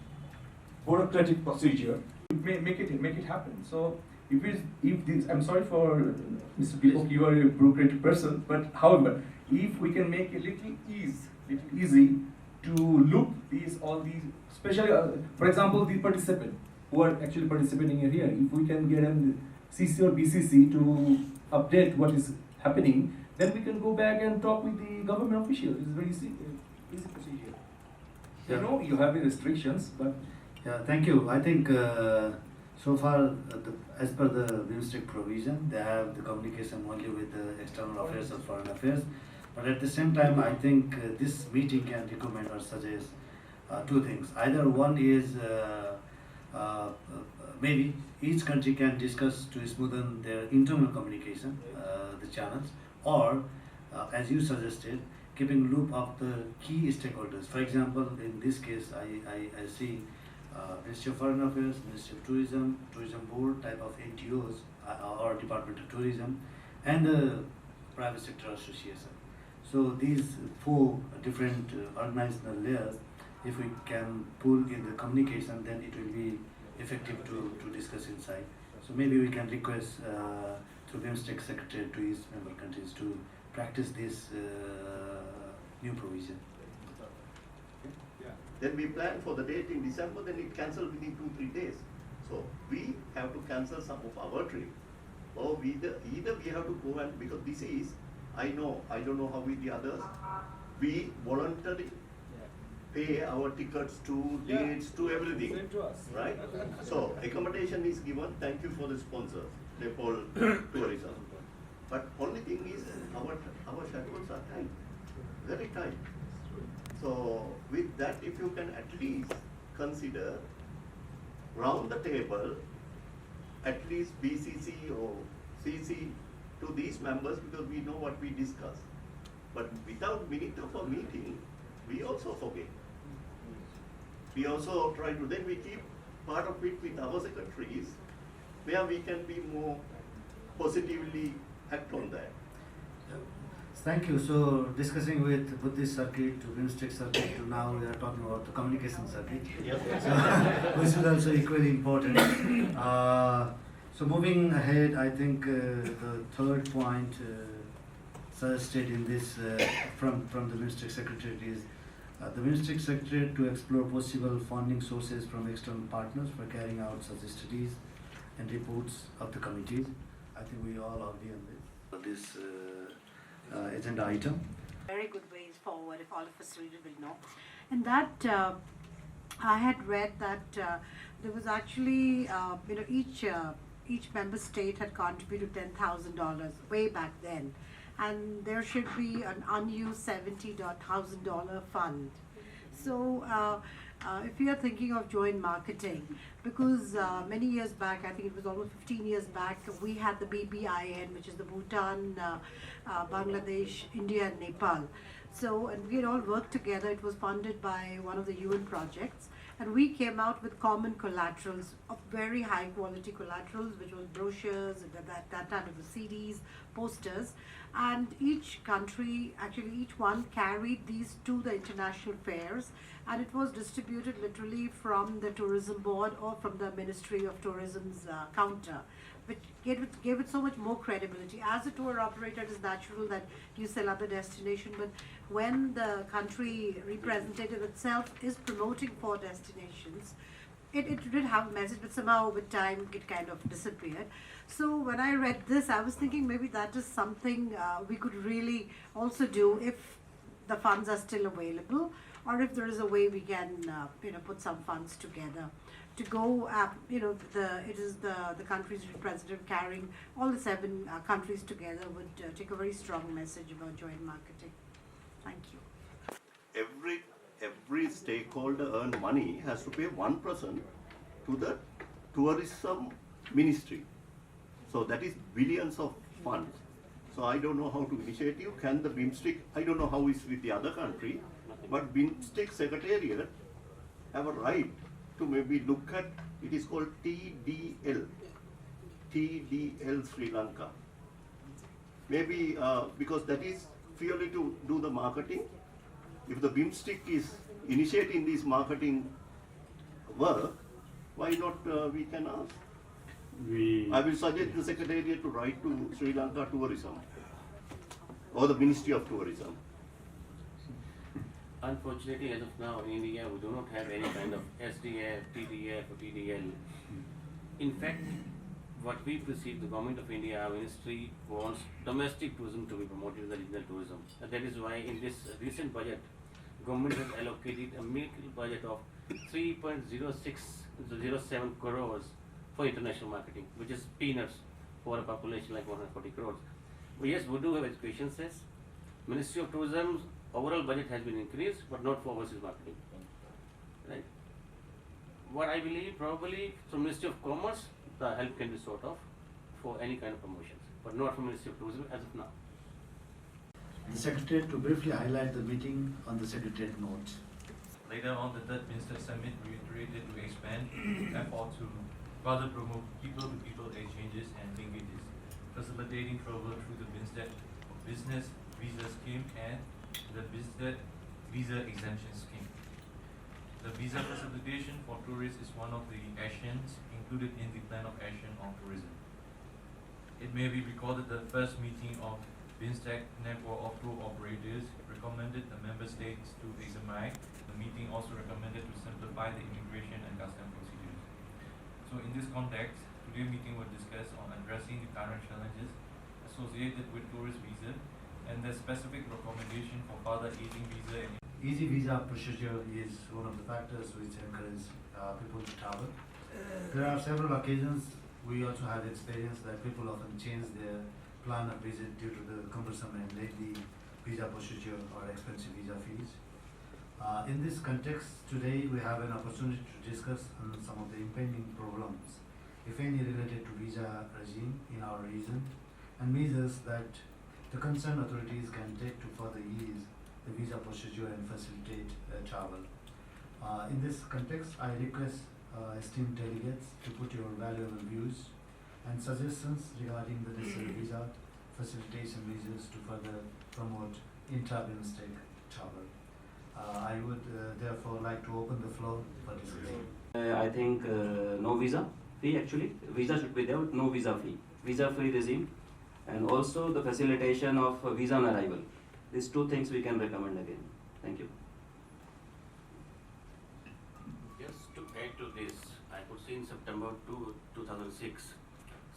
bureaucratic procedure. Make it happen. So if this, I'm sorry for Mr. Deepak, you are a bureaucratic person, but however, if we can make it little easy to loop all these, especially for example, the participant who are actually participating here, if we can get them CC or BCC to update what is happening, then we can go back and talk with the government officials. It's very easy procedure. Yeah. I know you have the restrictions, but yeah, thank you. I think so far, as per the BIMSTEC provision, they have the communication only with the external affairs or foreign affairs. But at the same time, I think this meeting can recommend or suggest two things. Either one is maybe each country can discuss to smoothen their internal communication, the channels, or as you suggested, keeping loop of the key stakeholders. For example, in this case, I see Ministry of Foreign Affairs, Ministry of Tourism, Tourism Board type of NGOs or Department of Tourism, and the private sector association. So these four different organizational layers, if we can pull in the communication, then it will be effective to discuss inside. So maybe we can request to BIMSTEC Secretary to his member countries to practice this new provision. Then we plan for the date in December, then it cancel within 2-3 days. So we have to cancel some of our trip. Or either we have to go and, because this is, I don't know how with the others, we voluntarily pay our tickets to dates to everything, right? So accommodation is given, thank you for the sponsors, Nepal Tourism. But only thing is our schedules are tight, very tight. So with that, if you can at least consider round the table, at least BCC or CC to these members, because we know what we discuss. But without minute of a meeting, we also forget. We also try to, then we keep part of it with our secretaries, where we can be more positively act on that. Thank you. So discussing with Buddhist circuit to BIMSTEC circuit to now we are talking about the communication circuit. Yep. So which is also equally important. So moving ahead, I think the third point suggested in this from the BIMSTEC Secretariat is the BIMSTEC Secretariat to explore possible funding sources from external partners for carrying out such studies and reports of the committees. I think we all agree on this agenda item. Very good ways forward if all of us really will know. And that I had read that there was actually each member state had contributed $10,000 way back then, and there should be an unused $70,000 fund. So if you are thinking of joint marketing, because many years back, I think it was almost 15 years back, we had the BBIN, which is the Bhutan, Bangladesh, India and Nepal. So, and we had all worked together. It was funded by one of the UN projects. And we came out with common collaterals, of very high quality collaterals, which was brochures, at that time it was CDs, posters. And each country, actually each one carried these to the international fairs, and it was distributed literally from the tourism board or from the Ministry of Tourism's counter, which gave it so much more credibility. As a tour operator, it is natural that you sell other destinations, but when the country representative itself is promoting for destinations, it did have a message, but somehow with time it kind of disappeared. So when I read this, I was thinking maybe that is something we could really also do if the funds are still available, or if there is a way we can, put some funds together to go, it is the country's representative carrying all the 7 countries together would take a very strong message about joint marketing. Thank you. Every stakeholder earn money has to pay 1% to the tourism ministry. So that is billions of funds. So I don't know how to initiative. Can the BIMSTEC, I don't know how it's with the other country, but BIMSTEC Secretariat have a right to maybe look at, it is called TDL Sri Lanka. Maybe because that is purely to do the marketing. If the BIMSTEC is initiating this marketing work, why not we can ask? I will suggest the Secretariat to write to Sri Lanka Tourism or the Ministry of Tourism. Unfortunately, as of now in India, we do not have any kind of SDF, TDF or TDL. In fact, what we perceive, the government of India, our ministry wants domestic tourism to be promoted in the regional tourism. And that is why in this recent budget, government has allocated a miracle budget of 3.0607 crores for international marketing, which is peanuts for a population like 140 crores. But yes, we do have education cess. Ministry of Tourism's overall budget has been increased, but not for overseas marketing. Right? What I believe, probably from Ministry of Commerce, the help can be sought of for any kind of promotions, but not from Ministry of Tourism as of now. The Secretariat to briefly highlight the meeting on the Secretariat note. Later on, the third BIMSTEC summit reiterated to expand effort to further promote people-to-people exchanges and linkages, facilitating travel through the BIMSTEC business visa scheme and the BIMSTEC visa exemption scheme. The visa facilitation for tourists is one of the actions included in the plan of action on tourism. It may be recorded that the first meeting of BIMSTEC network of tour operators recommended the member states to examine. The meeting also recommended to simplify the immigration and custom procedures. So in this context, today's meeting will discuss on addressing the current challenges associated with tourist visa and the specific recommendation for further easing visa. Easy visa procedure is one of the factors which encourage people to travel. There are several occasions we also have experience that people often change their plan of visit due to the cumbersome and lengthy visa procedure or expensive visa fees. In this context, today we have an opportunity to discuss on some of the impending problems, if any, related to visa regime in our region, and measures that the concerned authorities can take to further ease the visa procedure and facilitate travel. In this context, I request esteemed delegates to put your valuable views and suggestions regarding the necessary visa facilitation measures to further promote intra-BIMSTEC travel. I would therefore like to open the floor for discussion. I think no visa fee actually. Visa should be there, but no visa fee. Visa free regime, and also the facilitation of visa on arrival. These two things we can recommend again. Thank you. Just to add to this, I could see in September 2006,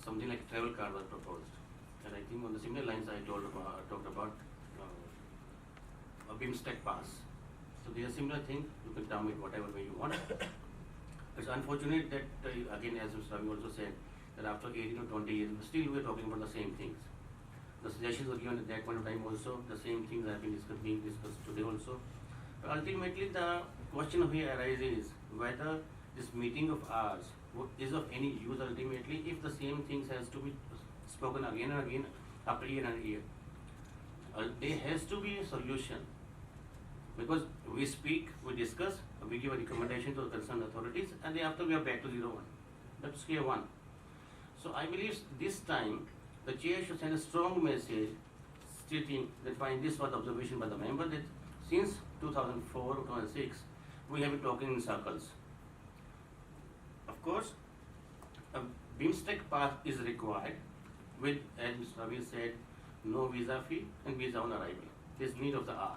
something like travel card was proposed. And I think on the similar lines I talked about a BIMSTEC pass. So there's a similar thing, you can term it whatever way you want. It's unfortunate that, again, as Mr. Ravi also said, that after 18 or 20 years, still we're talking about the same things. The suggestions were given at that point of time also, the same things have been being discussed today also. But ultimately, the question here arises whether this meeting of ours is of any use ultimately if the same things has to be spoken again and again after year and year. There has to be a solution, because we speak, we discuss, we give a recommendation to the concerned authorities, and thereafter we are back to 0-1. That's clear one. So I believe this time the chair should send a strong message stating that this was observation by the member that since 2004 or 2006 we have been talking in circles. Of course, a BIMSTEC pass is required with, as Mr. Ravi said, no visa fee and visa on arrival. This is need of the hour.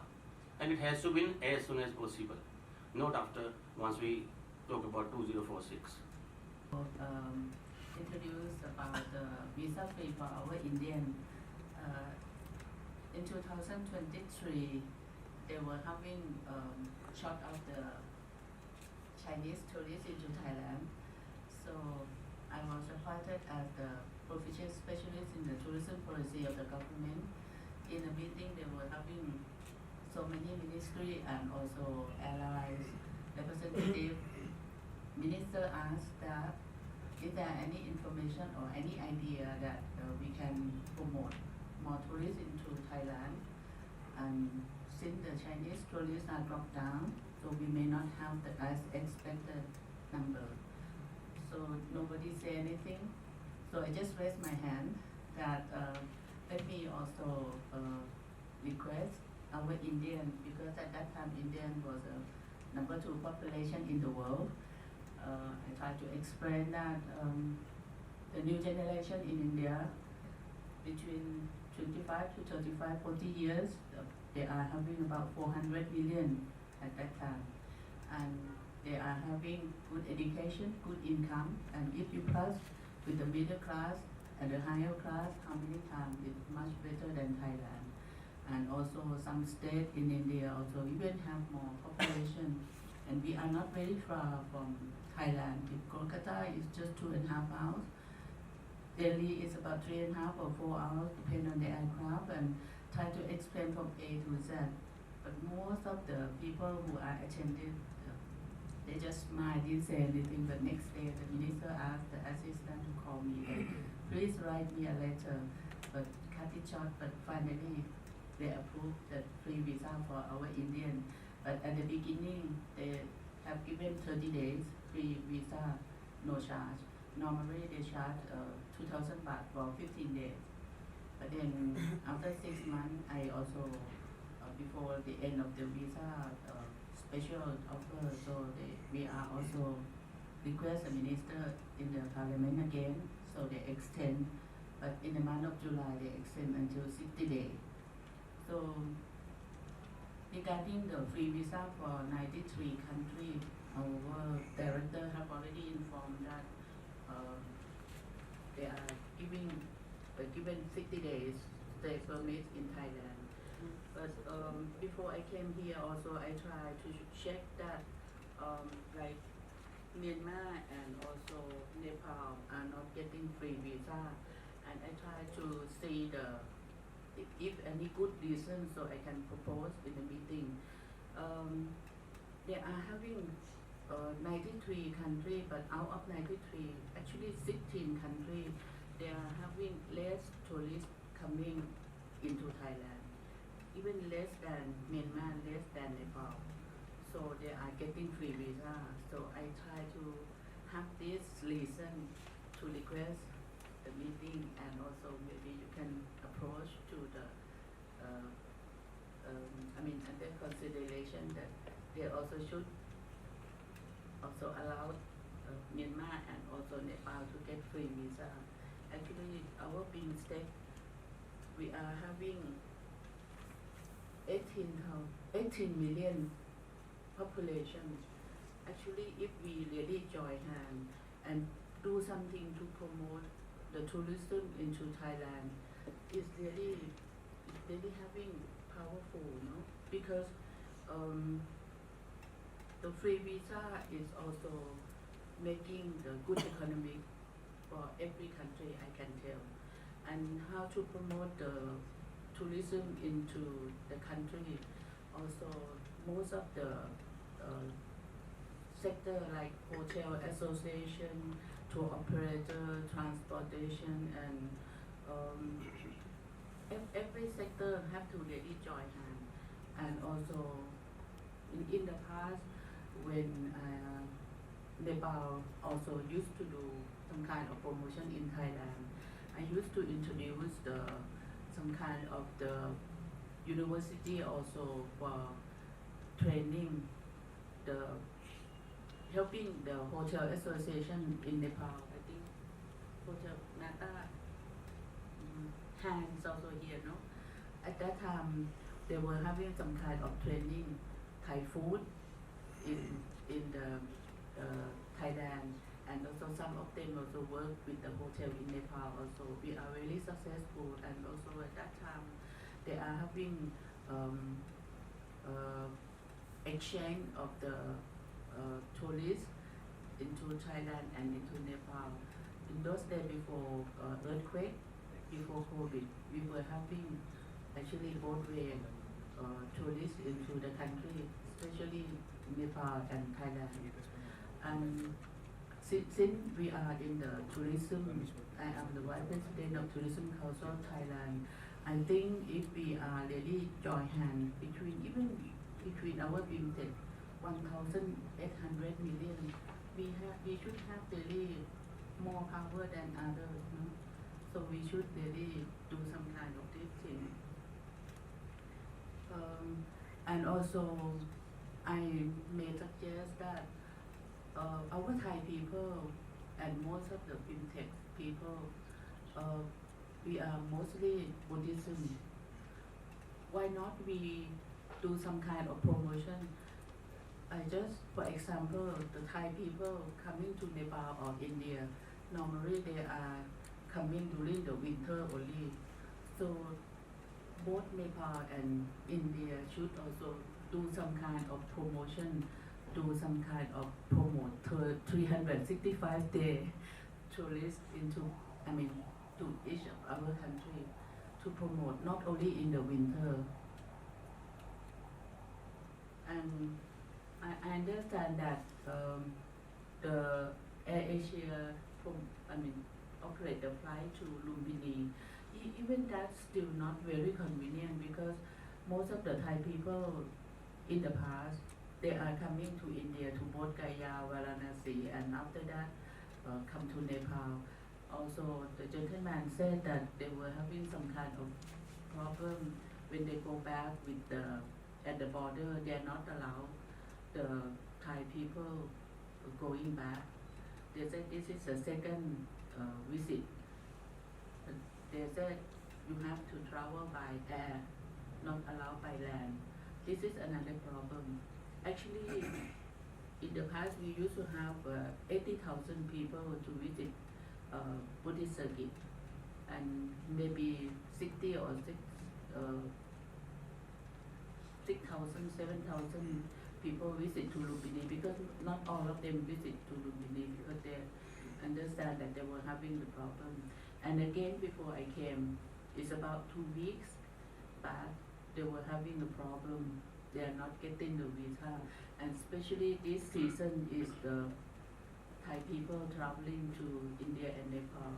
And it has to be as soon as possible, not after once we talk about 2046. Introduce about the visa free for our Indian. In 2023, they were having shot of the Chinese tourists into Thailand. So I was appointed as the provincial specialist in the tourism policy of the government. In a meeting, they were having so many ministry and also allies representative. Minister asked that is there any information or any idea that we can promote more tourists into Thailand? And since the Chinese tourists are dropped down, so we may not have the as expected number. So nobody say anything. So I just raised my hand that let me also request our Indian, because at that time Indian was a number 2 population in the world. I tried to explain that the new generation in India between 25 to 35, 40 years, they are having about 400 million at that time. And they are having good education, good income, and if you plus with the middle class and the higher class, how many times it's much better than Thailand. And also some state in India also even have more population. And we are not very far from Thailand. If Kolkata is just 2.5 hours, Delhi is about 3.5 or 4 hours, depending on the aircraft, and try to explain from A to Z. But most of the people who are attending, they just smile, didn't say anything. But next day, the minister asked the assistant to call me, please write me a letter, but cut it short. But finally, they approved the free visa for our Indian. But at the beginning, they have given 30 days free visa, no charge. Normally, they charge 2,000 baht for 15 days. But then after 6 months, I also, before the end of the visa, special offer, so we are also request the minister in the parliament again, so they extend. But in the month of July, they extend until 60 days. So regarding the free visa for 93 countries, our director have already informed that they are given 60 days stay permit in Thailand. But before I came here also, I tried to check that like Myanmar and also Nepal are not getting free visa. And I try to see if any good reason so I can propose in the meeting. They are having 93 countries, but out of 93, actually 16 countries, they are having less tourists coming into Thailand, even less than Myanmar, less than Nepal. So they are getting free visa. So I try to have this reason to request the meeting, and also maybe you can approach to the, under consideration that they also should also allow Myanmar and also Nepal to get free visa. Actually, our BIMSTEC, we are having 18 million population. Actually, if we really join hands and do something to promote the tourism into Thailand, it's really having powerful, no? Because the free visa is also making the good economy for every country, I can tell. And how to promote the tourism into the country. Also, most of the sector like hotel association, tour operator, transportation, and every sector have to really join hands. And also, in the past, when Nepal also used to do some kind of promotion in Thailand, I used to introduce some kind of the university also for training, helping the hotel association in Nepal. I think Hotel Nata hands also here, no? At that time, they were having some kind of training Thai food in the Thailand, and also some of them also work with the hotel in Nepal also. We are really successful, and also at that time they are having exchange of the tourists into Thailand and into Nepal. In those days before earthquake, before COVID, we were having actually both way tourists into the country, especially Nepal and Thailand. And since we are in the tourism, I am the Vice President of Tourism Council of Thailand. I think if we are really join hands between our BIMSTEC 1,800 million, we should have really more power than others. No? So we should really do some kind of this thing. And also, I may suggest that our Thai people and most of the BIMSTEC people, we are mostly Buddhism. Why not we do some kind of promotion? For example, the Thai people coming to Nepal or India, normally they are coming during the winter only. So both Nepal and India should also do some kind of promotion, do some kind of promote 365 day tourists to each of our country to promote not only in the winter. And I understand that the Air Asia operate the flight to Lumbini. Even that's still not very convenient because most of the Thai people in the past, they are coming to India to Bodh Gaya, Varanasi, and after that come to Nepal. Also, the gentleman said that they were having some kind of problem when they go back at the border. They are not allowed the Thai people going back. They said this is the second visit. They said you have to travel by air, not allowed by land. This is another problem. Actually, in the past we used to have 80,000 people to visit Buddhist circuit, and maybe 60 or 6,000, 7,000 people visit to Lumbini, because not all of them visit to Lumbini because they understand that they were having the problem. And again, before I came, it's about 2 weeks back, they were having a problem. They are not getting the visa, and especially this season is the Thai people traveling to India and Nepal.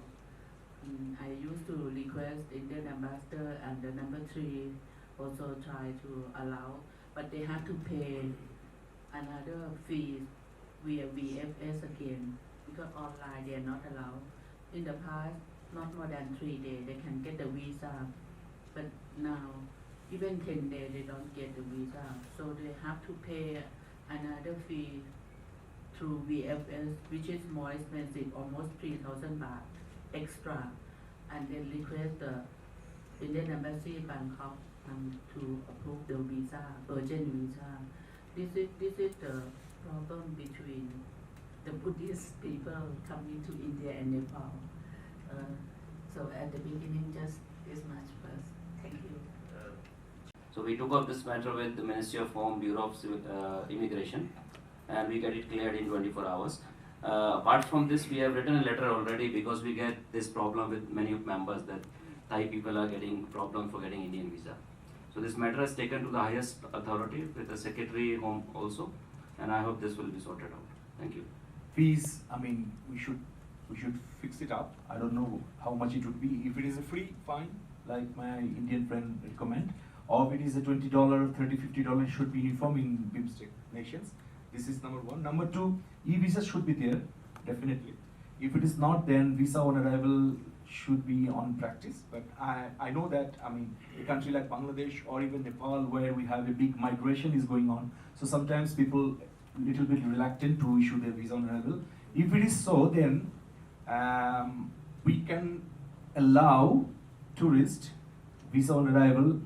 I used to request Indian ambassador and the number 3 also try to allow, but they have to pay another fee via VFS again, because online they are not allowed. In the past, not more than 3 days they can get the visa, but now even 10 days they don't get the visa, so they have to pay another fee through VFS, which is more expensive, almost 3,000 baht extra, and then request the Indian Embassy in Bangkok to approve the visa, urgent visa. This is the problem between the Buddhist people coming to India and Nepal. So at the beginning, just this much first. Thank you. So we took up this matter with the Ministry of Home, Bureau of Immigration, and we get it cleared in 24 hours. Apart from this, we have written a letter already because we get this problem with many members that Thai people are getting problem for getting Indian visa. So this matter is taken to the highest authority with the Secretary Home also, and I hope this will be sorted out. Thank you. Fees, we should fix it up. I don't know how much it would be. If it is a free, fine, like my Indian friend recommend, or if it is a $20, $30, $50, should be uniform in BIMSTEC nations. This is number 1. Number 2, e-visa should be there, definitely. If it is not, then visa on arrival should be on practice. But I know that, a country like Bangladesh or even Nepal, where we have a big migration is going on, so sometimes people little bit reluctant to issue their visa on arrival. If it is so, then we can allow tourist visa on arrival,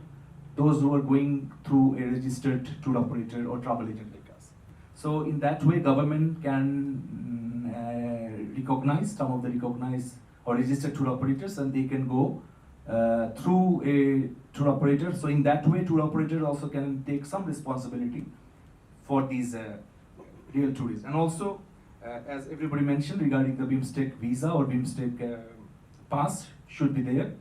those who are going through a registered tour operator or travel agent like us. So in that way, government can recognize some of the recognized or registered tour operators, and they can go through a tour operator. So in that way, tour operator also can take some responsibility for these real tourists. And also, as everybody mentioned regarding the BIMSTEC visa or BIMSTEC pass should be there.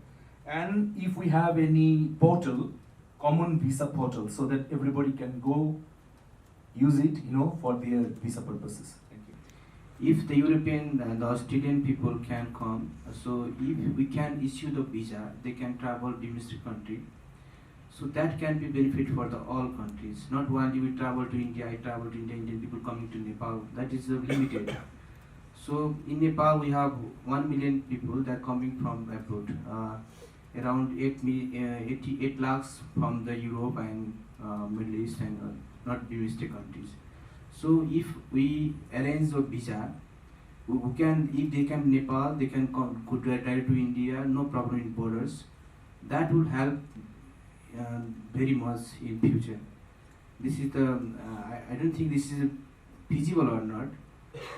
And if we have any portal, common visa portal, so that everybody can go use it, for their visa purposes. Thank you. If the European and the Australian people can come, so if we can issue the visa, they can travel BIMSTEC country. So that can be benefit for the all countries. Not only we travel to India, I travel to India, Indian people coming to Nepal. That is limited. So in Nepal we have 1 million people that are coming from abroad. Around 88 lakhs from the Europe and Middle East and not BIMSTEC countries. So if we arrange a visa, we can, if they come to Nepal, they can come, go direct to India, no problem in borders. That will help very much in future. This is the, I don't think this is feasible or not,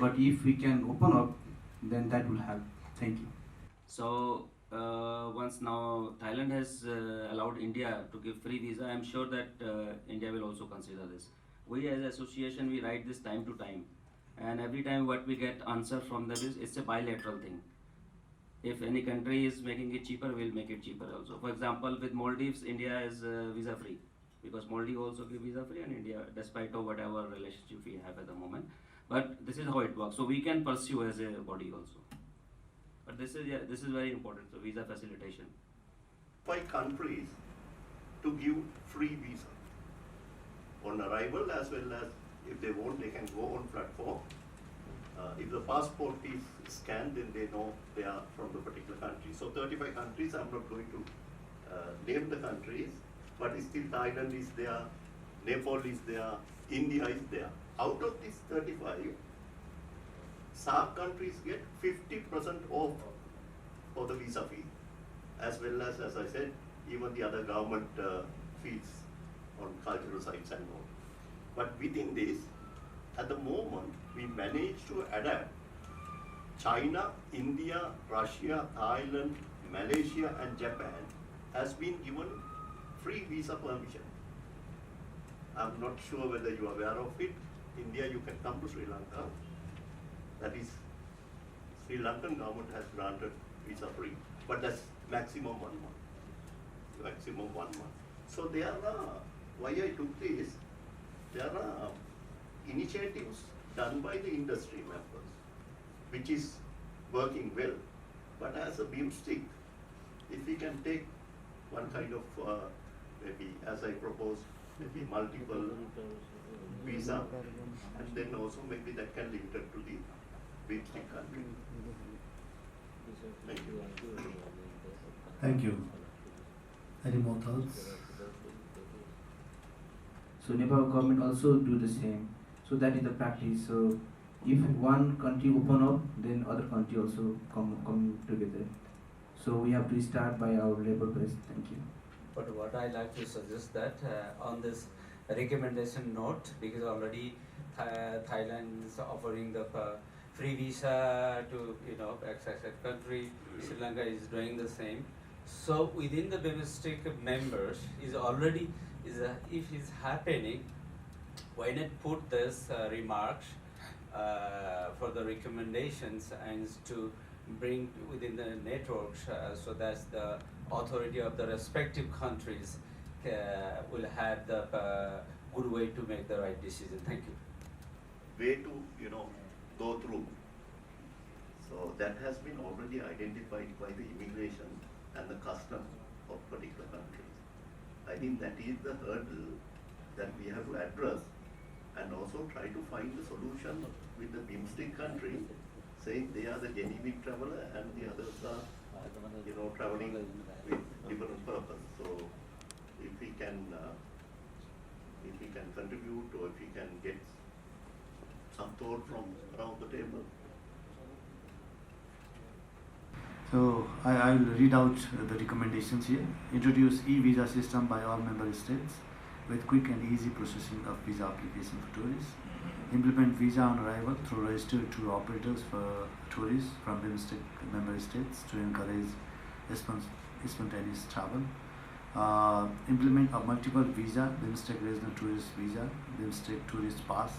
but if we can open up, then that will help. Thank you. So once now Thailand has allowed India to give free visa, I'm sure that India will also consider this. We as association, we write this time to time, and every time what we get answer from them is it's a bilateral thing. If any country is making it cheaper, we'll make it cheaper also. For example, with Maldives, India is visa free, because Maldives also give visa free, and India, despite of whatever relationship we have at the moment. But this is how it works. So we can pursue as a body also. But this is very important. So visa facilitation. 5 countries to give free visa on arrival, as well as if they want, they can go on platform. If the passport is scanned, then they know they are from the particular country. So 35 countries, I'm not going to name the countries, but still Thailand is there, Nepal is there, India is there. Out of these 35, SAARC countries get 50% off for the visa fee, as well as I said, even the other government fees on cultural sites and all. But within this, at the moment, we managed to adapt China, India, Russia, Thailand, Malaysia and Japan has been given free visa permission. I'm not sure whether you are aware of it. India, you can come to Sri Lanka. That is, Sri Lankan government has granted visa free, but that's maximum 1 month. Maximum 1 month. So there are, why I took this, there are initiatives done by the industry members, which is working well. But as a BIMSTEC, if we can take one kind of, maybe as I propose, maybe multiple visa, and then also maybe that can link it to the BIMSTEC country. Thank you. Thank you. Any more thoughts? So Nepal government also do the same. So that is the practice. So if one country open up, then other country also come together. So we have to start by our labor base. Thank you. But what I like to suggest that on this recommendation note, because already Thailand is offering the free visa to XXX country, Sri Lanka is doing the same. So within the BIMSTEC members is already if it's happening, why not put this remarks for the recommendations and to bring within the networks so that the authority of the respective countries will have the good way to make the right decision. Thank you. Way to go through. So that has been already identified by the immigration and the custom of particular countries. I think that is the hurdle that we have to address, and also try to find the solution with the BIMSTEC country, saying they are the genuine traveler and the others are traveling with different purpose. So if we can contribute, or if we can get some thought from around the table. So I will read out the recommendations here. Introduce e-visa system by all member states with quick and easy processing of visa application for tourists. Implement visa on arrival through registered tour operators for tourists from BIMSTEC member states to encourage spontaneous travel. implement a multiple visa, BIMSTEC Regional Tourist Visa, BIMSTEC Tourist Pass,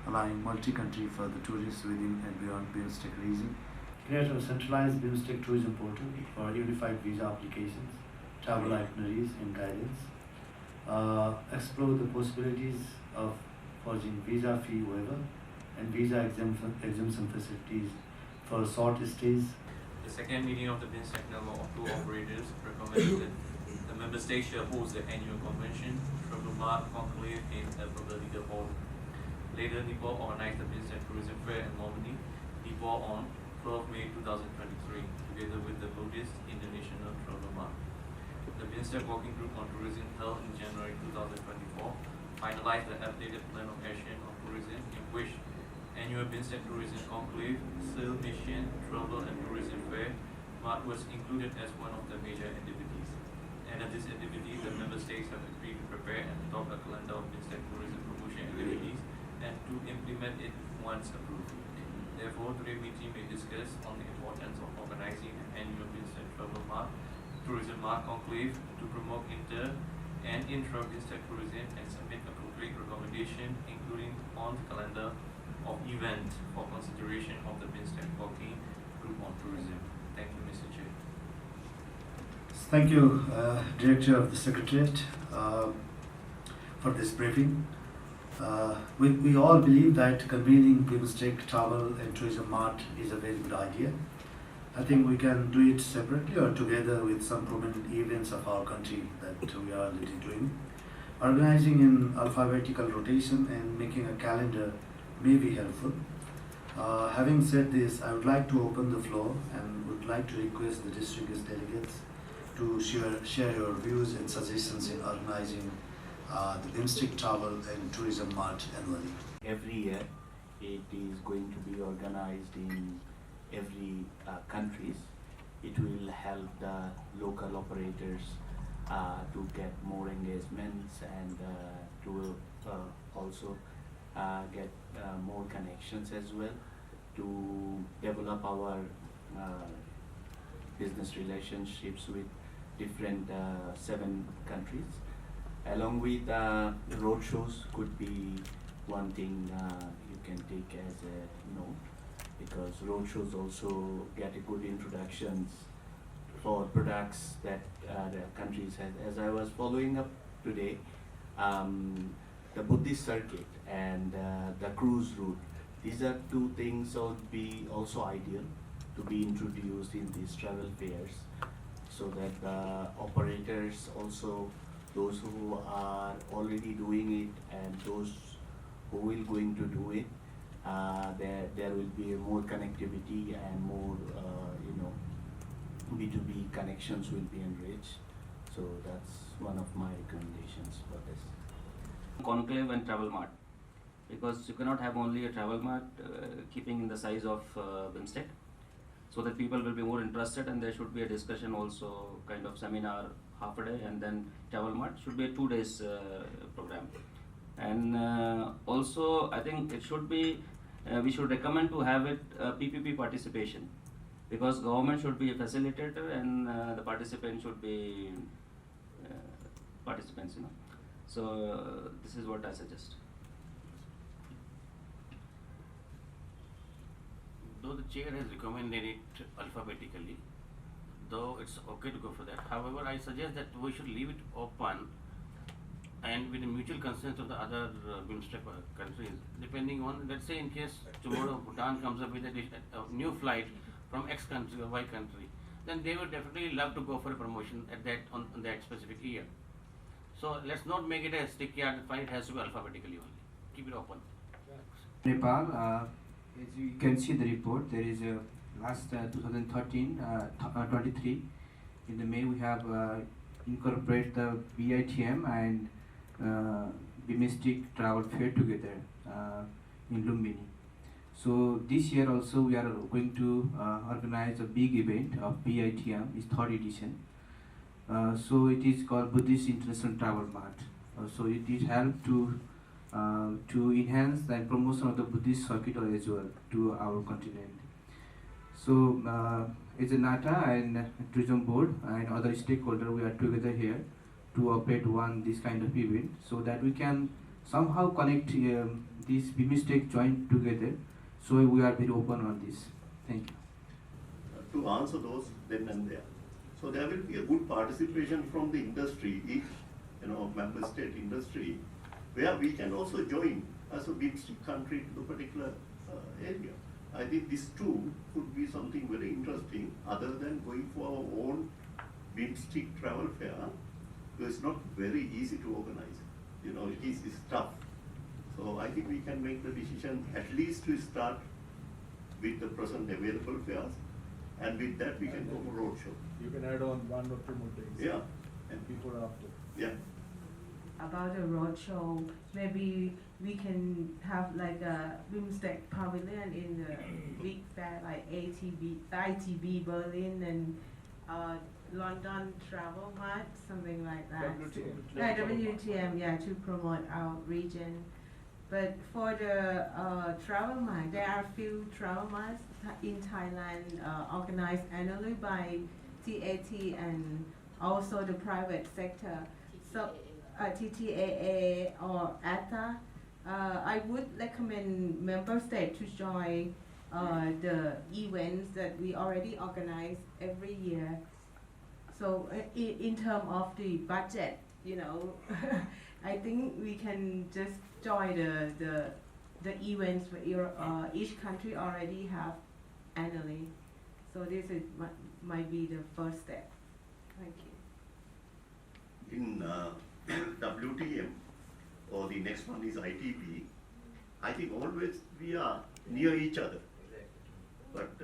allowing multi-country for the tourists within and beyond BIMSTEC region. Create a centralized BIMSTEC tourism portal for unified visa applications, travel itineraries and guidance. Explore the possibilities of forging visa fee waiver and visa exemption facilities for short stays. The second meeting of the BIMSTEC number of two operators recommended that the member states shall host the annual convention from the Mark Conclave in Akhabar Hall. Later, Nepal organized the BIMSTEC Tourism Fair in Normandy, Nepal on 12 May 2023, together with the Buddhist International Travel Mark. The BIMSTEC Working Group on Tourism held in January 2024 finalized the updated plan of action on tourism in which annual BIMSTEC Tourism Conclave, Sale Mission, Travel and Tourism Fair was included as one of the major activities. And at this activity, the member states have agreed to prepare and adopt a calendar of BIMSTEC tourism promotion activities and to implement it once approved. Therefore, today's meeting may discuss on the importance of organizing an annual BIMSTEC Travel Mark, Tourism Mark Conclave to promote inter and intra-BIMSTEC tourism and submit a complete recommendation, including on the calendar of event for consideration of the BIMSTEC Working Group on Tourism. Thank you, Mr. Chair. Thank you, Director of the Secretariat, for this briefing. We all believe that convening BIMSTEC Travel and Tourism Mart is a very good idea. I think we can do it separately or together with some prominent events of our country that we are already doing. Organizing in alphabetical rotation and making a calendar may be helpful. Having said this, I would like to open the floor and would like to request the district delegates to share your views and suggestions in organizing the BIMSTEC Travel and Tourism Mart annually. Every year, it is going to be organized in every countries. It will help the local operators to get more engagements and to also get more connections as well, to develop our business relationships with different 7 countries. Along with road shows could be one thing you can take as a note, because road shows also get a good introductions for products that the countries have. As I was following up today, the Buddhist circuit and the cruise route, these are 2 things that would be also ideal to be introduced in these travel fairs, so that the operators also, those who are already doing it and those who will going to do it, there will be more connectivity and more B2B connections will be enriched. So that's one of my recommendations for this. Conclave and travel mart, because you cannot have only a travel mart keeping in the size of BIMSTEC, so that people will be more interested, and there should be a discussion also, kind of seminar half a day, and then travel mart should be a 2 days program. And also I think it should be we should recommend to have it PPP participation, because government should be a facilitator and the participants should be participants, So this is what I suggest. Though the chair has recommended it alphabetically, though it's okay to go for that. However, I suggest that we should leave it open and with the mutual consent of the other BIMSTEC countries, depending on, let's say in case tomorrow Bhutan comes up with a new flight from X country or Y country, then they would definitely love to go for a promotion at that on that specific year. So let's not make it a sticky yard, it has to be alphabetically only. Keep it open. Nepal, as you can see the report, there is a last 2013, 23, in the May we have incorporated the BITM and BIMSTEC travel fair together in Lumbini. So this year also we are going to organize a big event of BITM, it's 3rd edition. So it is called Buddhist International Travel Mart. So it is help to enhance the promotion of the Buddhist circuit as well to our continent. So as a NATA and tourism board and other stakeholders, we are together here to operate this kind of event, so that we can somehow connect this BIMSTEC joint together. So we are very open on this. Thank you. To answer those then and there. So there will be a good participation from the industry, each member state industry, where we can also join as a BIMSTEC country to the particular area. I think this too could be something very interesting, other than going for our own BIMSTEC travel fair, because it's not very easy to organize. It's tough. So I think we can make the decision at least to start with the present available fairs, and with that we can go for roadshow. You can add on 1 or 2 more days. Yeah. And before or after. Yeah. About a roadshow, maybe we can have like a BIMSTEC pavilion in the big fair like ITB Berlin and London Travel Mart, something like that. WTM, yeah, to promote our region. But for the travel mart, there are few travel marts in Thailand organized annually by TAT and also the private sector. So TTAA or ATA. I would recommend member states to join the events that we already organize every year. So in terms of the budget, I think we can just join the events where each country already have annually. So this is might be the first step. Thank you. In WTM, or the next one is ITB, I think always we are near each other. But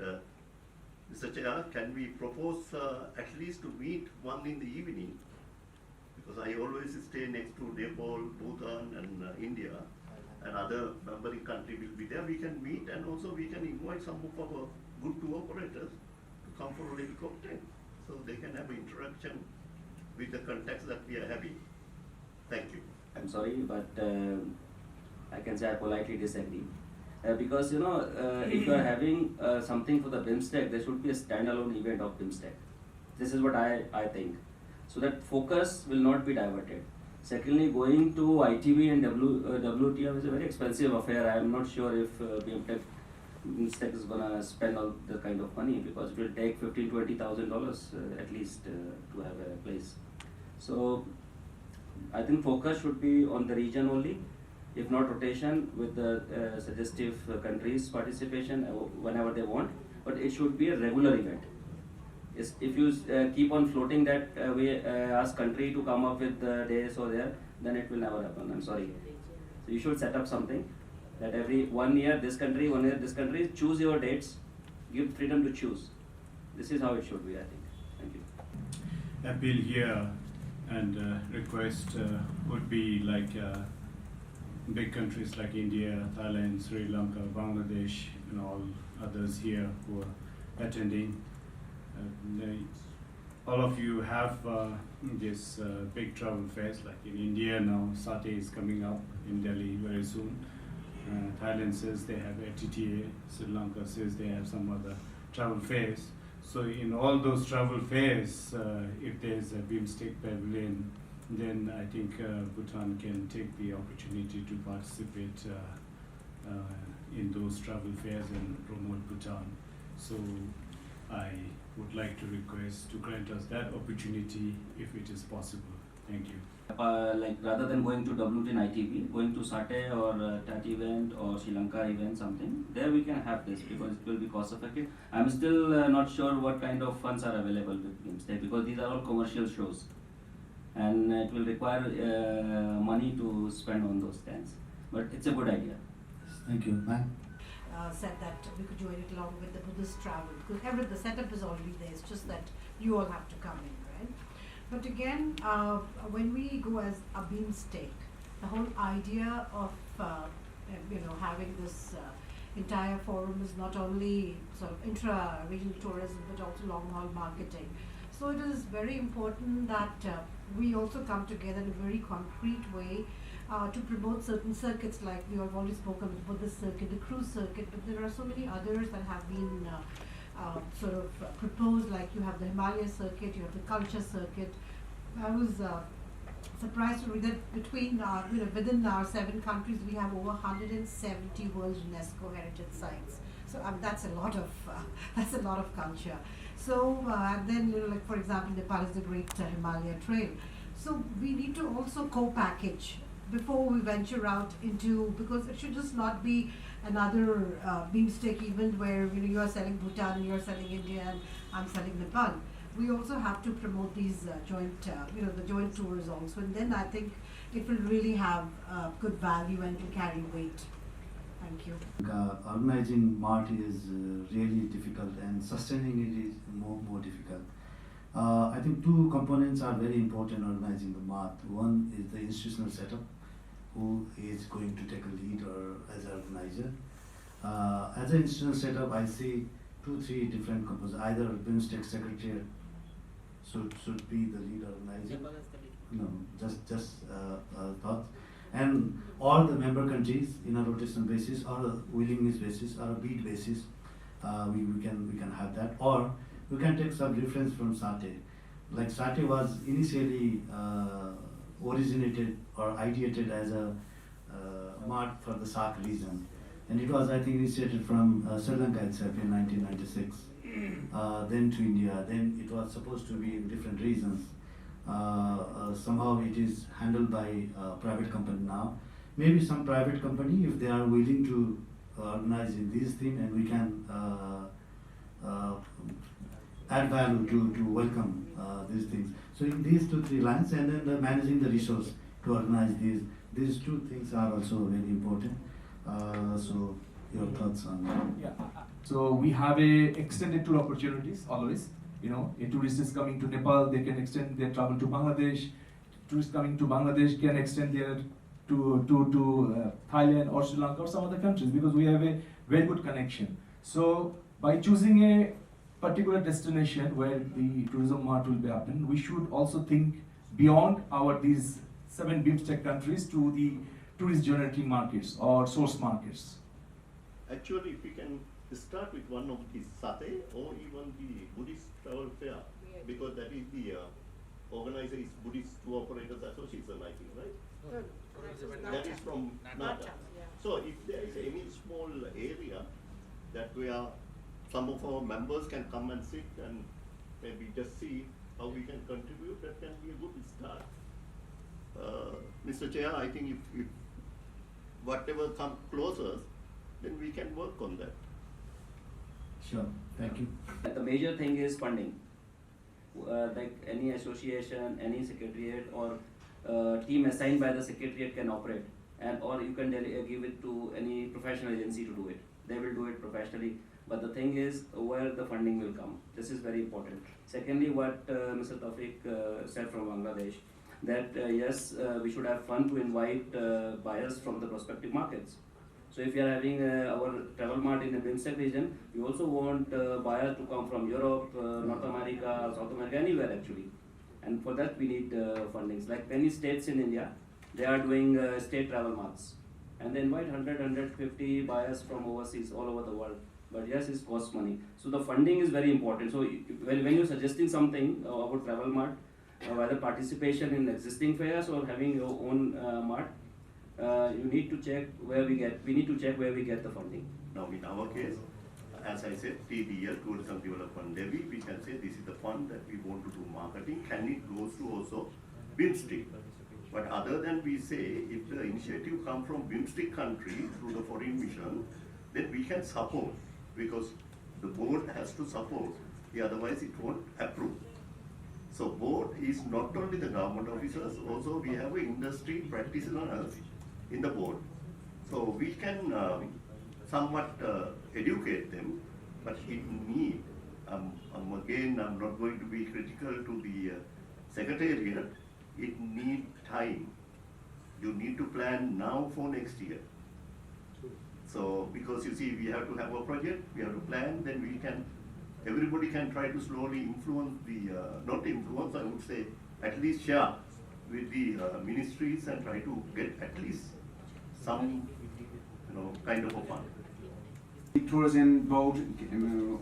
Mr. Chair, can we propose at least to meet one in the evening? Because I always stay next to Nepal, Bhutan and India, and other neighboring country will be there. We can meet, and also we can invite some of our good tour operators to come for a little cocktail, so they can have interaction with the context that we are having. Thank you. I'm sorry, but I can say I politely disagree. Because if you are having something for the BIMSTEC, there should be a standalone event of BIMSTEC. This is what I think. So that focus will not be diverted. Secondly, going to ITB and WTM is a very expensive affair. I am not sure if BIMSTEC is going to spend all the kind of money, because it will take $15,000-$20,000 at least to have a place. So I think focus should be on the region only, if not rotation with the suggestive countries' participation whenever they want, but it should be a regular event. If you keep on floating that we ask country to come up with days or there, then it will never happen. I'm sorry. So you should set up something that every 1 year this country, 1 year this country, choose your dates, give freedom to choose. This is how it should be, I think. Thank you. Appeal here and request would be like big countries like India, Thailand, Sri Lanka, Bangladesh, and all others here who are attending. All of you have this big travel fairs, like in India now, SATE is coming up in Delhi very soon. Thailand says they have FTTA, Sri Lanka says they have some other travel fairs. So in all those travel fairs, if there's a BIMSTEC pavilion, then I think Bhutan can take the opportunity to participate in those travel fairs and promote Bhutan. So I would like to request to grant us that opportunity if it is possible. Thank you. Like rather than going to WT and ITB, going to SATE or TAT event or Sri Lanka event, something, there we can have this because it will be cost effective. I'm still not sure what kind of funds are available with BIMSTEC, because these are all commercial shows and it will require money to spend on those stands. But it's a good idea. Thank you, ma'am. Said that we could join it along with the Buddhist travel, because the setup is already there. It's just that you all have to come in, right? But again, when we go as a BIMSTEC, the whole idea of having this entire forum is not only sort of intra-regional tourism but also long-haul marketing. So it is very important that we also come together in a very concrete way to promote certain circuits, like we have already spoken of the Buddhist circuit, the cruise circuit, but there are so many others that have been sort of proposed, like you have the Himalaya circuit, you have the culture circuit. I was surprised to read that between within our 7 countries, we have over 170 World UNESCO Heritage Sites. So that's a lot of culture. So and then like for example, Nepal is the Great Himalaya Trail. So we need to also co-package before we venture out into, because it should just not be another BIMSTEC event where you are selling Bhutan, you are selling India, and I'm selling Nepal. We also have to promote these joint, the joint tours also, and then I think it will really have good value and will carry weight. Thank you. Organizing MART is really difficult, and sustaining it is more difficult. I think 2 components are very important in organizing the MART. One is the institutional setup, who is going to take a lead or as an organizer. As an institutional setup, I see 2-3 different components. Either BIMSTEC Secretariat should be the lead organizer. No, just thoughts. And all the member countries in a rotational basis or a willingness basis or a beat basis, we can have that. Or we can take some reference from SATE. Like SATE was initially originated or ideated as a MART for the SAARC region. And it was, I think, initiated from Sri Lanka itself in 1996. Then to India, then it was supposed to be in different regions. Somehow it is handled by a private company now. Maybe some private company, if they are willing to organize in these things, and we can add value to welcome these things. So in these 2-3 lines, and then managing the resource to organize these 2 things are also very important. So your thoughts on that? Yeah. So we have a extended tour opportunities always. A tourist is coming to Nepal, they can extend their travel to Bangladesh. Tourists coming to Bangladesh can extend their to Thailand or Sri Lanka or some other countries, because we have a very good connection. So by choosing a particular destination where the tourism mart will be happening, we should also think beyond these 7 BIMSTEC countries to the tourist generating markets or source markets. Actually, if we can start with one of the SATE or even the Buddhist Travel Fair, because that is the organizer is Buddhist Tour Operators Association, I think, right? That is from NATA. So if there is any small area that where some of our members can come and sit and maybe just see how we can contribute, that can be a good start. Mr. Chair, I think if whatever comes closer, then we can work on that. Sure, thank you. The major thing is funding. Like any association, any secretariat or team assigned by the secretariat can operate, and or you can give it to any professional agency to do it. They will do it professionally. But the thing is where the funding will come. This is very important. Secondly, what Mr. Tawfiq said from Bangladesh, that yes, we should have fun to invite buyers from the prospective markets. So if you are having our travel mart in the BIMSTEC region, we also want buyers to come from Europe, North America, South America, anywhere actually. And for that we need fundings. Like many states in India, they are doing state travel marts. And they invite 100, 150 buyers from overseas, all over the world. But yes, it costs money. So the funding is very important. So when you're suggesting something about travel mart, whether participation in existing fairs or having your own mart, you need to check where we get the funding. Now in our case, as I said, TDL, Tourism Development Levy, we can say this is the fund that we want to do marketing, and it goes to also BIMSTEC. But other than we say, if the initiative comes from BIMSTEC country through the foreign mission, then we can support, because the board has to support, otherwise it won't approve. So board is not only the government officers, also we have industry practitioners in the board. So we can somewhat educate them, but it need, again, I'm not going to be critical to the secretariat, it need time. You need to plan now for next year. So, because you see, we have to have a project, we have to plan, then we can, everybody can try to slowly influence the, not influence, I would say, at least share with the ministries and try to get at least some, kind of a fund. The tourism board,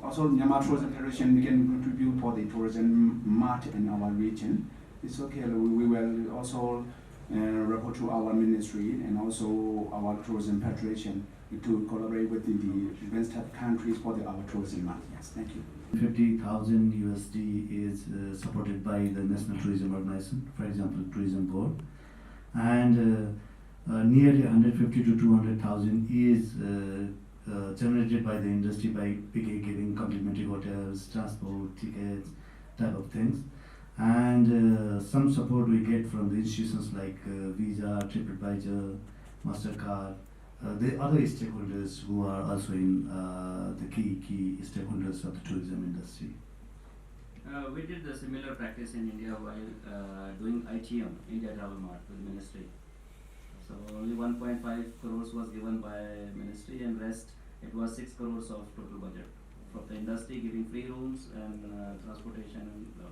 also Myanmar Tourism Federation, we can contribute for the tourism mart in our region. it's okay. We will also report to our ministry and also our tourism federation to collaborate with the BIMSTEC countries for our tourism month. Yes, thank you. 50,000 USD is supported by the National Tourism Organization, for example, Tourism Board, and nearly 150 to 200,000 is generated by the industry by giving complimentary hotels, transport, tickets, type of things, and some support we get from the institutions like Visa, TripAdvisor, MasterCard, the other stakeholders who are also in the key stakeholders of the tourism industry. We did a similar practice in India while doing ITM, India Travel Mart, with the ministry. So only 1.5 crores was given by ministry, and rest it was 6 crores of total budget from the industry, giving free rooms and transportation and blah,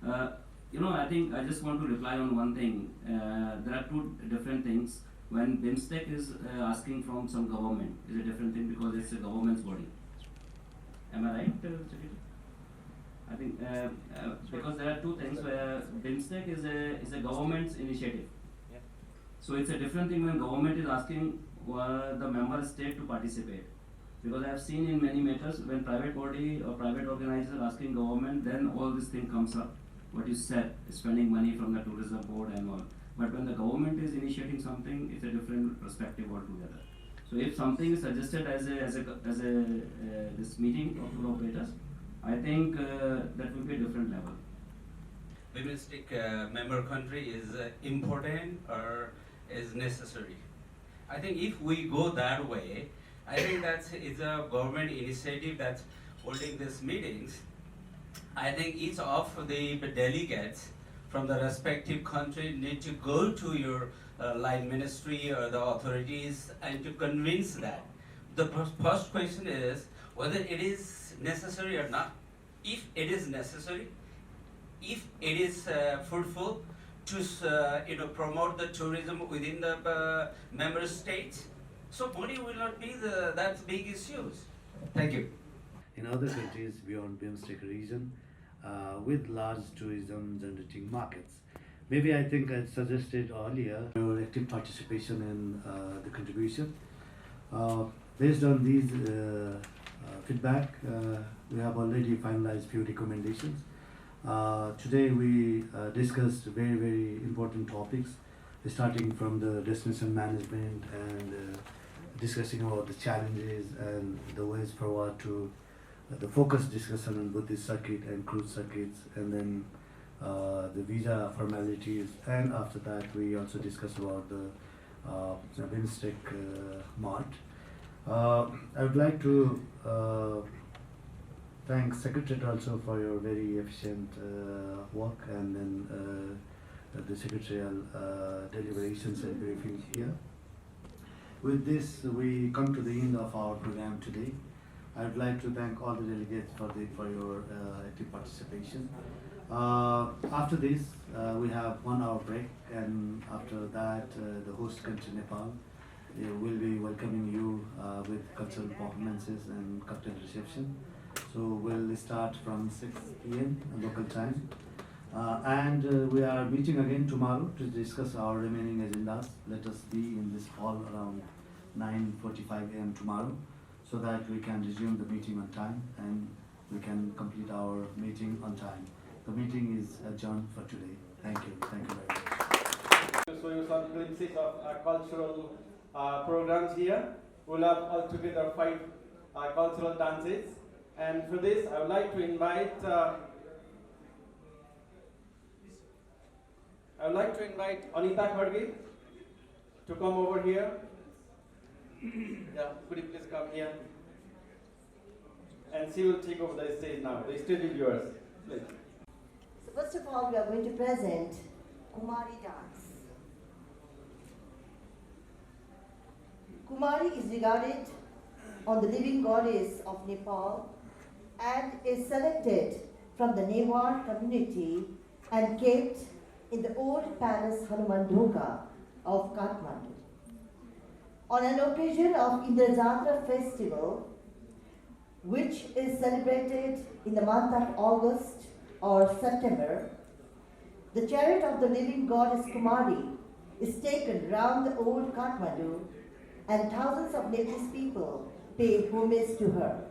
blah. I think I just want to reply on one thing. There are two different things. When BIMSTEC is asking from some government, is a different thing because it's a government's body. Am I right, Secretary? I think because there are two things where BIMSTEC is a government's initiative. So it's a different thing when government is asking the member state to participate. Because I have seen in many matters when private body or private organizer asking government, then all this thing comes up. What you said, spending money from the tourism board and all. But when the government is initiating something, it's a different perspective altogether. So if something is suggested as this meeting of tour operators, I think that will be a different level. BIMSTEC member country is important or is necessary. I think if we go that way, I think it's a government initiative that's holding these meetings. I think each of the delegates from the respective country need to go to your line ministry or the authorities and to convince that. The first question is whether it is necessary or not. If it is necessary, if it is fruitful to promote the tourism within the member states, so money will not be that big issues. Thank you. In other countries beyond BIMSTEC region, with large tourism generating markets. Maybe I think I suggested earlier your active participation in the contribution. Based on these feedback, we have already finalized few recommendations. Today we discussed very, very important topics, starting from the destination management and discussing about the challenges and the ways forward to the focus discussion on Buddhist circuit and cruise circuits, and then the visa formalities, and after that we also discussed about the BIMSTEC Mart. I would like to thank Secretary also for your very efficient work, and then the secretarial deliberations and briefings here. With this, we come to the end of our program today. I would like to thank all the delegates for your active participation. After this, we have 1 hour break, and after that, the host country Nepal will be welcoming you with cultural performances and cocktail reception. So we'll start from 6 p.m. local time. And we are meeting again tomorrow to discuss our remaining agendas. Let us be in this hall around 9:45 a.m. tomorrow, so that we can resume the meeting on time and we can complete our meeting on time. The meeting is adjourned for today. Thank you. Thank you very much. To show you some glimpses of cultural programs here. We'll have altogether 5 cultural dances. And for this, I would like to invite Anita Kharge to come over here. Yeah, could you please come here? And she will take over the stage now. The stage is yours. Please. So first of all, we are going to present Kumari dance. Kumari is regarded on the living goddess of Nepal and is selected from the Netwokr community and kept in the old palace Hanuman Dhoka of Kathmandu. On an occasion of Indrajatra festival, which is celebrated in the month of August or September, the chariot of the living goddess Kumari is taken round the old Kathmandu, and thousands of Nepalese people pay homage to her.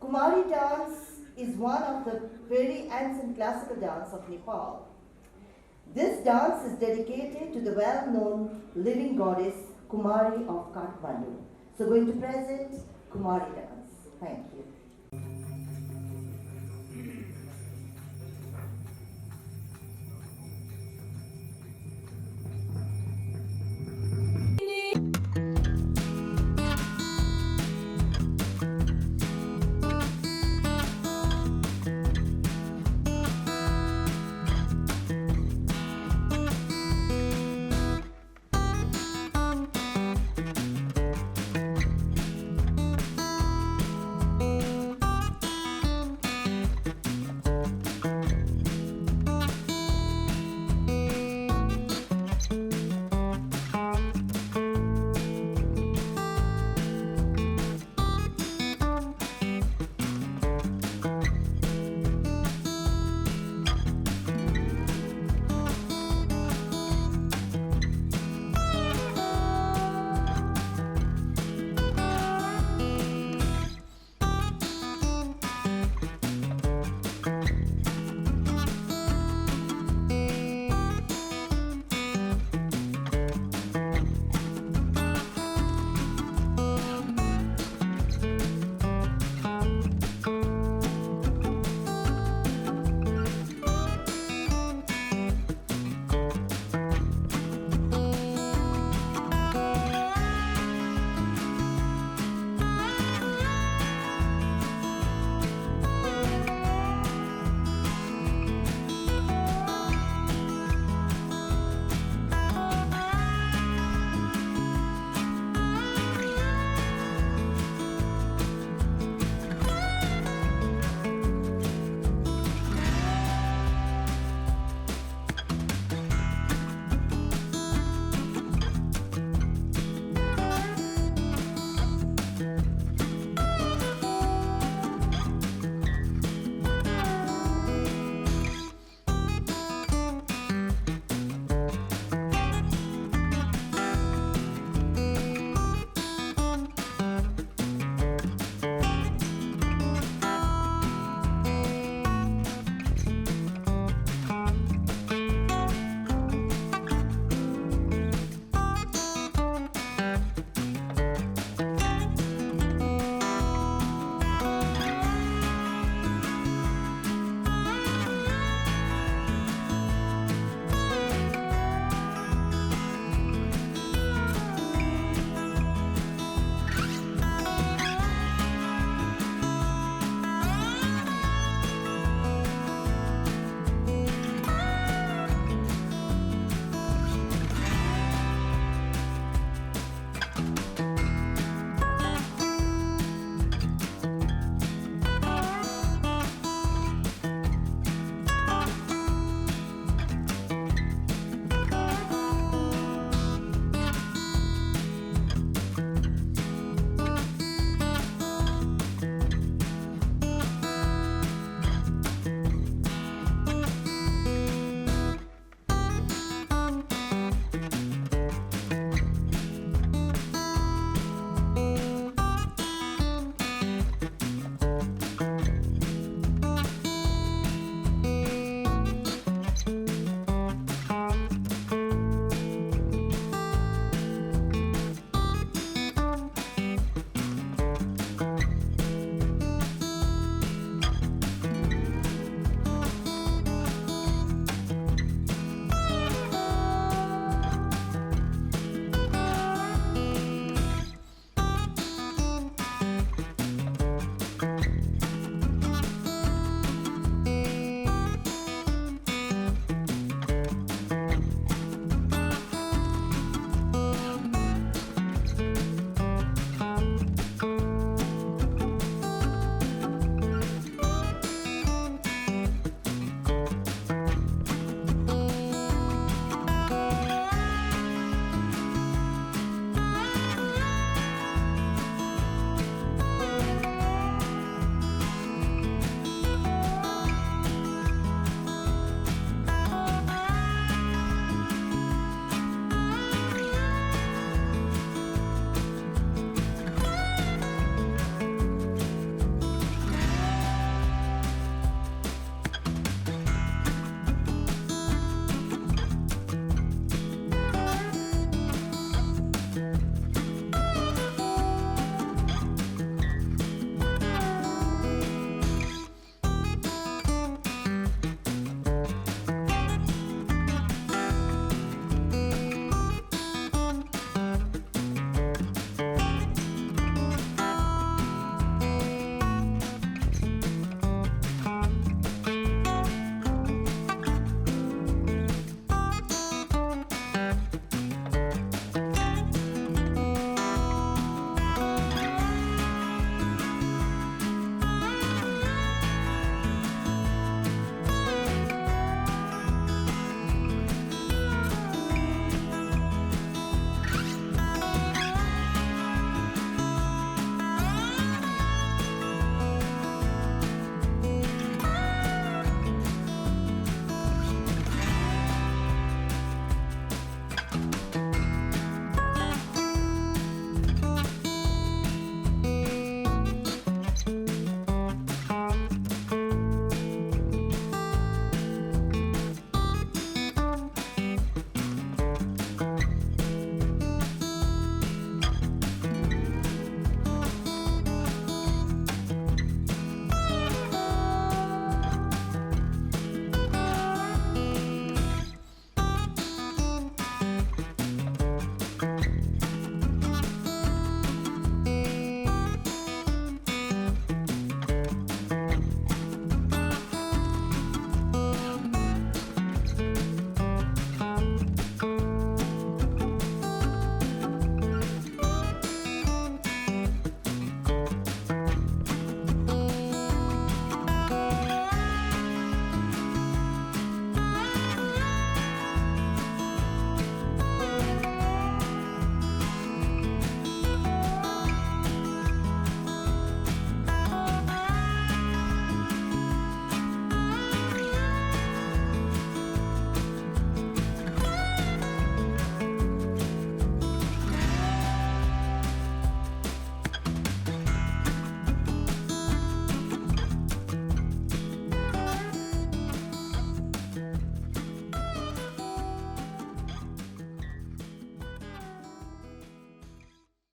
Kumari dance is one of the very ancient classical dance of Nepal. This dance is dedicated to the well-known living goddess Kumari of Kathmandu. So going to present Kumari dance. Thank you.